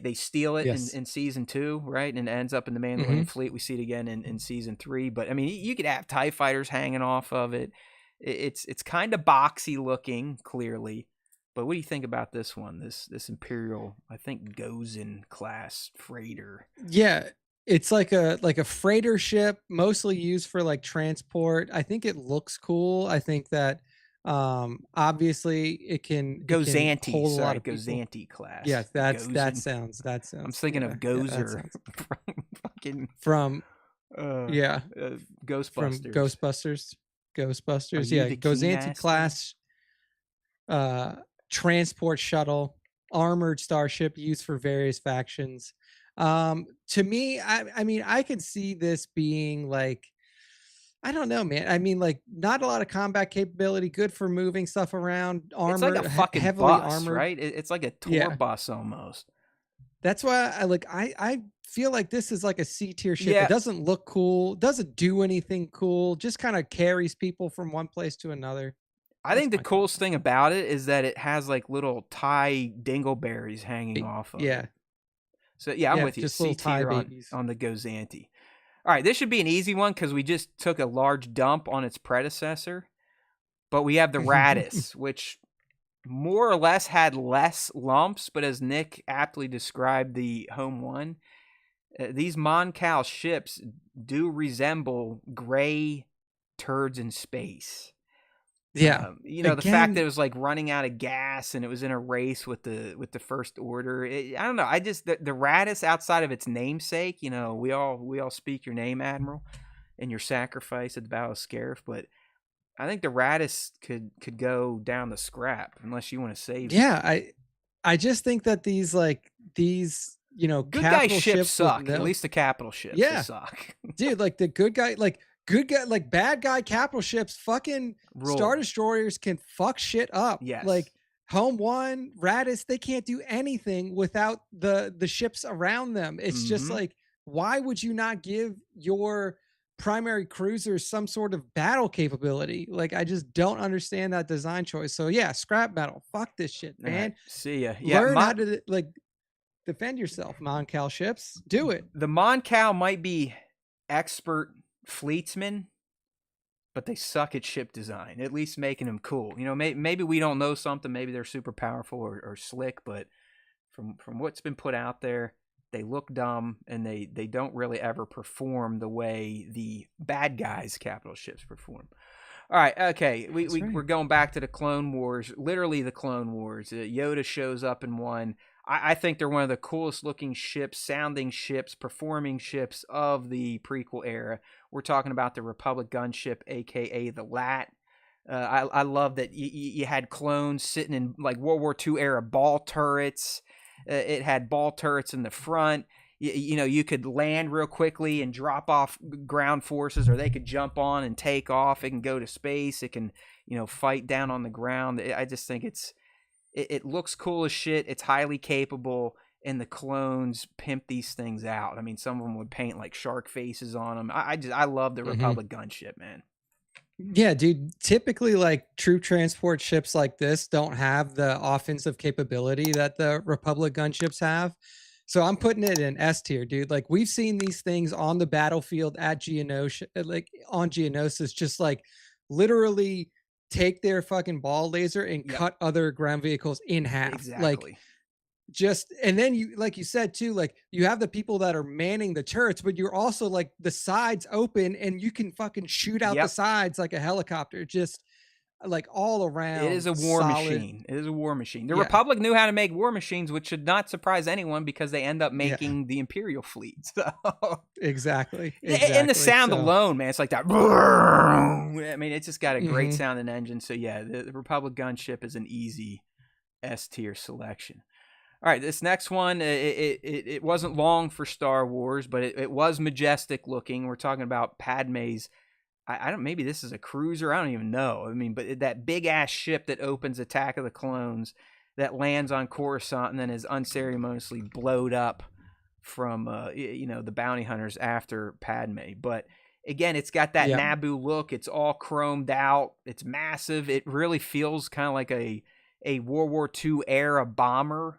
They steal it in season 2, right? And it ends up in the Mandalorian fleet. We see it again in season 3. But I mean, you could have TIE fighters hanging off of it. It's kind of boxy looking, clearly. But what do you think about this one? This Imperial, I think Gozen class freighter. Yeah. It's like a freighter ship, mostly used for like transport. I think it looks cool. I think that obviously it can Gozanti, hold a lot of Gozanti class. Yeah, that sounds. I'm thinking of Gozer from Ghostbusters. From Ghostbusters. Yeah, Gozanti class transport shuttle, armored starship used for various factions. To me, I mean, I could see this being like, I don't know, man. I mean, like, not a lot of combat capability, good for moving stuff around, armored, it's like a fucking heavily bus, armored, right? It's like a tour bus almost. That's why I feel like this is like a C tier ship. It doesn't look cool, doesn't do anything cool, just kind of carries people from one place to another. I think the coolest thing about it is that it has like little TIE dingleberries hanging off of it. So yeah, I'm with you. Just little TIE babies on the Gozanti. All right, this should be an easy one because we just took a large dump on its predecessor. But we have the Raddus, which more or less had less lumps, but as Nick aptly described the Home One, these Mon Cal ships do resemble gray turds in space. Yeah, the fact that it was like running out of gas and it was in a race with the First Order. I don't know. I just the Raddus, outside of its namesake, we all speak your name, Admiral, and your sacrifice at the Battle of Scarif. But I think the Raddus could go down the scrap unless you want to save. Yeah, I just think that these good guy ships suck. At least the capital ships suck. Dude, like the good guy, like bad guy capital ships, fucking Star Destroyers can fuck shit up. Yes. Like Home One, Raddus, they can't do anything without the ships around them. It's just like, why would you not give your primary cruisers some sort of battle capability? Like, I just don't understand that design choice. So yeah, scrap metal. Fuck this shit, man. Right. See ya. Yeah, learn how to defend yourself, Mon Cal ships. Do it. The Mon Cal might be expert fleetsmen, but they suck at ship design, at least making them cool. Maybe we don't know something, maybe they're super powerful or slick, but from what's been put out there, they look dumb and they don't really ever perform the way the bad guys capital ships perform. All right, okay, we're going back to the Clone Wars, literally the Clone Wars. Yoda shows up in one. I think they're one of the coolest looking ships, sounding ships, performing ships of the prequel era. We're talking about the Republic gunship, aka the LAT. I love that you had clones sitting in like World War II era ball turrets. It had ball turrets in the front. You could land real quickly and drop off ground forces, or they could jump on and take off. It can go to space. It can, fight down on the ground. I just think it looks cool as shit. It's highly capable. and the clones pimp these things out. I mean, some of them would paint like shark faces on them. I love the Republic gunship, man. Yeah, dude. Typically, like troop transport ships like this don't have the offensive capability that the Republic gunships have. So I'm putting it in S tier, dude. Like we've seen these things on the battlefield at Geonosis, like on Geonosis, just like literally take their fucking ball laser and cut other ground vehicles in half. Exactly. Like just, and then you, like you said too, like you have the people that are manning the turrets, but you're also like the sides open and you can fucking shoot out the sides like a helicopter. Just like all around. It is a war machine. It is a war machine. The Republic knew how to make war machines, which should not surprise anyone because they end up making the Imperial fleet. So. Exactly. And the sound alone, man, it's like that. I mean, it's just got a great sound and engine. So yeah, the Republic gunship is an easy S tier selection. All right, this next one, it wasn't long for Star Wars, but it was majestic looking. We're talking about Padme's, I don't, maybe this is a cruiser, I don't even know. I mean, but that big ass ship that opens Attack of the Clones, that lands on Coruscant and then is unceremoniously blowed up from, the bounty hunters after Padme. But again, it's got that Naboo look. It's all chromed out. It's massive. It really feels kind of like a World War II era bomber,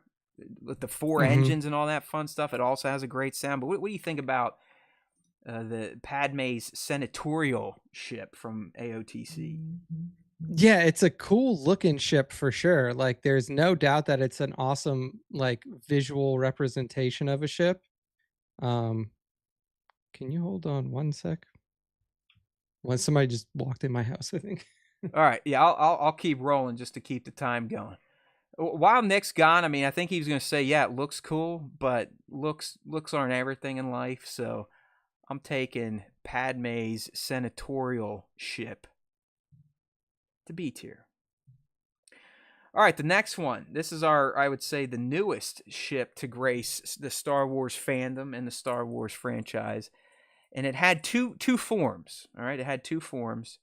with the 4 engines and all that fun stuff. It also has a great sound. But what do you think about the Padme's senatorial ship from AOTC? Yeah, it's a cool looking ship for sure. Like there's no doubt that it's an awesome like visual representation of a ship. Can you hold on one sec? When somebody just walked in my house, I think. All right. Yeah, I'll keep rolling just to keep the time going. While Nick's gone, I mean, I think he was going to say, yeah, it looks cool, but looks aren't everything in life. So I'm taking Padme's senatorial ship to B tier. All right, the next one. This is I would say, the newest ship to grace the Star Wars fandom and the Star Wars franchise. And it had two forms. All right, it had 2 forms.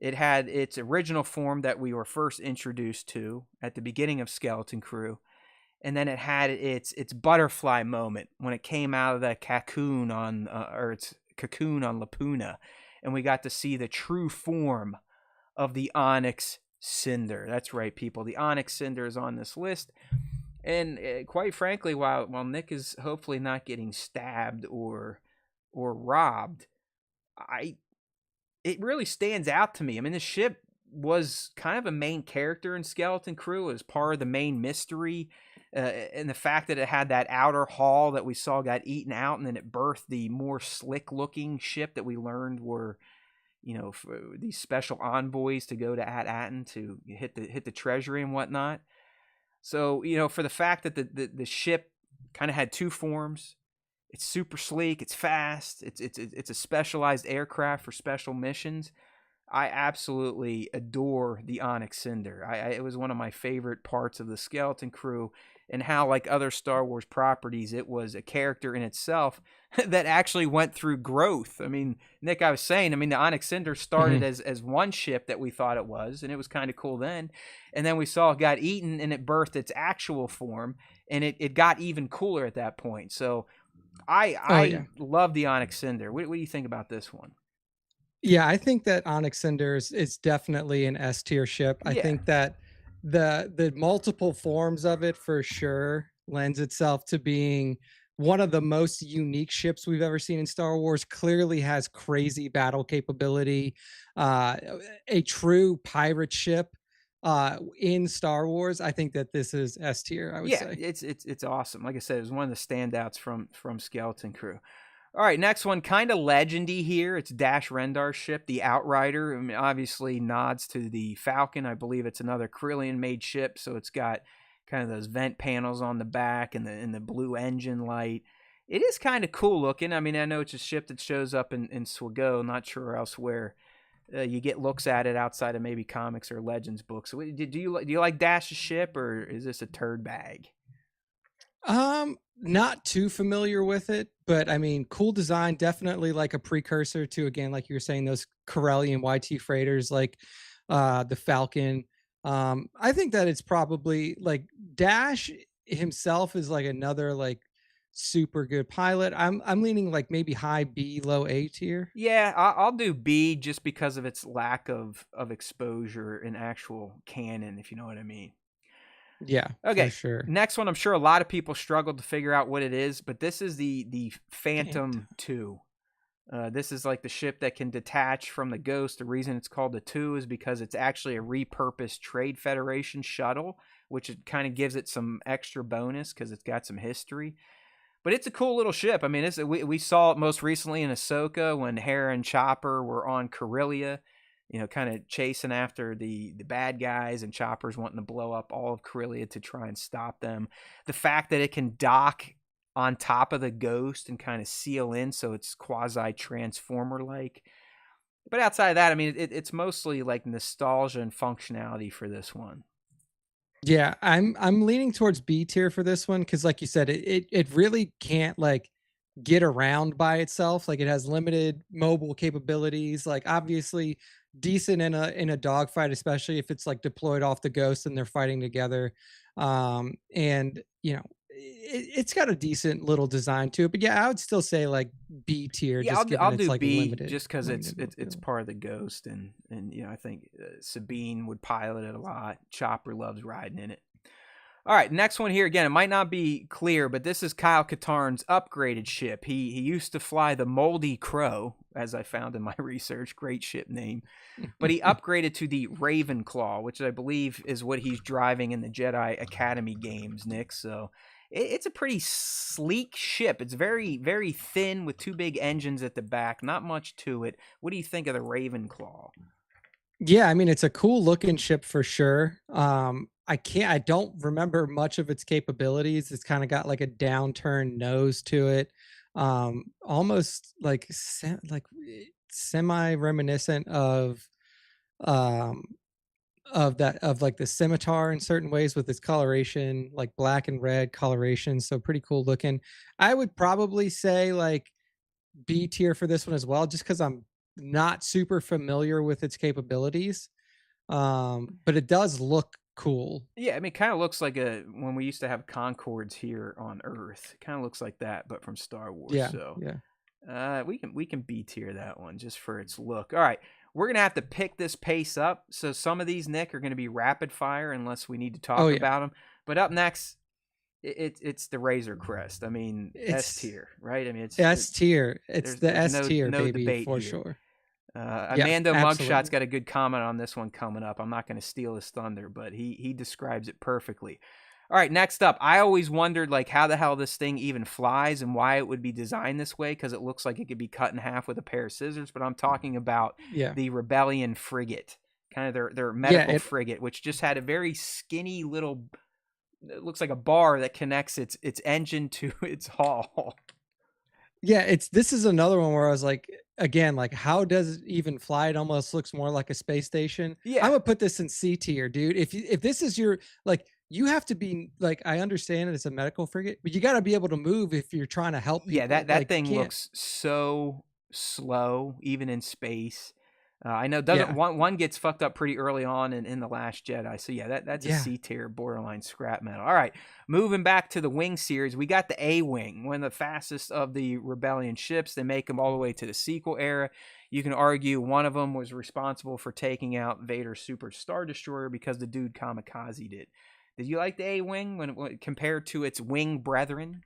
It had its original form that we were first introduced to at the beginning of Skeleton Crew. And then it had its butterfly moment when it came out of that cocoon on its cocoon on Lapuna. And we got to see the true form of the Onyx Cinder. That's right, people. The Onyx Cinder is on this list. And quite frankly, while Nick is hopefully not getting stabbed or robbed, it really stands out to me. I mean, the ship was kind of a main character in Skeleton Crew as part of the main mystery. And the fact that it had that outer hull that we saw got eaten out, and then it birthed the more slick-looking ship that we learned were, for these special envoys to go to At-Aten to hit the treasury and whatnot. So, for the fact that the ship kind of had 2 forms, it's super sleek. It's fast. It's a specialized aircraft for special missions. I absolutely adore the Onyx Cinder. It was one of my favorite parts of the Skeleton Crew, and how, like other Star Wars properties, it was a character in itself that actually went through growth. I mean, Nick, I was saying, the Onyx Cinder started as one ship that we thought it was, and it was kind of cool then. And then we saw it got eaten, and it birthed its actual form, and it got even cooler at that point. So I love the Onyx Cinder. What do you think about this one? Yeah, I think that Onyx Cinder is definitely an S tier ship. I think that the multiple forms of it for sure lends itself to being one of the most unique ships we've ever seen in Star Wars. Clearly has crazy battle capability, a true pirate ship in Star Wars. I think that this is S tier, I would say. It's awesome. Like I said, it was one of the standouts from Skeleton Crew. All right, next one, kind of legendy here. It's Dash Rendar's ship, the Outrider. I mean, obviously nods to the Falcon. I believe it's another Corellian-made ship, so it's got kind of those vent panels on the back and the blue engine light. It is kind of cool looking. I mean, I know it's a ship that shows up in Swago, not sure elsewhere. You get looks at it outside of maybe comics or Legends books. So do you like Dash's ship, or is this a turd bag? Not too familiar with it, but I mean, cool design, definitely like a precursor to, again, like you were saying, those Corellian YT freighters, like the Falcon. I think that it's probably like Dash himself is like another like super good pilot. I'm leaning like maybe high B, low A tier. Yeah, I'll do B just because of its lack of exposure in actual canon, if you know what I mean. Yeah, for Okay, sure. next one. I'm sure a lot of people struggled to figure out what it is, but this is the Phantom 2. This is like the ship that can detach from the Ghost. The reason it's called the 2 is because it's actually a repurposed Trade Federation shuttle, which it kind of gives it some extra bonus because it's got some history. But it's a cool little ship. I mean, we saw it most recently in Ahsoka when Hera and Chopper were on Corellia, kind of chasing after the bad guys, and Chopper's wanting to blow up all of Corellia to try and stop them. The fact that it can dock on top of the Ghost and kind of seal in so it's quasi-transformer-like. But outside of that, I mean, it's mostly like nostalgia and functionality for this one. Yeah, I'm leaning towards B tier for this one because, like you said, it really can't like get around by itself. Like it has limited mobile capabilities. Like obviously decent in a dogfight, especially if it's like deployed off the Ghost and they're fighting together. And it's got a decent little design to it. But yeah, I would still say like B tier. Yeah, Just given I'll it's do like B limited, just because it's mobility. part of the Ghost, and I think Sabine would pilot it a lot. Chopper loves riding in it. All right, next one here. Again, it might not be clear, but this is Kyle Katarn's upgraded ship. He used to fly the Moldy Crow, as I found in my research. Great ship name. But he upgraded to the Ravenclaw, which I believe is what he's driving in the Jedi Academy games, Nick. So it's a pretty sleek ship. It's very, very thin with 2 big engines at the back. Not much to it. What do you think of the Ravenclaw? Yeah, I mean it's a cool looking ship for sure. I don't remember much of its capabilities. It's kind of got like a downturned nose to it. Almost like semi reminiscent um of like the scimitar in certain ways with its coloration, like black and red coloration, so pretty cool looking. I would probably say like B tier for this one as well, just because I'm not super familiar with its capabilities. But it does look cool. Yeah, I mean, it kind of looks like when we used to have Concords here on Earth. It kind of looks like that, but from Star Wars. Yeah, So yeah. we can B tier that one just for its look. All right, we're gonna have to pick this pace up. So some of these, Nick, are gonna be rapid fire unless we need to Oh talk yeah. about them. But up next, it's the Razor Crest. I mean, S It's tier, right? I mean, it's S tier. It's the there's S tier, no baby, debate for here. sure. Yeah, Amando Mugshot's absolutely. got a good comment on this one coming up. I'm not going to steal his thunder, but he describes it perfectly. All right, next up, I always wondered like how the hell this thing even flies and why it would be designed this way, because it looks like it could be cut in half with a pair of scissors. But I'm talking about Yeah. the Rebellion frigate, kind of their Yeah, medical frigate, which just had a very skinny little, it looks like a bar that connects its engine to its hull. yeah, this is another one where I was like, again, like how does it even fly? It almost looks more like a space station. Yeah. I'm gonna put this in C tier, dude. If this is your like, you have to be like, I understand it's a medical frigate, but you got to be able to move if you're trying to help Yeah, people. that Like you thing can't. looks so slow, even in space. I know Yeah, one gets fucked up pretty early on in the Last Jedi. So yeah, that's a yeah. C tier, borderline scrap metal. All right, moving back to the Wing series, we got the A-Wing, one of the fastest of the Rebellion ships. They make them all the way to the sequel era. You can argue one of them was responsible for taking out Vader's Super Star Destroyer because the dude kamikazed it. Did you like the A-Wing when compared to its wing brethren?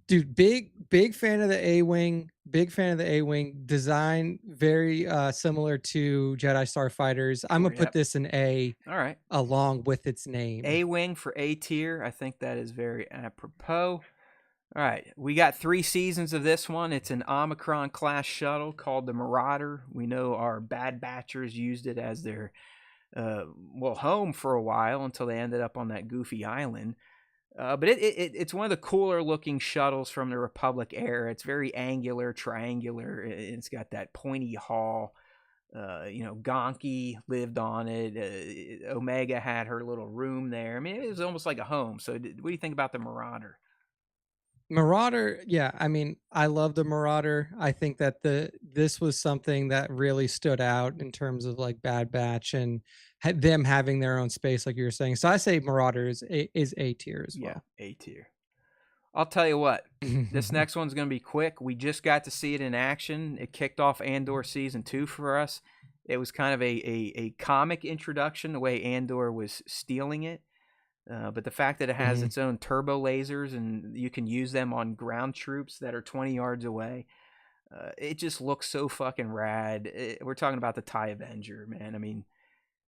Dude, big fan of the A-Wing. Big fan of the A-Wing design. Very similar to Jedi Starfighters. I'm Sure, gonna put this in A, all right. along with its name. A-Wing for A tier. I think that is very apropos. All right, we got 3 seasons of this one. It's an Omicron class shuttle called the Marauder. We know our Bad Batchers used it as their home for a while until they ended up on that goofy island. But it's one of the cooler looking shuttles from the Republic era. It's very angular, triangular. It's got that pointy hull. Gonki lived on it. Omega had her little room there. I mean, it was almost like a home. So what do you think about the Marauder? Marauder, yeah. I mean, I love the Marauder. I think that this was something that really stood out in terms of like Bad Batch and them having their own space, like you were saying. So I say Marauder is A tier as Yeah, well. A tier. I'll tell you what, this next one's going to be quick. We just got to see it in action. It kicked off Andor Season 2 for us. It was kind of a comic introduction, the way Andor was stealing it. But the fact that it has its own turbo lasers and you can use them on ground troops that are 20 yards away, it just looks so fucking rad. We're talking about the TIE Avenger, man. I mean,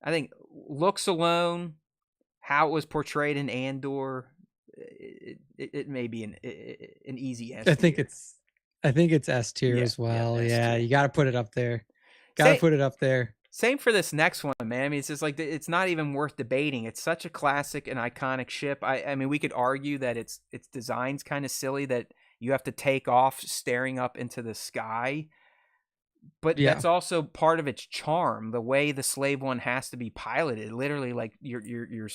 I think looks alone, how it was portrayed in Andor, it may be an easy S tier. I think it's S tier as well. Yeah, you got to put it up there. Got to put it up there. Same for this next one, man. I mean, it's just like it's not even worth debating. It's such a classic and iconic ship. I mean, we could argue that its design's kind of silly that you have to take off staring up into the sky. But that's also part of its charm, the way the Slave One has to be piloted. Literally, like you're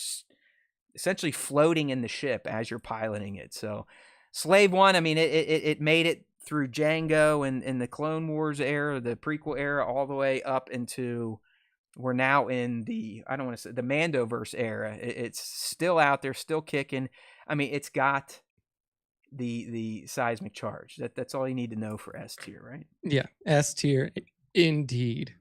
essentially floating in the ship as you're piloting it. So Slave One, I mean, it made it through Django and in the Clone Wars era, the prequel era, all the way up into we're now in the, I don't want to say the Mandoverse era. It's still out there, still kicking. I mean, it's got the seismic charge. That's all you need to know for S tier, right? Yeah, S tier indeed.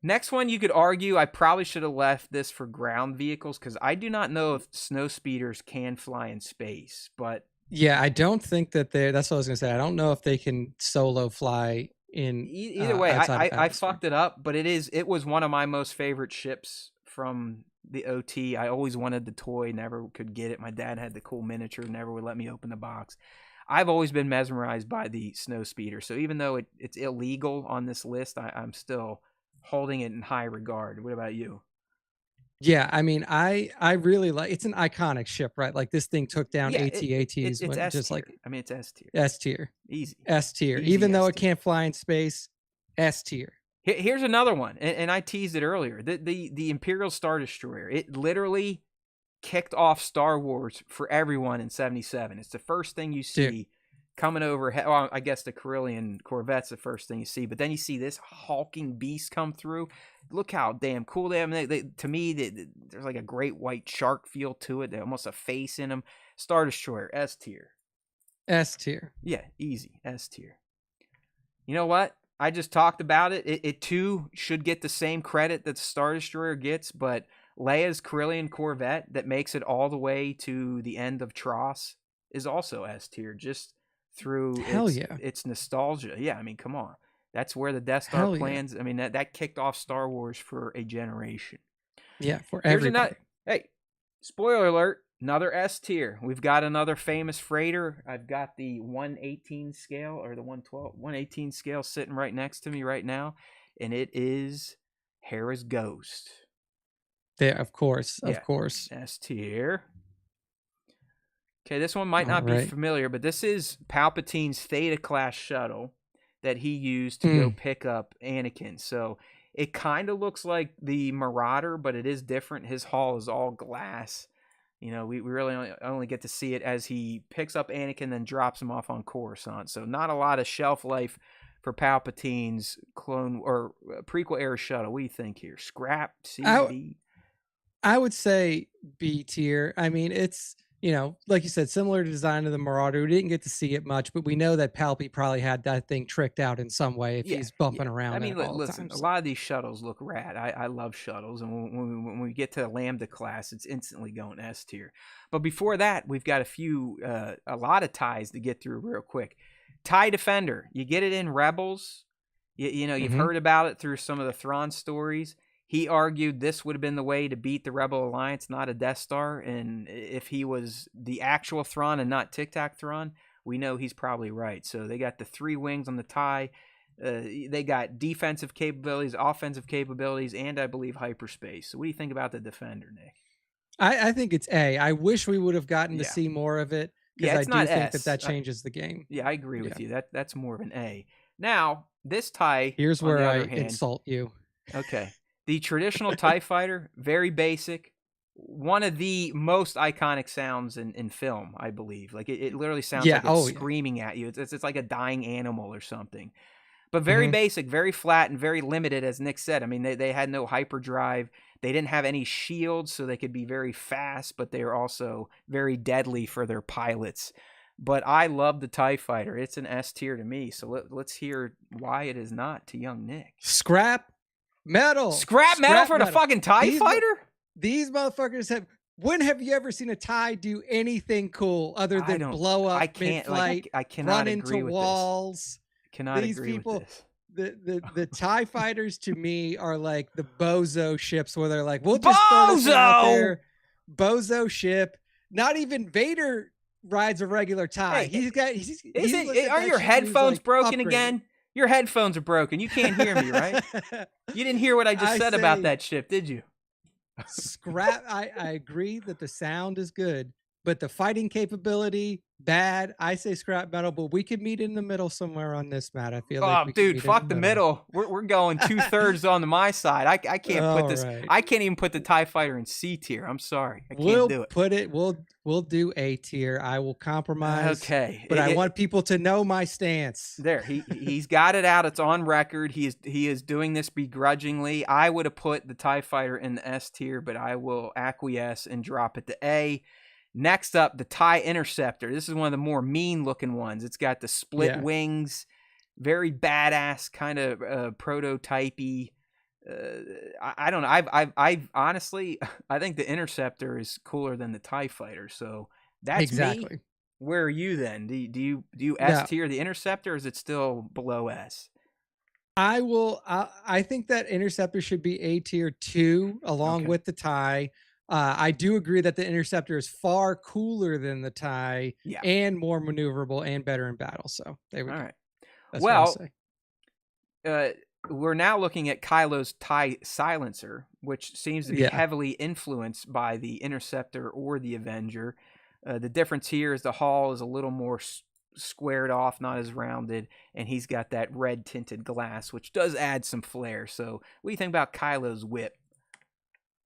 Next one, you could argue I probably should have left this for ground vehicles because I do not know if snow speeders can fly in space, but yeah, I don't think that that's what I was gonna say. I don't know if they can solo fly in either way. I fucked it up, but it was one of my most favorite ships from the OT. I always wanted the toy, never could get it. My dad had the cool miniature, never would let me open the box. I've always been mesmerized by the snow speeder. So even though it's illegal on this list, I'm still holding it in high regard. What about you? Yeah, I mean, I really like. It's an iconic ship, right? Like this thing took down AT-ATs. It's S just tier. like I mean, it's S tier. S tier, easy S tier. Easy Even though S it tier. can't fly in space, S tier. Here's another one, and I teased it earlier. The Imperial Star Destroyer. It literally kicked off Star Wars for everyone in '77. It's the first thing you see coming over. Well, I guess the Corellian Corvette's the first thing you see, but then you see this hulking beast come through. Look how damn cool they are. I mean, to me, there's like a great white shark feel to it. They're almost a face in them. Star Destroyer, S tier. S tier. Yeah, easy, S tier. You know what? I just talked about it. It too should get the same credit that the Star Destroyer gets, but Leia's Corellian Corvette that makes it all the way to the end of Tross is also S tier, just through its nostalgia. Yeah, I mean, come on. That's where the Death Star plans. I mean, that kicked off Star Wars for a generation. Yeah, for everybody. Hey, spoiler alert, another S tier. We've got another famous freighter. I've got the 118 scale or the 118 scale sitting right next to me right now, and it is Hera's Ghost. Yeah, of course. S tier. Okay, this one might not be familiar, but this is Palpatine's Theta-class shuttle that he used to go pick up Anakin. So it kind of looks like the Marauder, but it is different. His hull is all glass. You know, we really only get to see it as he picks up Anakin, then drops him off on Coruscant. So not a lot of shelf life for Palpatine's clone or prequel era shuttle. What do you think here? Scrap, CD? I would say B tier. I mean, it's, you know, like you said, similar to design to the Marauder. We didn't get to see it much, but we know that Palpy probably had that thing tricked out in some way if he's bumping around. I mean, listen, a lot of these shuttles look rad. I love shuttles, and when we get to the Lambda class, it's instantly going S tier. But before that, we've got a lot of ties to get through real quick. TIE Defender, you get it in Rebels. You know, you've heard about it through some of the Thrawn stories. He argued this would have been the way to beat the Rebel Alliance, not a Death Star. And if he was the actual Thrawn and not Tic Tac Thrawn, we know he's probably right. So they got the 3 wings on the TIE. They got defensive capabilities, offensive capabilities, and I believe hyperspace. So what do you think about the Defender, Nick? I think it's A. I wish we would have gotten to see more of it. Yeah, it's not think that changes the game. Yeah, I agree with you. That's more of an A. Now, this TIE. Here's where I insult you. Okay. The traditional TIE fighter, very basic, one of the most iconic sounds in film, I believe. Like it literally sounds like it's screaming at you. It's like a dying animal or something. But very basic, very flat, and very limited, as Nick said. I mean, they had no hyperdrive. They didn't have any shields, so they could be very fast, but they are also very deadly for their pilots. But I love the TIE Fighter. It's an S tier to me. So let's hear why it is not to young Nick. Scrap metal. Scrap metal for the fucking TIE Fighter? These motherfuckers have... When have you ever seen a TIE do anything cool other than blow up mid-flight, I cannot run agree into with walls? This. Cannot These agree people, with this. The TIE fighters to me are like the bozo ships where they're like, we'll just throw this out there. Bozo ship. Not even Vader rides a regular TIE. Hey, are your headphones broken again? Your headphones are broken. You can't hear me, right? You didn't hear what I just said about that ship, did you? Scrap. I agree that the sound is good, but the fighting capability, bad. I say scrap metal, but we could meet in the middle somewhere on this, Matt. I feel like. Oh, dude, fuck the middle. We're going 2/3 on my side. I can't put this. Right. I can't even put the TIE Fighter in C tier. I'm sorry, I can't do it. We'll do A tier. I will compromise. Okay, but I want people to know my stance. There, he's got it out. It's on record. He is doing this begrudgingly. I would have put the TIE Fighter in the S tier, but I will acquiesce and drop it to A. Next up, the TIE Interceptor. This is one of the more mean-looking ones. It's got the split wings, very badass, kind of prototype-y. I don't know. I've honestly, I think the Interceptor is cooler than the TIE Fighter. So that's me. Where are you then? Do you S tier the Interceptor, or is it still below S? I will. I think that Interceptor should be A tier 2, along with the TIE. I do agree that the Interceptor is far cooler than the TIE and more maneuverable and better in battle. So there we go. All right. That's well, we're now looking at Kylo's TIE Silencer, which seems to be heavily influenced by the Interceptor or the Avenger. The difference here is the hull is a little more squared off, not as rounded, and he's got that red tinted glass, which does add some flair. So what do you think about Kylo's whip?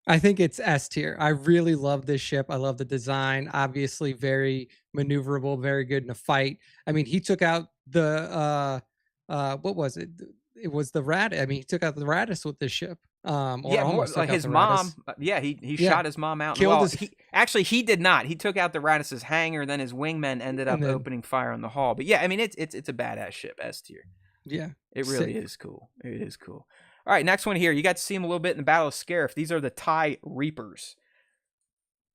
I think it's S tier. I really love this ship. I love the design. Obviously, very maneuverable, very good in a fight. I mean, he took out the what was it? It was the rat. I mean, he took out the Raddus with this ship. Almost like his mom. He shot his mom out. He did not. He took out the Raddus's hangar. Then his wingmen ended up opening fire on the hull. But yeah, I mean, it's a badass ship. S tier. Yeah, it really is cool. It is cool. All right, next one here. You got to see him a little bit in the Battle of Scarif. These are the TIE Reapers.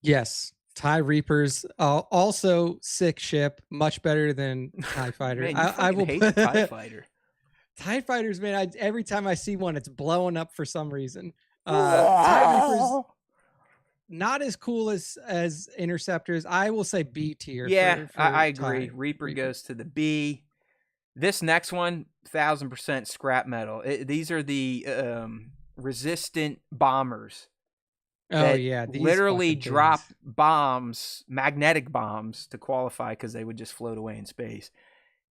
Yes, TIE Reapers. Also sick ship. Much better than TIE Fighter. Man, I will hate the TIE Fighter. TIE Fighters, man. Every time I see one, it's blowing up for some reason. TIE Reapers, not as cool as Interceptors. I will say B tier. Yeah, I agree. Reaper goes to the B. This next one, 1000% scrap metal. These are the resistant bombers. These literally drop bombs, magnetic bombs, to qualify because they would just float away in space.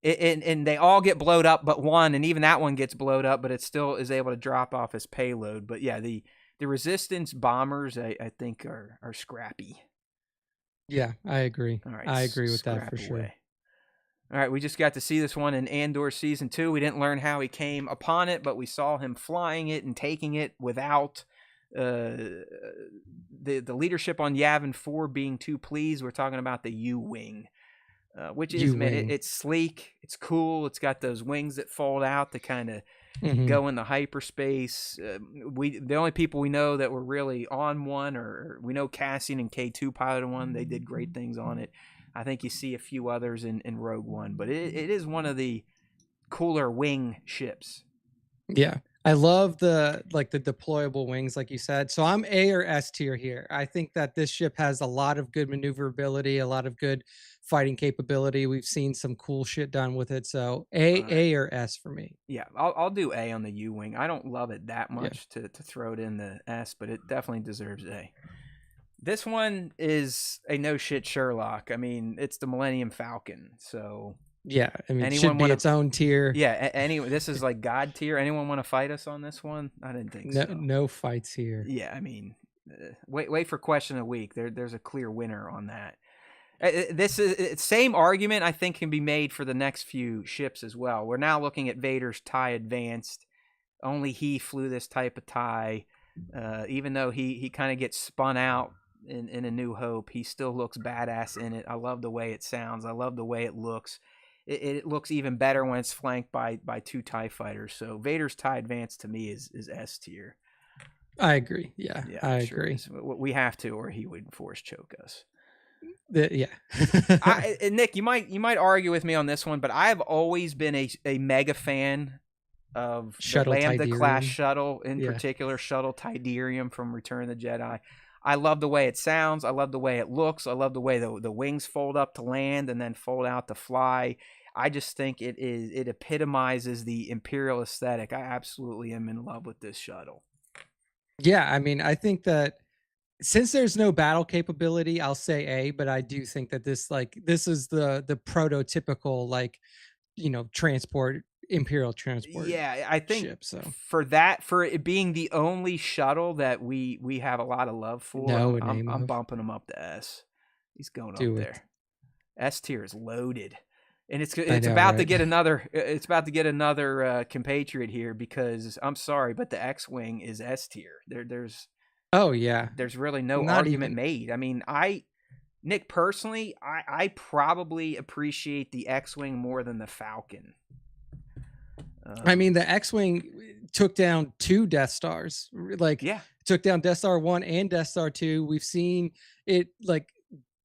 And they all get blowed up but one, and even that one gets blowed up, but it still is able to drop off as payload. But yeah, the resistance bombers, I think, are scrappy. Yeah, I agree. All right, I agree with that for sure. Away. All right, we just got to see this one in Andor Season 2. We didn't learn how he came upon it, but we saw him flying it and taking it without the leadership on Yavin 4 being too pleased. We're talking about the U-Wing, which is, man, it's sleek, it's cool, it's got those wings that fold out to kind of go into hyperspace. The only people we know that were really on one, or we know Cassian and K2 piloted one. They did great things on it. I think you see a few others in Rogue One, but it is one of the cooler wing ships. Yeah, I love the deployable wings, like you said. So I'm A or S tier here. I think that this ship has a lot of good maneuverability, a lot of good fighting capability. We've seen some cool shit done with it. So A or S for me. Yeah, I'll do A on the U-Wing. I don't love it that much to throw it in the S, but it definitely deserves A. This one is a no shit Sherlock. I mean, it's the Millennium Falcon. So yeah, I mean, it should be its own tier. Yeah, this is like God tier. Anyone want to fight us on this one? I didn't think so. No fights here. Yeah, I mean, wait for question of the week. There's a clear winner on that. This is same argument I think can be made for the next few ships as well. We're now looking at Vader's TIE Advanced. Only he flew this type of TIE. Even though he kind of gets spun out in A New Hope, he still looks badass in it. I love the way it sounds. I love the way it looks. It looks even better when it's flanked by 2 TIE fighters. So Vader's TIE Advanced to me is S tier. I agree. Yeah, I agree. We have to, or he would force choke us. Yeah. Nick, you might argue with me on this one, but I've always been a mega fan of shuttle the Lambda Tidarium. Class shuttle, in particular shuttle Tidarium from Return of the Jedi. I love the way it sounds. I love the way it looks. I love the way the wings fold up to land and then fold out to fly. I just think it epitomizes the Imperial aesthetic. I absolutely am in love with this shuttle. Yeah, I mean, I think that since there's no battle capability, I'll say A, but I do think that this is the prototypical Imperial transport. Yeah, I think ship, so. for it being the only shuttle that we have a lot of love for, I'm bumping him up to S. He's going up there. S tier is loaded. And it's about to get another compatriot here, because I'm sorry, but the X-Wing is S tier. There's really no argument made. I mean, Nick, personally, I probably appreciate the X-Wing more than the Falcon. I mean, the X-Wing took down 2 Death Stars. Took down Death Star 1 and Death Star 2. We've seen it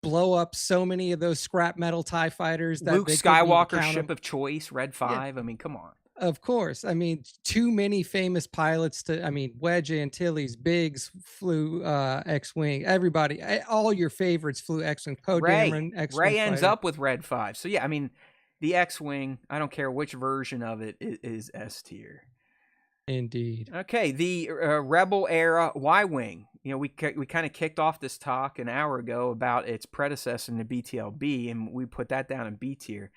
blow up so many of those scrap metal TIE fighters. That Luke Skywalker's ship of choice, Red 5. Yeah. I mean, come on. Of course. I mean, too many famous pilots Wedge Antilles, Biggs flew X-Wing. Everybody, all your favorites flew X-Wing. Poe Dameron, X-Wing Ray ends fighter. up with Red 5. So yeah, I mean, the X-Wing, I don't care which version of it, is S tier. Indeed. Okay, the Rebel era Y-Wing. You know, we kind of kicked off this talk an hour ago about its predecessor in the BTLB, and we put that down in B tier.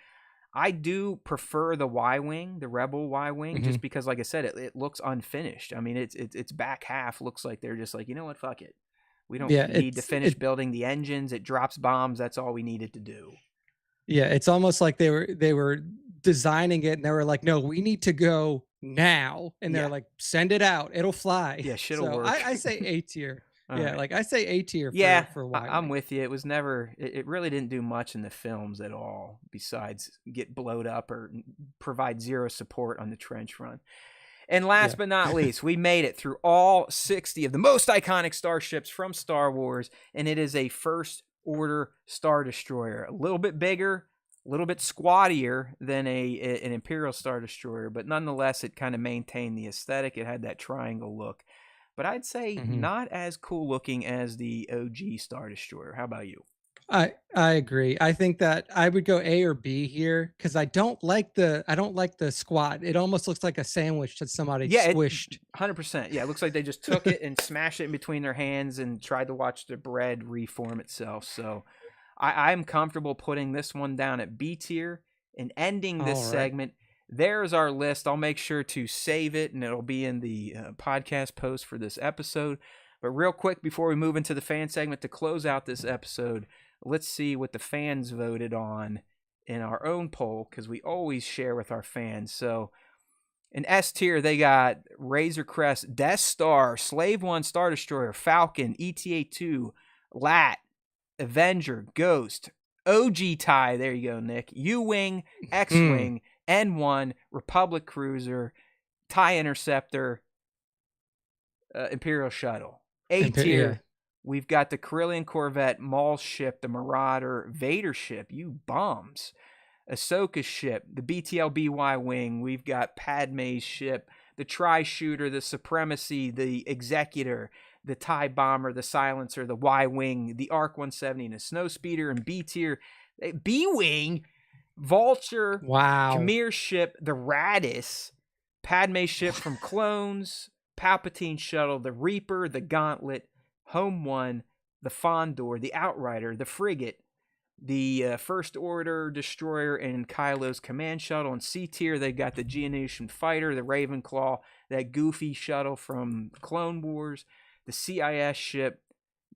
I do prefer the Y-Wing, the Rebel Y-Wing, just because, like I said, it looks unfinished. I mean, its back half looks like they're just like, you know what, fuck it. We don't need to finish building the engines. It drops bombs. That's all we needed to do. Yeah, it's almost like they were designing it, and they were like, no, we need to go now, and they're like, send it out, it'll fly. Yeah, shit'll work. I say A tier. Yeah, right. I say A tier. For Y-Wing. I'm with you. It was never. It really didn't do much in the films at all, besides get blowed up or provide zero support on the trench run. And last but not least, we made it through all 60 of the most iconic starships from Star Wars, and it is a First Order Star Destroyer, a little bit bigger, a little bit squattier than an Imperial Star Destroyer, but nonetheless, it kind of maintained the aesthetic. It had that triangle look, but I'd say not as cool looking as the OG Star Destroyer. How about you? I agree. I think that I would go A or B here, because I don't like the squat. It almost looks like a sandwich that somebody squished. 100%. Yeah, it looks like they just took it and smashed it in between their hands and tried to watch the bread reform itself. So I'm comfortable putting this one down at B tier and ending this segment. There's our list. I'll make sure to save it, and it'll be in the podcast post for this episode. But real quick, before we move into the fan segment to close out this episode, let's see what the fans voted on in our own poll, because we always share with our fans. So in S tier, they got Razor Crest, Death Star, Slave One, Star Destroyer, Falcon, ETA-2, LAT, Avenger, Ghost, OG TIE, there you go, Nick, U-Wing, X-Wing, N1, Republic Cruiser, TIE Interceptor, Imperial Shuttle. A tier, we've got the Corellian Corvette, Maul's ship, the Marauder, Vader ship, you bums, Ahsoka's ship, the BTLB Y-Wing, we've got Padme's ship, the Tri-Shooter, the Supremacy, the Executor, the TIE Bomber, the Silencer, the Y-Wing, the ARC-170, and a Snowspeeder. And B tier, B-Wing, Vulture, Khmer ship, the Radis, Padme's ship from Clones, Palpatine shuttle, the Reaper, the Gauntlet, Home One, the Fondor, the Outrider, the Frigate, the First Order Destroyer, and Kylo's command shuttle. And C tier, they got the Geonosian Fighter, the Ravenclaw, that goofy shuttle from Clone Wars, the CIS ship,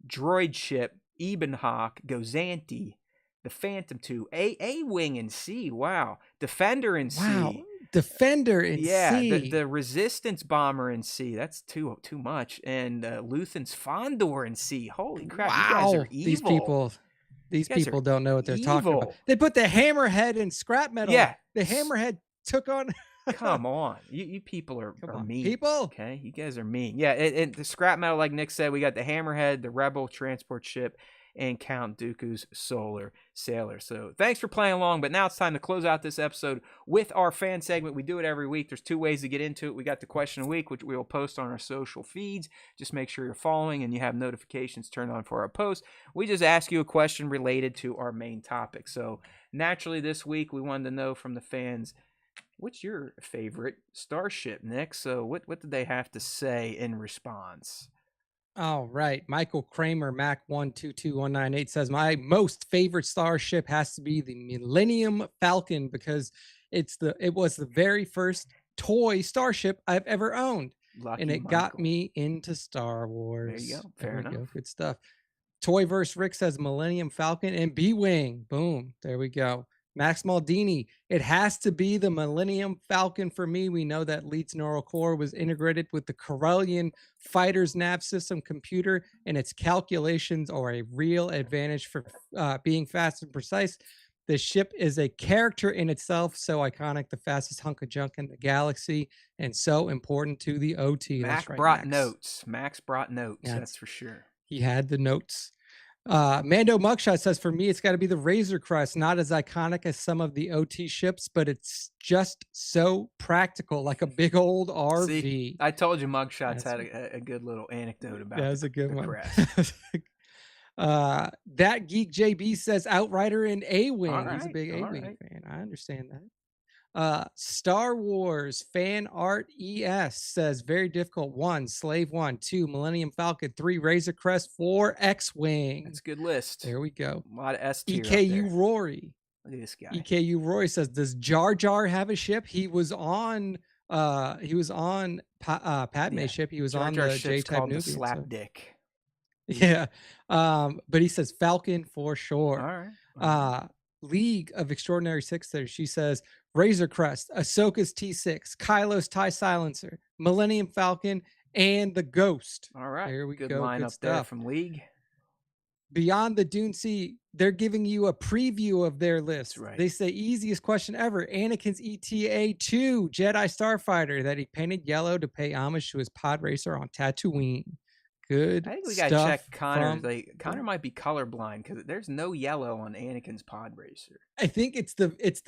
droid ship, Ebenhawk, Gozanti, the Phantom 2, A-Wing in C. Wow. Defender in C. Wow. Defender in C. The Resistance bomber in C. That's too much. And Luthen's Fondor in C. Holy crap! Wow. You guys are evil. These people don't know what they're talking about. They put the Hammerhead in scrap metal. Yeah. The Hammerhead took on. Come on, you people are mean. People, okay, you guys are mean. Yeah, and the scrap metal, like Nick said, we got the Hammerhead, the Rebel transport ship, and Count Dooku's Solar Sailor. So thanks for playing along, but now it's time to close out this episode with our fan segment. We do it every week. There's 2 ways to get into it. We got the question of the week, which we will post on our social feeds. Just make sure you're following and you have notifications turned on for our posts. We just ask you a question related to our main topic. So naturally this week we wanted to know from the fans, what's your favorite starship, Nick? So what did they have to say in response? All right. Michael Kramer, Mac122198 says, my most favorite starship has to be the Millennium Falcon because it was the very first toy starship I've ever owned. Lucky and it Michael. Got me into Star Wars. There you go. Fair enough. Good stuff. Toyverse Rick says Millennium Falcon and B-Wing. Boom. There we go. Max Maldini, it has to be the Millennium Falcon for me. We know that Leeds Neural Core was integrated with the Corellian Fighter's nav system computer, and its calculations are a real advantage for being fast and precise. The ship is a character in itself, so iconic, the fastest hunk of junk in the galaxy, and so important to the OT. Max brought notes. Max brought notes, that's for sure. He had the notes. Mando Mugshot says, for me, it's got to be the Razor Crest, not as iconic as some of the OT ships, but it's just so practical, like a big old RV. See, I told you Mugshots had a good little anecdote about that was a good one. Crest. That Geek JB says Outrider and A-Wing. Right, he's a big A-Wing fan. I understand that. Star Wars fan art ES says very difficult. 1, Slave 1, 2, Millennium Falcon, 3, Razor Crest, 4, X-Wing. That's a good list. There we go. A lot of S tier. EKU Rory. Look at this guy. EKU Rory says, does Jar Jar have a ship? He was on Padme's ship. He was on the J-type Nubian. Slap dick. Yeah. But he says Falcon for sure. All right. League of Extraordinary Sixers, she says Razor Crest, Ahsoka's T6, Kylo's TIE Silencer, Millennium Falcon, and the Ghost. All right. There we good go. Line good up stuff. there from League. Beyond the Dune Sea, they're giving you a preview of their list. Right. They say easiest question ever. Anakin's ETA-2 Jedi Starfighter that he painted yellow to pay homage to his pod racer on Tatooine. Good. I think we gotta check Connor. Connor might be colorblind because there's no yellow on Anakin's pod racer. I think it's just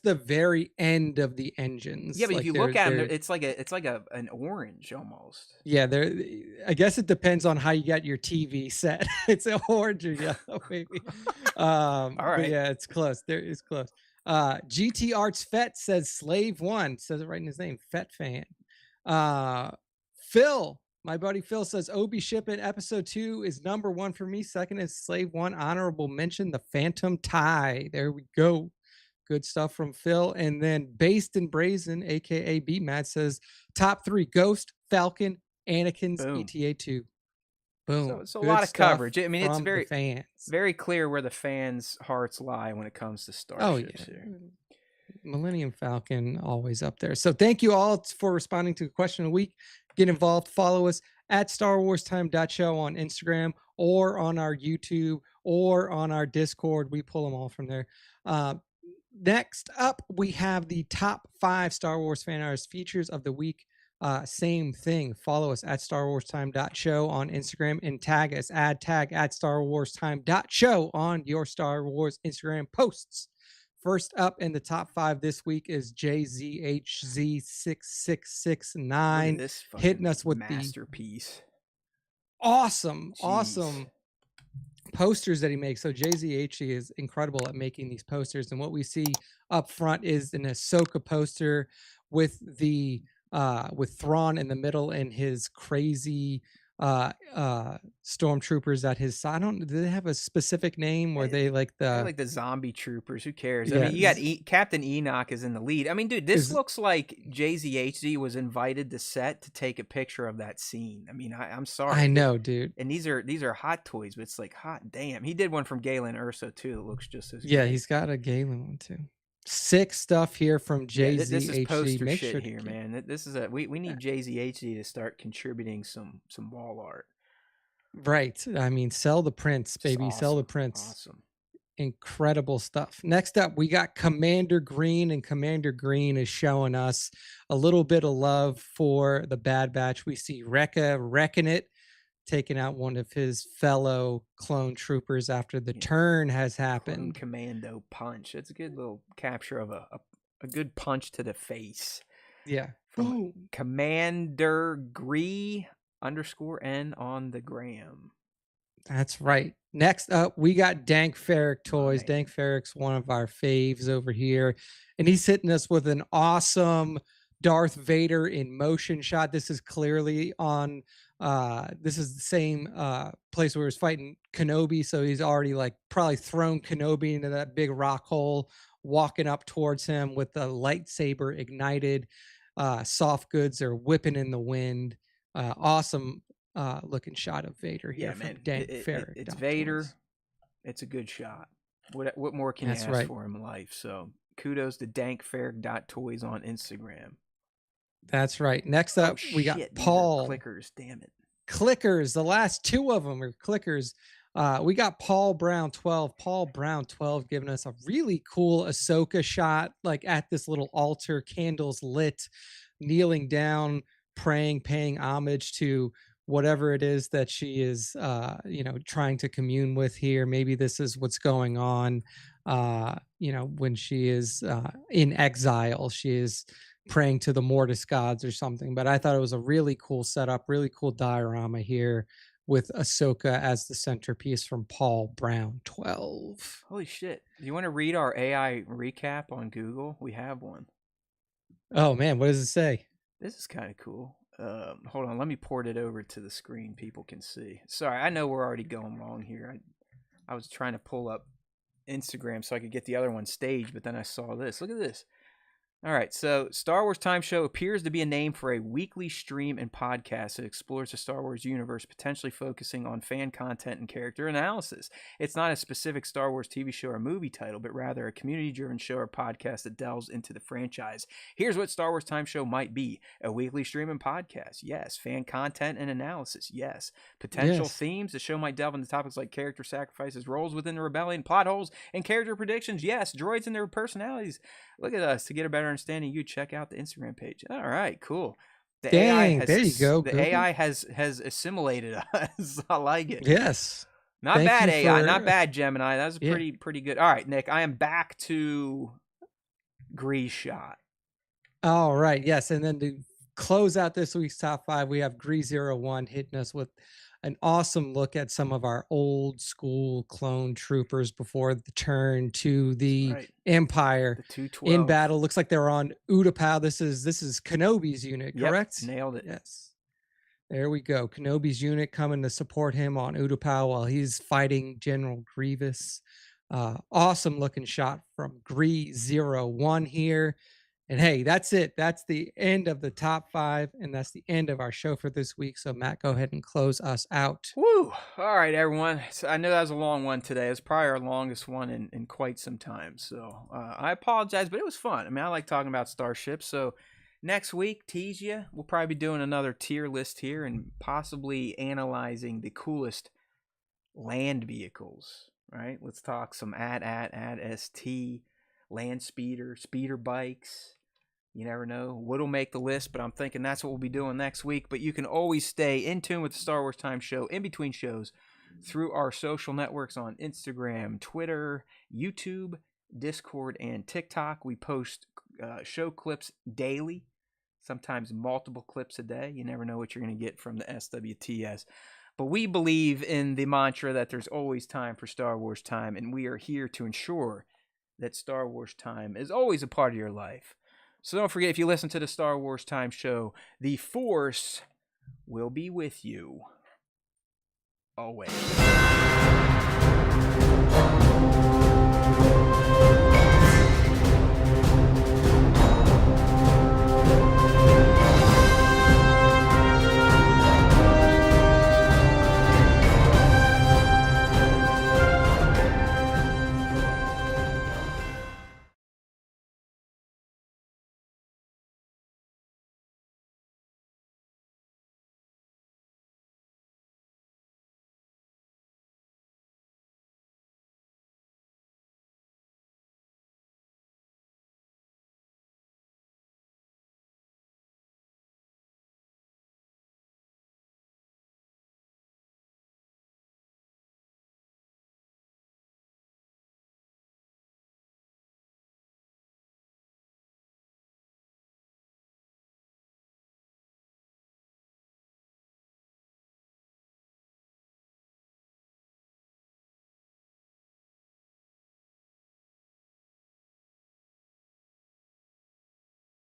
the very end of the engines. Yeah, but if you look at them, it's like an orange almost. Yeah, I guess it depends on how you got your TV set. It's an orange or yellow, maybe. All right. Yeah, it's close. It's close. GT Arts Fett says Slave 1. Says it right in his name. Fett fan. Phil. My buddy Phil says Obi ship in episode 2 is number 1 for me. Second is Slave 1. Honorable mention, the Phantom TIE. There we go. Good stuff from Phil. And then Based and Brazen, aka B Matt, says top 3: Ghost, Falcon, Anakin's ETA-2. Boom. So it's a lot of coverage. I mean, it's very clear where the fans' hearts lie when it comes to Starships. Oh, yeah. Millennium Falcon always up there. So thank you all for responding to the question of the week. Get involved. Follow us at StarWarsTime.show on Instagram or on our YouTube or on our Discord. We pull them all from there. Next up, we have the top 5 Star Wars fan arts features of the week. Same thing. Follow us at StarWarsTime.show on Instagram and tag us. Tag at StarWarsTime.show on your Star Wars Instagram posts. First up in the top 5 this week is JZHZ6669 hitting us with masterpiece. Awesome posters that he makes. So JZHZ is incredible at making these posters, and what we see up front is an Ahsoka poster with the with Thrawn in the middle and his crazy stormtroopers at his side. Do they have a specific name where they like They're the like the zombie troopers? Who cares? I yeah mean, you got Captain Enoch is in the lead. I mean, dude, this is looks like JZHD was invited to set to take a picture of that scene. I mean, I'm sorry. I know, dude. And these are hot toys, but it's like, hot damn. He did one from Galen Urso too that looks just as Yeah, good. he's got a Galen one too. Sick stuff here from JZHD. This is poster Make shit sure here, man. This is we need JZHD to start contributing some wall art. Right. I mean, sell the prints, baby. Awesome. Sell the prints. Awesome. Incredible stuff. Next up, we got Commander Green, and Commander Green is showing us a little bit of love for the Bad Batch. We see Rekka wrecking it, taking out one of his fellow clone troopers after the turn has happened. Commando punch. It's a good little capture of a good punch to the face. Yeah. From Commander Gree _N on the gram. That's right. Next up, we got Dank Ferrick toys. Dank Ferrick's one of our faves over here, and he's hitting us with an awesome Darth Vader in motion shot. This is clearly on this is the same place where he was fighting Kenobi, so he's already like probably thrown Kenobi into that big rock hole, walking up towards him with the lightsaber ignited. Soft goods are whipping in the wind. Awesome looking shot of Vader here. Yeah, man. Dank Ferrick. It's Vader. Toys. It's a good shot. What more can you ask for in life? So kudos to Dank Ferrick .toys on Instagram. That's right. Next up, we got Paul. Clickers, damn it. Clickers. The last two of them are clickers. We got Paul Brown 12. Paul Brown 12 giving us a really cool Ahsoka shot, like at this little altar, candles lit, kneeling down, praying, paying homage to whatever it is that she is, trying to commune with here. Maybe this is what's going on, when she is in exile. She is praying to the Mortis gods or something. But I thought it was a really cool setup, really cool diorama here with Ahsoka as the centerpiece from Paul Brown 12. Holy shit. Do you want to read our AI recap on Google? We have one. Oh, man. What does it say? This is kind of cool. Hold on. Let me port it over to the screen. People can see. Sorry, I know we're already going long here. I was trying to pull up Instagram so I could get the other one staged, but then I saw this. Look at this. All right, so Star Wars Time Show appears to be a name for a weekly stream and podcast that explores the Star Wars universe, potentially focusing on fan content and character analysis. It's not a specific Star Wars TV show or movie title, but rather a community-driven show or podcast that delves into the franchise. Here's what Star Wars Time Show might be. A weekly stream and podcast, yes. Fan content and analysis, yes. Potential themes, the show might delve into topics like character sacrifices, roles within the rebellion, plot holes, and character predictions, yes. Droids and their personalities. Look at us. To get a better understanding, you check out the Instagram page. All right, cool. The AI has, there you go. The AI has assimilated us. I like it. Yes. Not bad AI. Not bad, Gemini. That was pretty good. All right, Nick, I am back to Grease shot. All right, yes. And then to close out this week's top 5, we have Grease 01 hitting us with an awesome look at some of our old school clone troopers before the turn to the Empire. The 212. In battle. Looks like they're on Utapau. This is Kenobi's unit, correct? Nailed it. Yes. There we go. Kenobi's unit coming to support him on Utapau while he's fighting General Grievous. Awesome looking shot from Grease 01 here. And hey, that's it. That's the end of the top 5, and that's the end of our show for this week. So Matt, go ahead and close us out. Woo! All right, everyone. So I know that was a long one today. It's probably our longest one in quite some time. So I apologize, but it was fun. I mean, I like talking about Starship. So next week, tease you, we'll probably be doing another tier list here and possibly analyzing the coolest land vehicles. Right? Let's talk some AT-ST, land speeder bikes. You never know what'll make the list, but I'm thinking that's what we'll be doing next week. But you can always stay in tune with the Star Wars Time Show in between shows through our social networks on Instagram, Twitter, YouTube, Discord, and TikTok. We post show clips daily, sometimes multiple clips a day. You never know what you're going to get from the SWTS. But we believe in the mantra that there's always time for Star Wars time, and we are here to ensure that Star Wars time is always a part of your life. So don't forget, if you listen to the Star Wars Time Show, the Force will be with you. always.